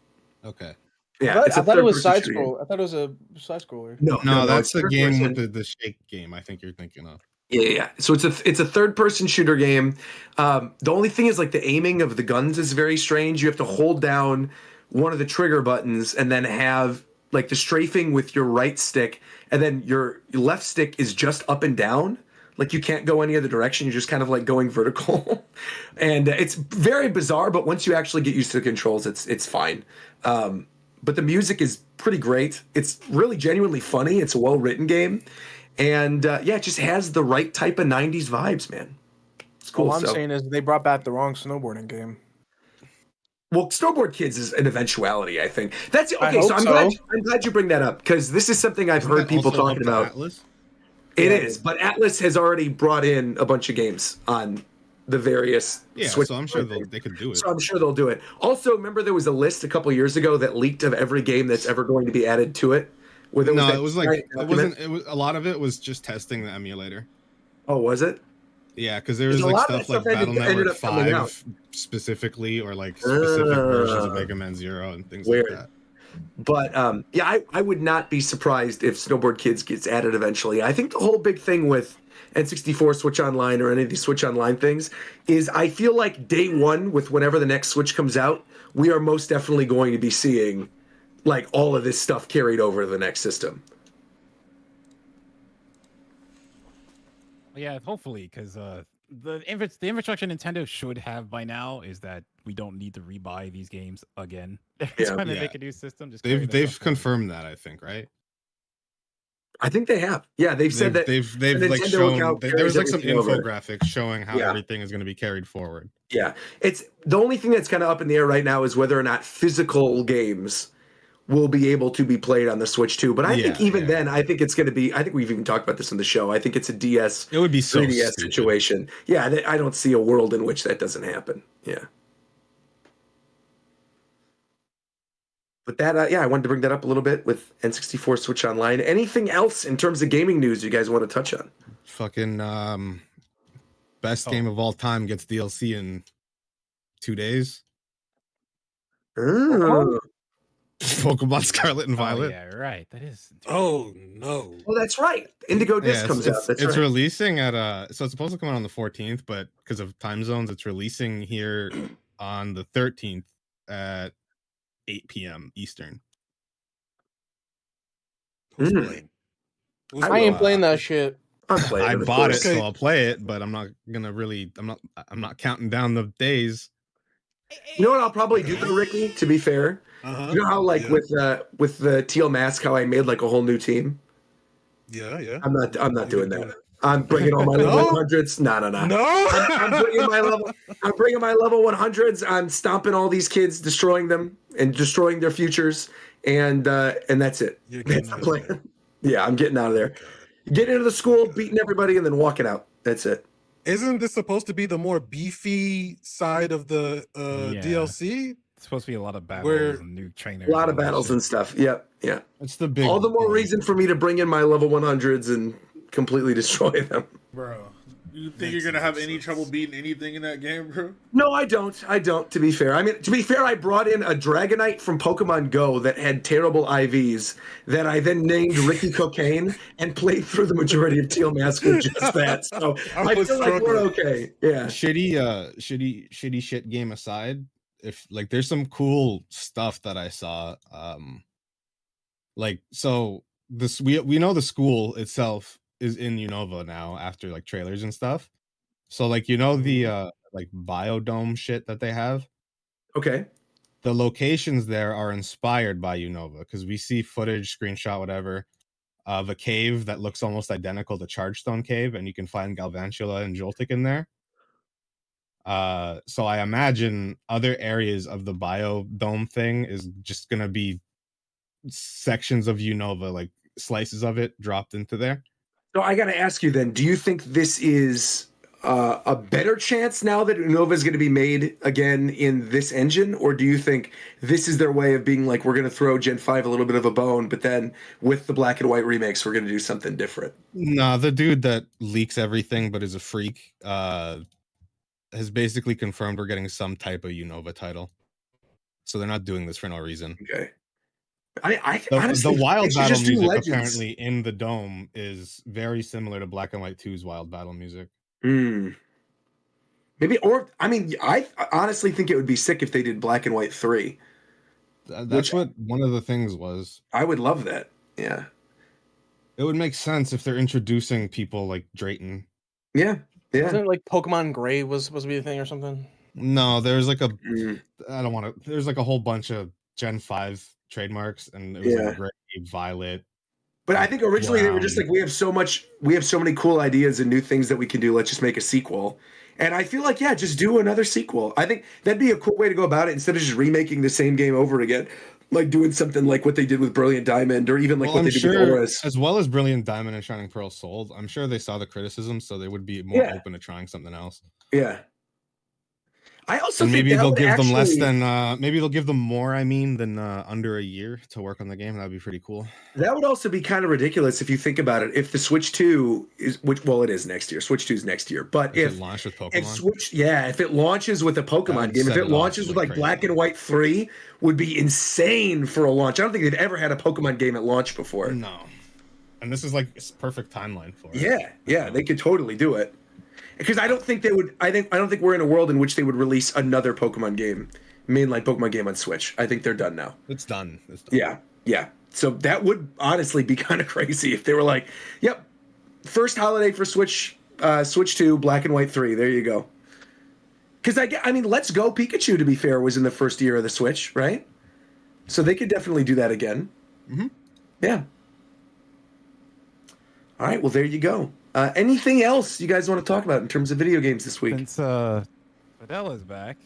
Okay. Yeah, I thought it was side scroll. I thought it was a side scroller. No, that's the game with the shake game. I think you're thinking of. Yeah. So it's a third-person shooter game. The only thing is, like, the aiming of the guns is very strange. You have to hold down one of the trigger buttons and then have like the strafing with your right stick, and then your left stick is just up and down. Like, you can't go any other direction. You're just kind of like going vertical. And it's very bizarre, but once you actually get used to the controls, it's fine. But the music is pretty great. It's really genuinely funny. It's a well-written game. And it just has the right type of 90s vibes, man. It's cool. All I'm saying is they brought back the wrong snowboarding game. Well, Snowboard Kids is an eventuality, I think. That's okay. So I'm glad you bring that up, because this is something I've heard people talking about. Atlas? It is, but Atlas has already brought in a bunch of games on the various Switch. So I'm sure they could do it. So I'm sure they'll do it. Also, remember there was a list a couple years ago that leaked of every game that's ever going to be added to it. It was a lot of it was just testing the emulator. Oh, was it? Yeah, because there was like stuff like Battle Network 5 specifically, or like specific versions of Mega Man Zero and things like that. But I would not be surprised if Snowboard Kids gets added eventually. I think the whole big thing with N64 Switch Online or any of these Switch Online things is, I feel like day one, with whenever the next Switch comes out, we are most definitely going to be seeing like all of this stuff carried over to the next system. Yeah, hopefully, because the infrastructure Nintendo should have by now is that we don't need to rebuy these games again every time they make a new system. Just they've confirmed that, I think, right? I think they have. Yeah, they've said that they've like shown there's like some infographics showing how everything is going to be carried forward. Yeah, it's the only thing that's kind of up in the air right now is whether or not physical games will be able to be played on the Switch too. But I think even then, I think it's going to be. I think we've even talked about this on the show. I think it's a DS. It would be so 3DS situation. Yeah, I don't see a world in which that doesn't happen. Yeah. But that, I wanted to bring that up a little bit with N64 Switch Online. Anything else in terms of gaming news you guys want to touch on? Fucking best game of all time gets DLC in 2 days. Pokemon Scarlet and Violet. Yeah, right. That is. Oh no. Well, that's right. Indigo Disc comes out. That's it's releasing at so it's supposed to come out on the 14th, but because of time zones, it's releasing here on the 13th at 8 p.m. Eastern. I ain't playing that shit. I bought it, so I'll play it, but I'm not counting down the days. You know what I'll probably do though, Ricky, to be fair? You know how with the teal mask, how I made like a whole new team? Yeah. I'm not doing that. I'm bringing all my level 100s. No. I'm bringing my level 100s. I'm stomping all these kids, destroying them and destroying their futures, and that's it. That's the plan. Yeah, I'm getting out of there. Getting into the school, beating everybody, and then walking out. That's it. Isn't this supposed to be the more beefy side of the DLC? It's supposed to be a lot of battles and new trainers. A lot of battles and stuff. Yep. Yeah. It's the big. All the more reason for me to bring in my level 100s and completely destroy them. Bro, you think you're gonna have any trouble beating anything in that game, bro? No, I don't. To be fair, I brought in a Dragonite from Pokemon Go that had terrible IVs that I then named Ricky Cocaine and played through the majority of Teal Mask with just that. So I feel like we're okay. Yeah. Shitty shit game aside, if like there's some cool stuff that I saw. Like so this we know the school itself is in Unova now after like trailers and stuff. So like the like biodome shit that they have. Okay. The locations there are inspired by Unova because we see footage, screenshot, whatever, of a cave that looks almost identical to Chargestone Cave, and you can find Galvantula and Joltik in there. So I imagine other areas of the biodome thing is just gonna be sections of Unova, like slices of it dropped into there. So I got to ask you then, do you think this is a better chance now that Unova is going to be made again in this engine, or do you think this is their way of being like, we're going to throw Gen 5 a little bit of a bone, but then with the black and white remakes, we're going to do something different? Nah, the dude that leaks everything but is a freak has basically confirmed we're getting some type of Unova title. So they're not doing this for no reason. Okay. I The, honestly, the wild they should battle just do music Legends. apparently in the dome is very similar to Black and White 2's wild battle music. Maybe, or I mean, I honestly think it would be sick if they did Black and White 3. That's what one of the things was. I would love that. Yeah. It would make sense if they're introducing people like Drayton. Yeah. Yeah. Wasn't it like Pokemon Gray was supposed to be a thing or something? No, there's like a I don't want to. There's like a whole bunch of Gen 5 trademarks, and it was like Gray, Violet. But I think originally they were just like, we have so many cool ideas and new things that we can do. Let's just make a sequel. And I feel like, yeah, just do another sequel. I think that'd be a cool way to go about it instead of just remaking the same game over again. Like doing something like what they did with Brilliant Diamond, or even like what they did with Auras. As well as Brilliant Diamond and Shining Pearl sold, I'm sure they saw the criticism, so they would be more open to trying something else. Yeah. I also and think maybe they'll give them less actually, than maybe they'll give them more, than under a year to work on the game. That'd be pretty cool. that would also be kind of ridiculous if you think about it. If the Switch 2 is, well, it is next year. Switch 2 is next year. But if it launched with Pokemon, if it launches with a Pokemon game, if it launches with like Black and White 3, would be insane for a launch. I don't think they've ever had a Pokemon game at launch before. No. And this is like a perfect timeline for it. Yeah, they could totally do it. Because I don't think they would. I don't think we're in a world in which they would release another Pokemon game, mainline Pokemon game on Switch. I think they're done now. It's done. Yeah. So that would honestly be kind of crazy if they were like, "Yep, first holiday for Switch, Switch 2, Black and White 3. There you go." Because I mean, Let's Go Pikachu, to be fair, was in the first year of the Switch, right? So they could definitely do that again. Yeah. All right. Well, there you go. Anything else you guys want to talk about in terms of video games this week? Since Fidel is back,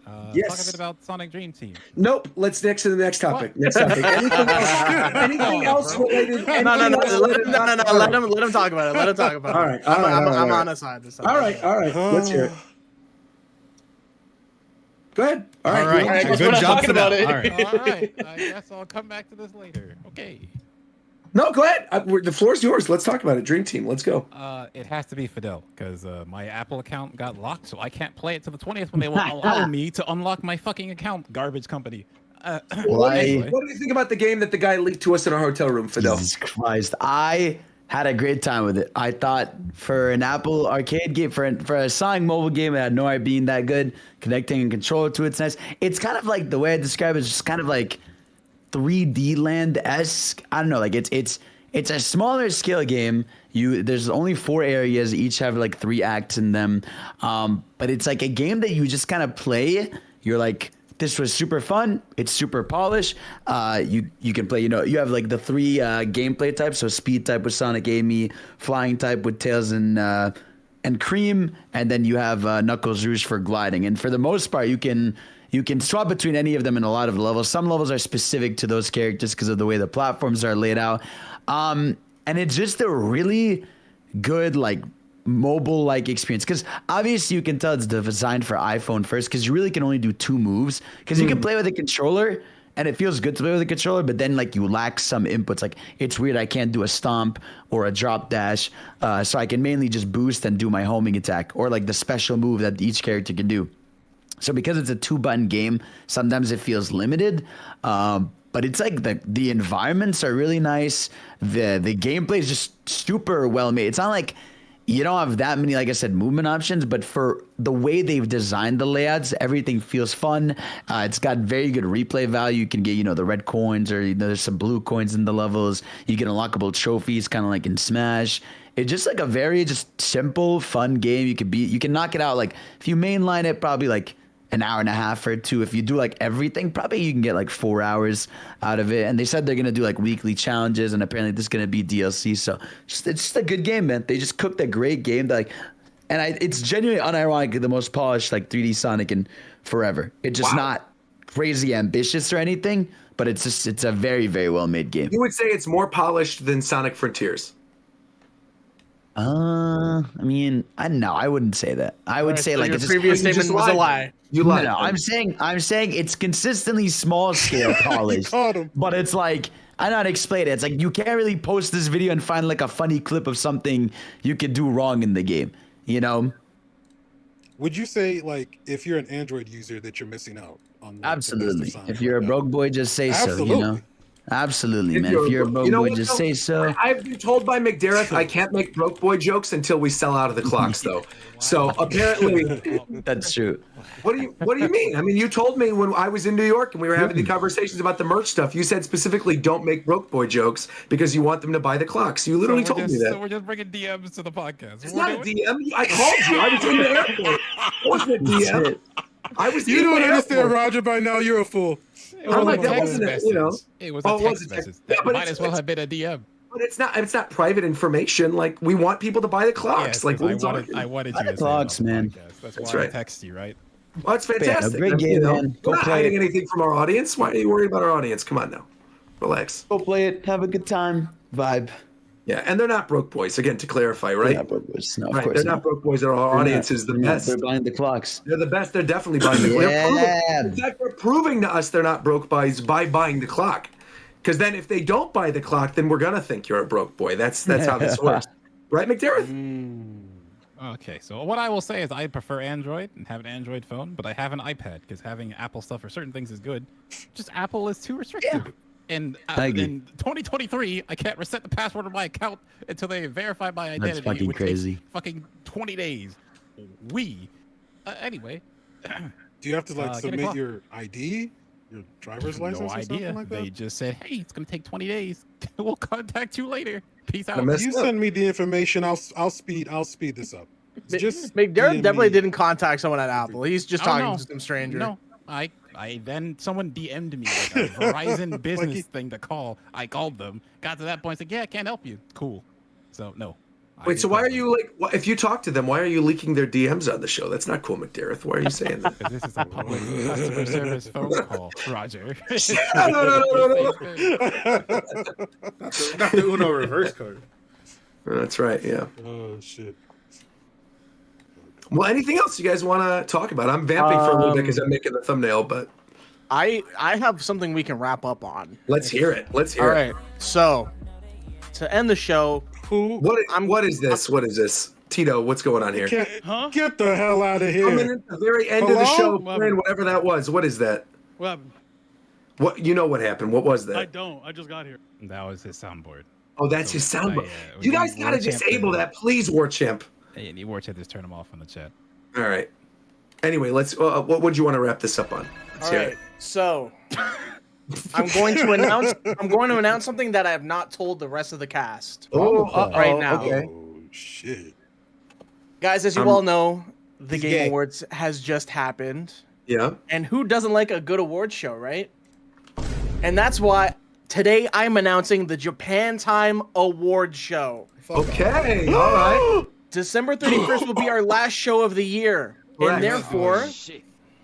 talk a bit about Sonic Dream Team. Nope. Let's next to the next topic. Anything else related? No. Let him talk about it. All right. I'm on his side this time. All right. Let's hear it. Go ahead. All right. Good job talking about it. All right. I guess I'll come back to this later. Okay. No, go ahead. The floor's yours. Let's talk about it. Dream Team. Let's go. It has to be Fidel because my Apple account got locked, so I can't play it till the 20th when they won't allow me to unlock my fucking account. Garbage company. Anyway. What do you think about the game that the guy leaked to us in our hotel room, Fidel? Jesus Christ. I had a great time with it. I thought for an Apple arcade game, for a Sonic mobile game, it had no idea being that good. Connecting and controller to it's nice. It's kind of like the way I describe it is just kind of like 3D Land-esque. I don't know, like it's a smaller scale game. There's only 4 areas, each have like 3 acts in them. But it's like a game that you just kind of play. You're like, this was super fun. It's super polished. You can play, you have like the 3 gameplay types. So speed type with Sonic Amy, flying type with Tails and Cream, and then you have Knuckles Rouge for gliding. And for the most part, you can swap between any of them in a lot of levels. Some levels are specific to those characters because of the way the platforms are laid out. And it's just a really good, like, mobile-like experience. Because obviously you can tell it's designed for iPhone first because you really can only do 2 moves. Because you can play with a controller, and it feels good to play with a controller, but then, like, you lack some inputs. Like, it's weird I can't do a stomp or a drop dash, so I can mainly just boost and do my homing attack or, like, the special move that each character can do. So because it's a 2-button game, sometimes it feels limited. But it's like the environments are really nice. The gameplay is just super well made. It's not like you don't have that many, like I said, movement options, but for the way they've designed the layouts, everything feels fun. It's got very good replay value. You can get, the red coins, or there's some blue coins in the levels. You get unlockable trophies, kind of like in Smash. It's just like a very just simple, fun game. You can knock it out. Like if you mainline it, probably like an hour and a half or 2. If you do like everything, probably you can get like 4 hours out of it. And they said they're going to do like weekly challenges, and apparently this is going to be DLC. So it's just a good game, man. They just cooked a great game that, it's genuinely unironically the most polished like 3D Sonic in forever. It's just not crazy ambitious or anything, but it's a very, very well made game. You would say it's more polished than Sonic Frontiers? I mean, I wouldn't say that. I would say so like your it's previous you just statement was a lied. lie. You no, lied. no. I'm saying it's consistently small scale polished, caught him. but it's like I know how to explain it. It's like you can't really post this video and find like a funny clip of something you could do wrong in the game. You know? Would you say like if you're an Android user that you're missing out on? Like, the best of Absolutely. signs If you're a right now? broke boy, just say so. You Absolutely. know? Absolutely, If man. you're If a you're a bro- broke you know boy, what, just though? say so. I've been told by McDareth I can't make broke boy jokes until we sell out of the clocks, though. So apparently, That's true. what do you mean? I mean, you told me when I was in New York and we were having the conversations about the merch stuff. You said specifically, don't make broke boy jokes because you want them to buy the clocks. You literally told me that. So we're just bringing DMs to the podcast. It's not a DM. I called you. I was in the airport. It wasn't a DM. I was. You in don't the understand, airport. Roger. By now, you're a fool. I'm like, that text wasn't a, message. you know. It was Oh, a it was text a message. text- yeah, That but might it's- as well have been a DM. But it's not. It's not private information. Like we want people to buy the clocks. Yes, like 'cause what are you talking? I wanted Buy you the to say it on clocks, the man. podcast. That's That's why I right. text you, right? Well, it's yeah, fantastic. great game, you know, man. We're Go not play hiding it. anything from our audience. Why are you worried about our audience? Come on now, relax. Go play it. Have a good time. Vibe. Yeah, and they're not broke boys. Again, to clarify, right? They're not broke boys. No, of Right, course they're not. not broke boys. Our They're audience not. is the They're not. best. They're buying the clocks. They're the best. They're definitely buying the clock. Yeah. In fact, they're proving to us they're not broke boys by buying the clock. Because then, if they don't buy the clock, then we're gonna think you're a broke boy. That's how this works, right, McDareth? Okay, so what I will say is I prefer Android and have an Android phone, but I have an iPad because having Apple stuff for certain things is good. Just Apple is too restrictive. And I agree. in 2023, I can't reset the password of my account until they verify my identity. fucking which takes crazy. Fucking 20 days. Anyway. Do you have to like Get a submit clock. your ID, your driver's license, No or idea. something like that? They just said, hey, it's going to take 20 days. We'll contact you later. Peace out. I messed You up. send me the information. I'll speed this up. It's just McDareth DM definitely me. didn't contact someone at Apple. He's just Oh, talking no. to some stranger. No, I then someone DM'd me like a Verizon business thing to call. I called them, got to that point, said, yeah, I can't help you. Cool. So no. I Wait, did so why call are them. you like? If you talk to them, why are you leaking their DMs on the show? That's not cool, McDareth. Why are you saying that? 'Cause this is a public customer service phone call, Roger. No. Not the Uno reverse card. That's right. Yeah. Oh shit. Well, anything else you guys want to talk about? I'm vamping for a little bit because I'm making the thumbnail, but I have something we can wrap up on. let's hear it. Let's hear All it. right. So to end the show, What is this? What is this? Tito, what's going on here? Get the hell out of here. Coming at the very end of the Hello? show, playing whatever that was. What is that? What happened? What you know? What happened? What was that? I don't. I just got here. That was his soundboard. Oh, that's his soundboard. we You guys need gotta War Champ disable to- that, please, War Champ. Hey, and War Champ just turn him off on the chat. All right. Anyway, let's. What would you want to wrap this up on? Let's all hear right. it. So I'm going to announce something that I have not told the rest of the cast right now. Okay. Oh shit. Guys, as you all know, the Game gay. Awards has just happened. Yeah. And who doesn't like a good award show, right? And that's why today I'm announcing the Japan Time Award Show. Okay. All right. December 31st will be our last show of the year. Correct. And therefore,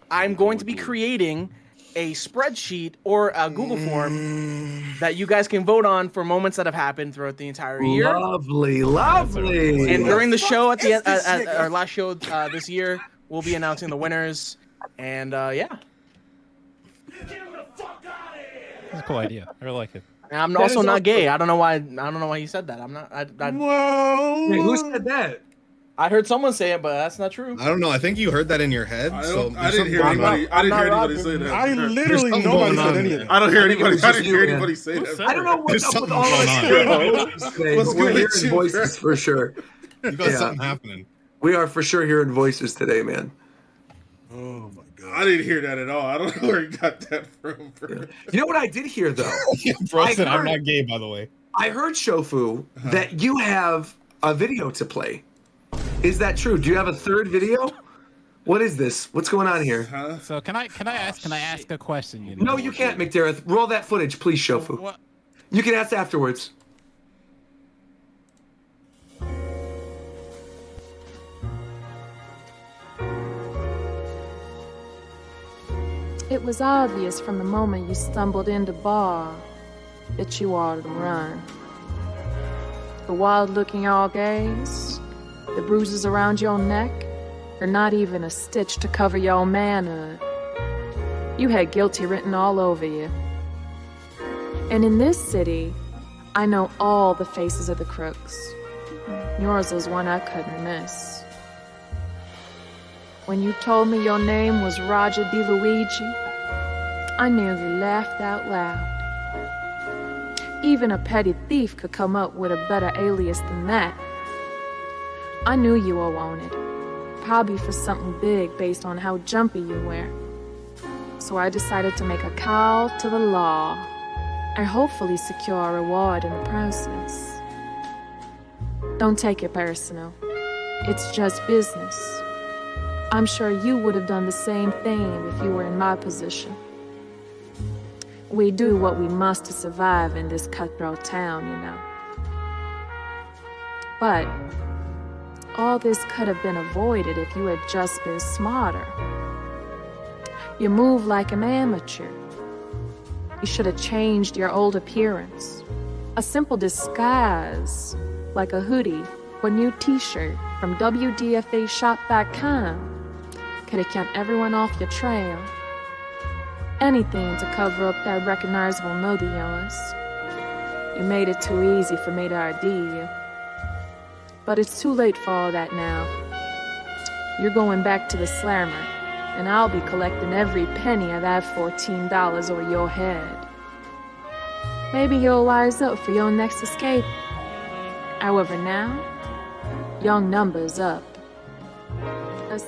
I'm going to be creating a spreadsheet or a Google form that you guys can vote on for moments that have happened throughout the entire year. Lovely, lovely. And during the show at the end, at our last show this year, we'll be announcing the winners. And yeah, That's a cool idea. I really like it. and I'm also not gay. I don't know why he said that. I'm not. Whoa. Wait, who said that? I heard someone say it, but that's not true. I don't know. I think you heard that in your head. I So didn't hear something anybody. I didn't hear anybody Roger. say that. I literally something nobody going said on any there. of that. I don't hear I think it anybody. was I just didn't you, hear man. anybody say that. I don't know what's There's up with something all going us on. hearing voices. What's We're good hearing with you, voices for sure. You got Yeah. something happening. We are for sure hearing voices today, man. Oh my god. I didn't hear that at all. I don't know where you got that from. Bro. You know what I did hear though? Bro I said I'm heard- not gay, by the way. I heard Shofu that you have a video to play. Is that true? Do you have a third video? What is this? What's going on here? Huh? So can I ask a question? You know? No, you can't, McDareth. Roll that footage, please, Shofu. What? You can ask afterwards. It was obvious from the moment you stumbled into bar that you ought to run. The wild look in your gaze, the bruises around your neck, or not even a stitch to cover your manhood. You had guilty written all over you. And in this city, I know all the faces of the crooks. Yours is one I couldn't miss. When you told me your name was Roger DeLuigi, I nearly laughed out loud. Even a petty thief could come up with a better alias than that. I knew you were wanted, probably for something big based on how jumpy you were. So I decided to make a call to the law and hopefully secure a reward in the process. Don't take it personal. It's just business. I'm sure you would have done the same thing if you were in my position. We do what we must to survive in this cutthroat town, you know. But all this could have been avoided if you had just been smarter. You move like an amateur. You should have changed your old appearance. A simple disguise, like a hoodie or new t-shirt from WDFAshop.com, could have kept everyone off your trail. Anything to cover up that recognizable mug of yours. You made it too easy for me to ID you. But it's too late for all that now. You're going back to the slammer, and I'll be collecting every penny of that $14 over your head. Maybe you'll wise up for your next escape. However, now, your number's up. As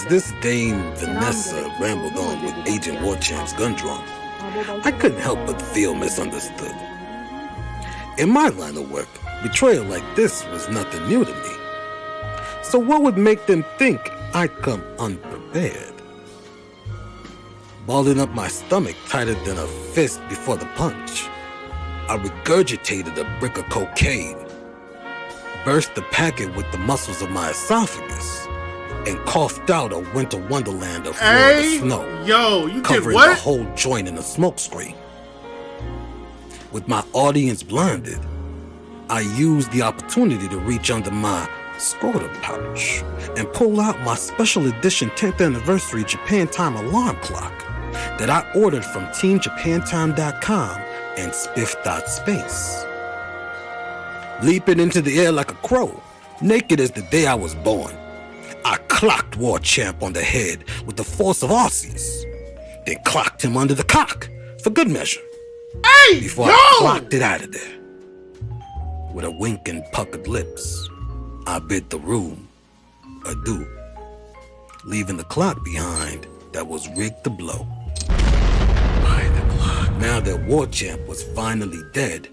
this Dame Vanessa rambled on with Agent Warchamp's gun drum, I couldn't help but feel misunderstood. In my line of work, betrayal like this was nothing new to me. So what would make them think I'd come unprepared? Balling up my stomach tighter than a fist before the punch, I regurgitated a brick of cocaine, burst the packet with the muscles of my esophagus, and coughed out a winter wonderland of Florida snow, covering the whole joint in a smokescreen. With my audience blinded, I used the opportunity to reach under my scrotum pouch and pull out my special edition 10th anniversary Japan Time alarm clock that I ordered from TeamJapanTime.com and Spiff.Space. Leaping into the air like a crow, naked as the day I was born, I clocked Warchamp on the head with the force of Aussies, then clocked him under the cock for good measure. Before I clocked it out of there. With a wink and puckered lips, I bid the room adieu, leaving the clock behind that was rigged to blow. Now that Warchamp was finally dead,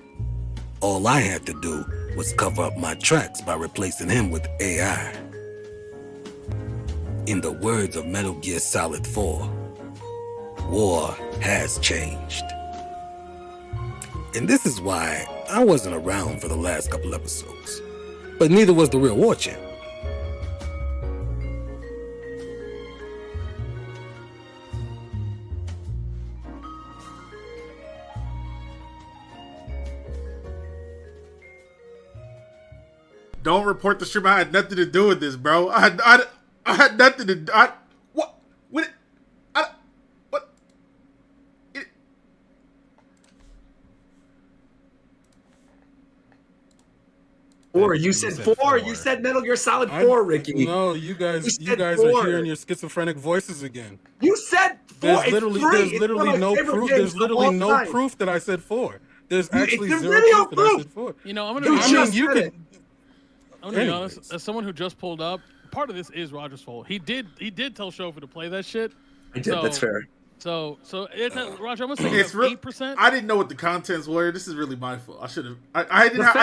all I had to do was cover up my tracks by replacing him with AI. In the words of Metal Gear Solid 4, war has changed. And this is why I wasn't around for the last couple episodes. But neither was the real Warchamp. Don't report the stream. I had nothing to do with this, bro. I had nothing to do. What? Four. You said four. You said Metal Gear Solid 4, Ricky. No, you guys are hearing your schizophrenic voices again. You said 4. There's literally no proof. There's literally no proof that I said 4. There's actually zero proof that I said 4. You know, I'm gonna be honest. As someone who just pulled up, part of this is Roger's fault. He did tell Shofu to play that shit. I did. That's fair. So it's Roger. I'm gonna say it's 8%. I didn't know what the contents were. This is really my fault. I should have. I didn't have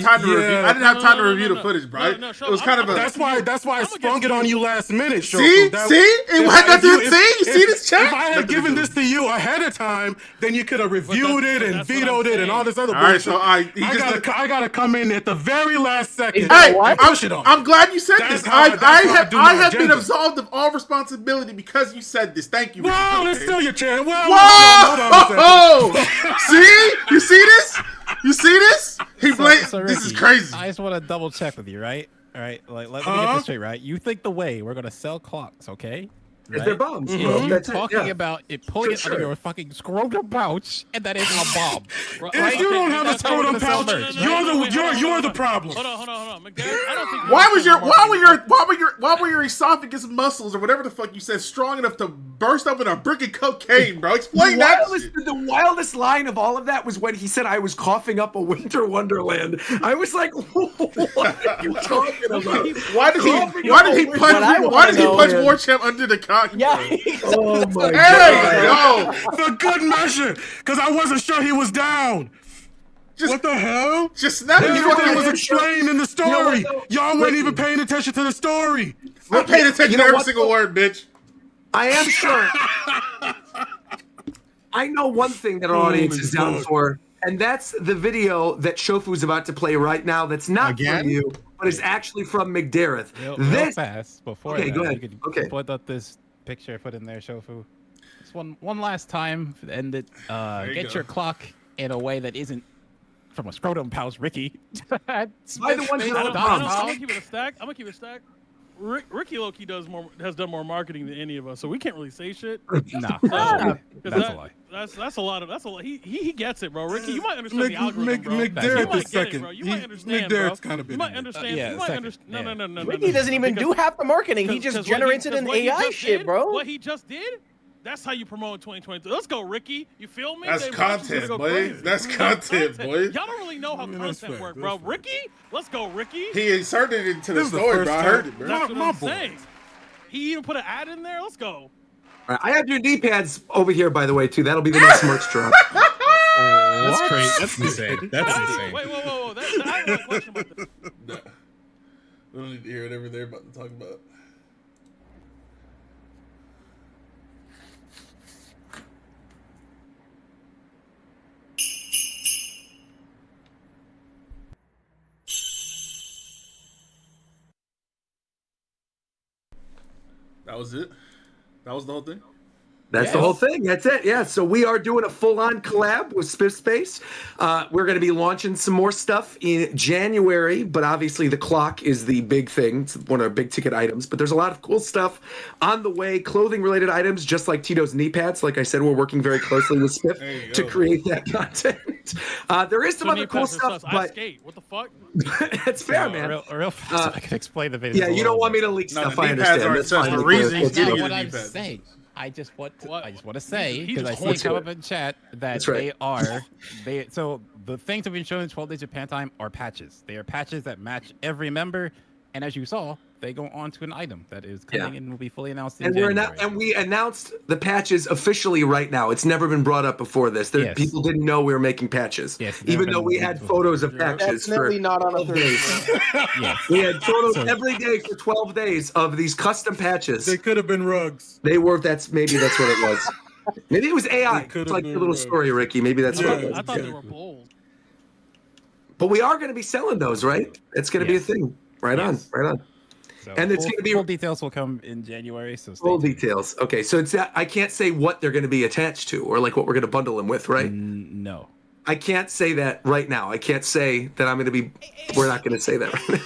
time to review. I didn't have time to review the footage, bro. It was kind of a. That's why I sprung it on you last minute. See, it had nothing to say. You see this chat? If I had given this to you ahead of time, then you could have reviewed it and vetoed it and all this other bullshit. All right, so I gotta come in at the very last second. Hey, I'm glad you said this. I have been absolved of all responsibility because you said this. Thank you. No, that's still your chance. Whoa! See? You see this? You see this? He blamed. This is Ricky, crazy. I just want to double check with you, right? All right, like let me get this straight, right? You think the way we're gonna sell clocks, okay? Because they're bombs, bro. You That's talking it, about it pulling it out of your fucking scrotum pouch, and that is a bomb. If you don't have a scrotum pouch, you're the problem. Hold on. McDermott, I don't think why were your esophagus muscles or whatever the fuck you said strong enough to burst open a brick of cocaine, bro? Explain that. The wildest line of all of that was when he said I was coughing up a winter wonderland. I was like, what are you talking about? Why did he punch Warchamp under the cock? Yeah. Oh my God. For good measure, because I wasn't sure he was down. What the hell? Just snap it. Everything was explained in the story. Y'all weren't even paying attention to the story. I'm paying attention to every single word, bitch. I am sure. I know one thing that our audience is down for, and that's the video that Shofu's about to play right now. That's not from you, but is actually from McDareth. Real fast before okay, that, go ahead. you could Okay, put up this picture, put in there, Shofu. Just one last time, and it get your clock in a way that isn't from a scrotum pouch, Ricky. By the ones that I'm gonna keep it a stack. Ricky Loki has done more marketing than any of us, so we can't really say shit. Nah, that's a lie. That's a lot. He gets it, bro. Ricky, you might understand the algorithm, bro. McDermott is second. Bro. You might understand, McDermott's bro. kind of been. You might understand. No. Ricky doesn't even do half the marketing. He just generates it in AI shit, bro. What he just did. That's how you promote 2023. Let's go, Ricky. You feel me? That's content, boy. That's content, boy. Y'all don't really know how content works, bro. Ricky, let's go, Ricky. He inserted it into the story, bro. I heard it, bro. That's what I'm saying. He even put an ad in there. Let's go. All right, I have your knee pads over here, by the way, too. That'll be the next merch drop. That's crazy. That's insane. That's insane. Wait, whoa. I have a question about this. No. We don't need to hear whatever they're about to talk about. That was it? That was the whole thing? That's the whole thing. That's it. Yeah. So we are doing a full-on collab with Spiff Space. We're going to be launching some more stuff in January, but obviously the clock is the big thing. It's one of our big ticket items. But there's a lot of cool stuff on the way. Clothing-related items, just like Tito's knee pads. Like I said, we're working very closely with Spiff to create that content. There is some other cool stuff, but what the fuck? It's fair, man. Real fast. I can explain the video. Yeah, you don't want me to leak stuff. I understand. That's fine. What I'm saying. I just want to say, because I see it come up in chat, that so the things that we've been showing in 12 Days of Japan Time are patches. They are patches that match every member, and as you saw, they go on to an item that is coming and will be fully announced in January. And we announced the patches officially right now. It's never been brought up before this. People didn't know we were making patches, even though we had photos of patches. Definitely not on a Thursday. We had photos every day for 12 days of these custom patches. They could have been rugs. Maybe that's what it was. Maybe it was AI. It's like your little story, Ricky. Maybe that's what it was. I thought they were bold. But we are going to be selling those, right? It's going to be a thing. Right on. So and it's going to be full details will come in January. So full details. Okay, so I can't say what they're going to be attached to or like what we're going to bundle them with, right? No, I can't say that right now. I can't say that I'm going to be. We're not going to say that right now.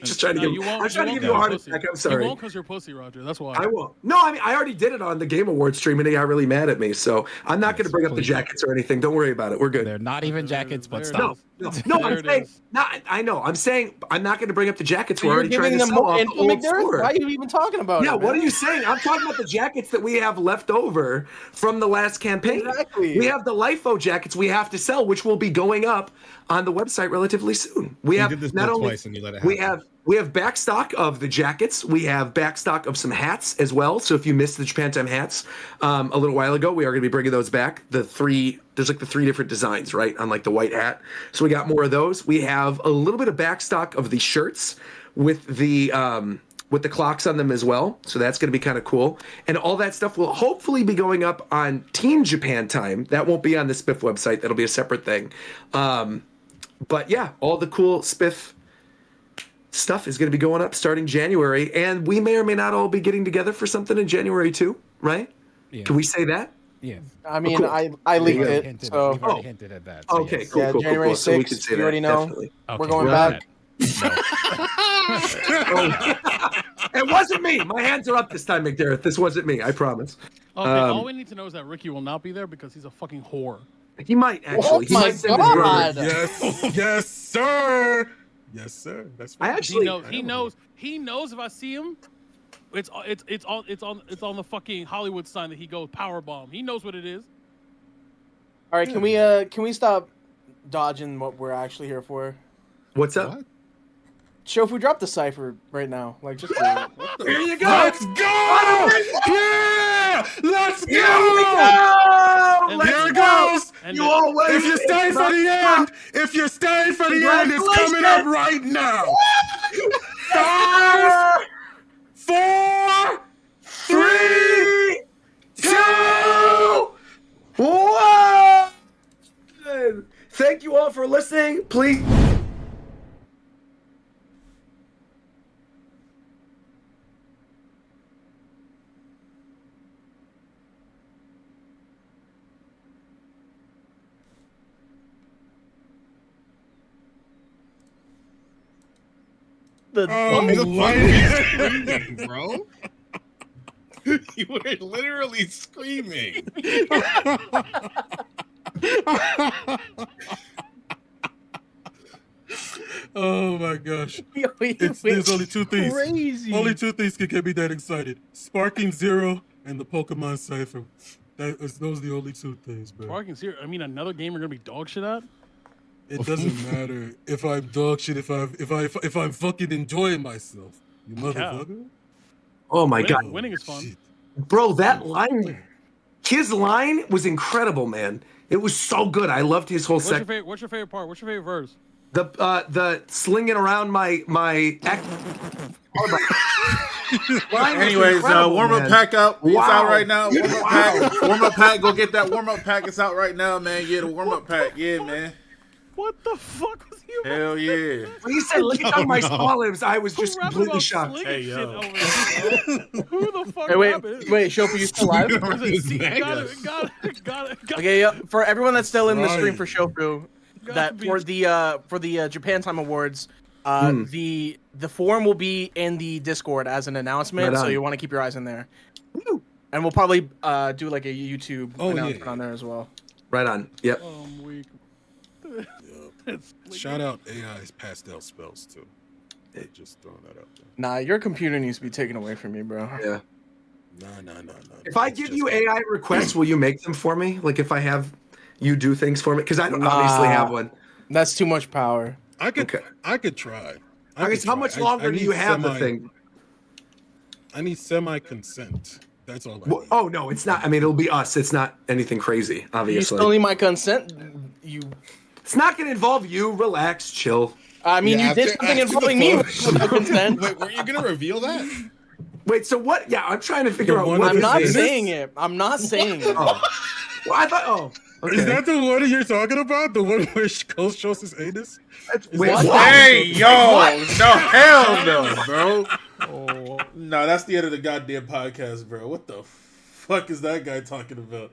Just trying to give. I'm trying to give you a heart attack. I'm sorry. You won't because you're pussy, Roger. That's why. I won't. No, I mean I already did it on the Game Awards stream, and they got really mad at me. So I'm not going to bring up the jackets or anything. Don't worry about it. We're good. They're not even jackets, but stop. No. I'm saying. I know. I'm saying I'm not going to bring up the jackets. We're already trying to them sell more off info, the old McDermott? store. Why are you even talking about it? Yeah, what are you saying? I'm talking about the jackets that we have left over from the last campaign. Exactly. We have the LIFO jackets we have to sell, which will be going up on the website relatively soon. We have did this not only twice and you let it happen. we have backstock of the jackets. We have backstock of some hats as well. So if you missed the Japan Time hats a little while ago, we are going to be bringing those back. There's like the three different designs, right, on like the white hat. So we got more of those. We have a little bit of backstock of the shirts with the clocks on them as well. So that's going to be kind of cool. And all that stuff will hopefully be going up on Team Japan Time. That won't be on the Spiff website. That'll be a separate thing. But yeah, all the cool Spiff stuff is going to be going up starting January. And we may or may not all be getting together for something in January too, right? Yeah. Can we say that? Yes. I mean, cool. I leaked We've already it, hinted- so we've already hinted at that. So Okay, yes. cool, yeah, cool, January cool. So we 6th, can say you that, already know. definitely. We're Okay, going got back. that. It wasn't me. My hands are up this time, McDarrett. This wasn't me. I promise. Okay, all we need to know is that Ricky will not be there because he's a fucking whore. He might actually. He might send his brother. Yes, sir. Yes, sir. That's I right. actually. He knows if I see him, it's on the fucking Hollywood sign that he goes power bomb. He knows what it is. All right, can we stop dodging what we're actually here for? What's up? What? Shofu, drop the cipher right now. Like, just Here you go. Let's go! Yeah! Let's go! Here we go! And Let's Here it go! goes. And You all wait. If you're staying for the end, it's coming up right now. 5, 4, 3, 2, 1. Thank you all for listening. Please. The fuck, bro? You were literally screaming. Oh my gosh. There's only two things. crazy. Only two things can get me that excited. Sparking Zero and the Pokemon Cipher. Those are the only two things, bro. Sparking's here. I mean, another game we're gonna be dog shit at. It doesn't matter if I'm dog shit, if I'm fucking enjoying myself. You motherfucker. Oh my god. Winning is fun. Shit. Bro, that line, his line was incredible, man. It was so good. I loved his whole What's your section. favorite? What's your favorite part? What's your favorite verse? The slinging around my line was Anyways, incredible, warm up man. pack out. It's Wow. out right now. Warm up pack. Warm up pack. Go get that warm up pack. It's out right now, man. Yeah, the warm up pack. Yeah, man. What the fuck was he? Hell yeah. When he said lick on my small limbs, I was just Rapping completely about shocked. slinging Hey, shit yo. over here, bro. Who the fuck? Hey, wait, rapping? wait, Shofu, you still live? Got it. Okay, yeah. For everyone that's still in the stream Right. for Shofu, Gotta that be- for the Japan Time Awards, the forum will be in the Discord as an announcement, Right so on. you want to keep your eyes in there. And we'll probably do like a YouTube Oh, announcement yeah. on there as well. Right on. Yep. Weak. Shout out AI's pastel spells too. Just throwing that out there. Nah, your computer needs to be taken away from you, bro. Yeah. No. If I give you AI requests, will you make them for me? Like if I have you do things for me? Because I don't obviously have one. That's too much power. I could Okay. try. I guess how much longer do you have the thing? I need semi-consent. That's all I Well, need. oh no, it's not. I mean, it'll be us. It's not anything crazy, You obviously. still need my consent. You. It's not going to involve you. Relax, chill. I mean, Yeah, you did after- something after the involving me photo- without consent. Wait, were you gonna reveal that? Wait, so what? Yeah, I'm trying to figure The out one what of I'm his this not is. saying it. I'm not saying it. Oh. Well, I thought. Oh. Okay. Is that the one you're talking about? The one where Cole shows his anus? Wait, What? what? Hey, yo. No, hell no, bro. Oh, No, that's the end of the goddamn podcast, bro. What the fuck is that guy talking about?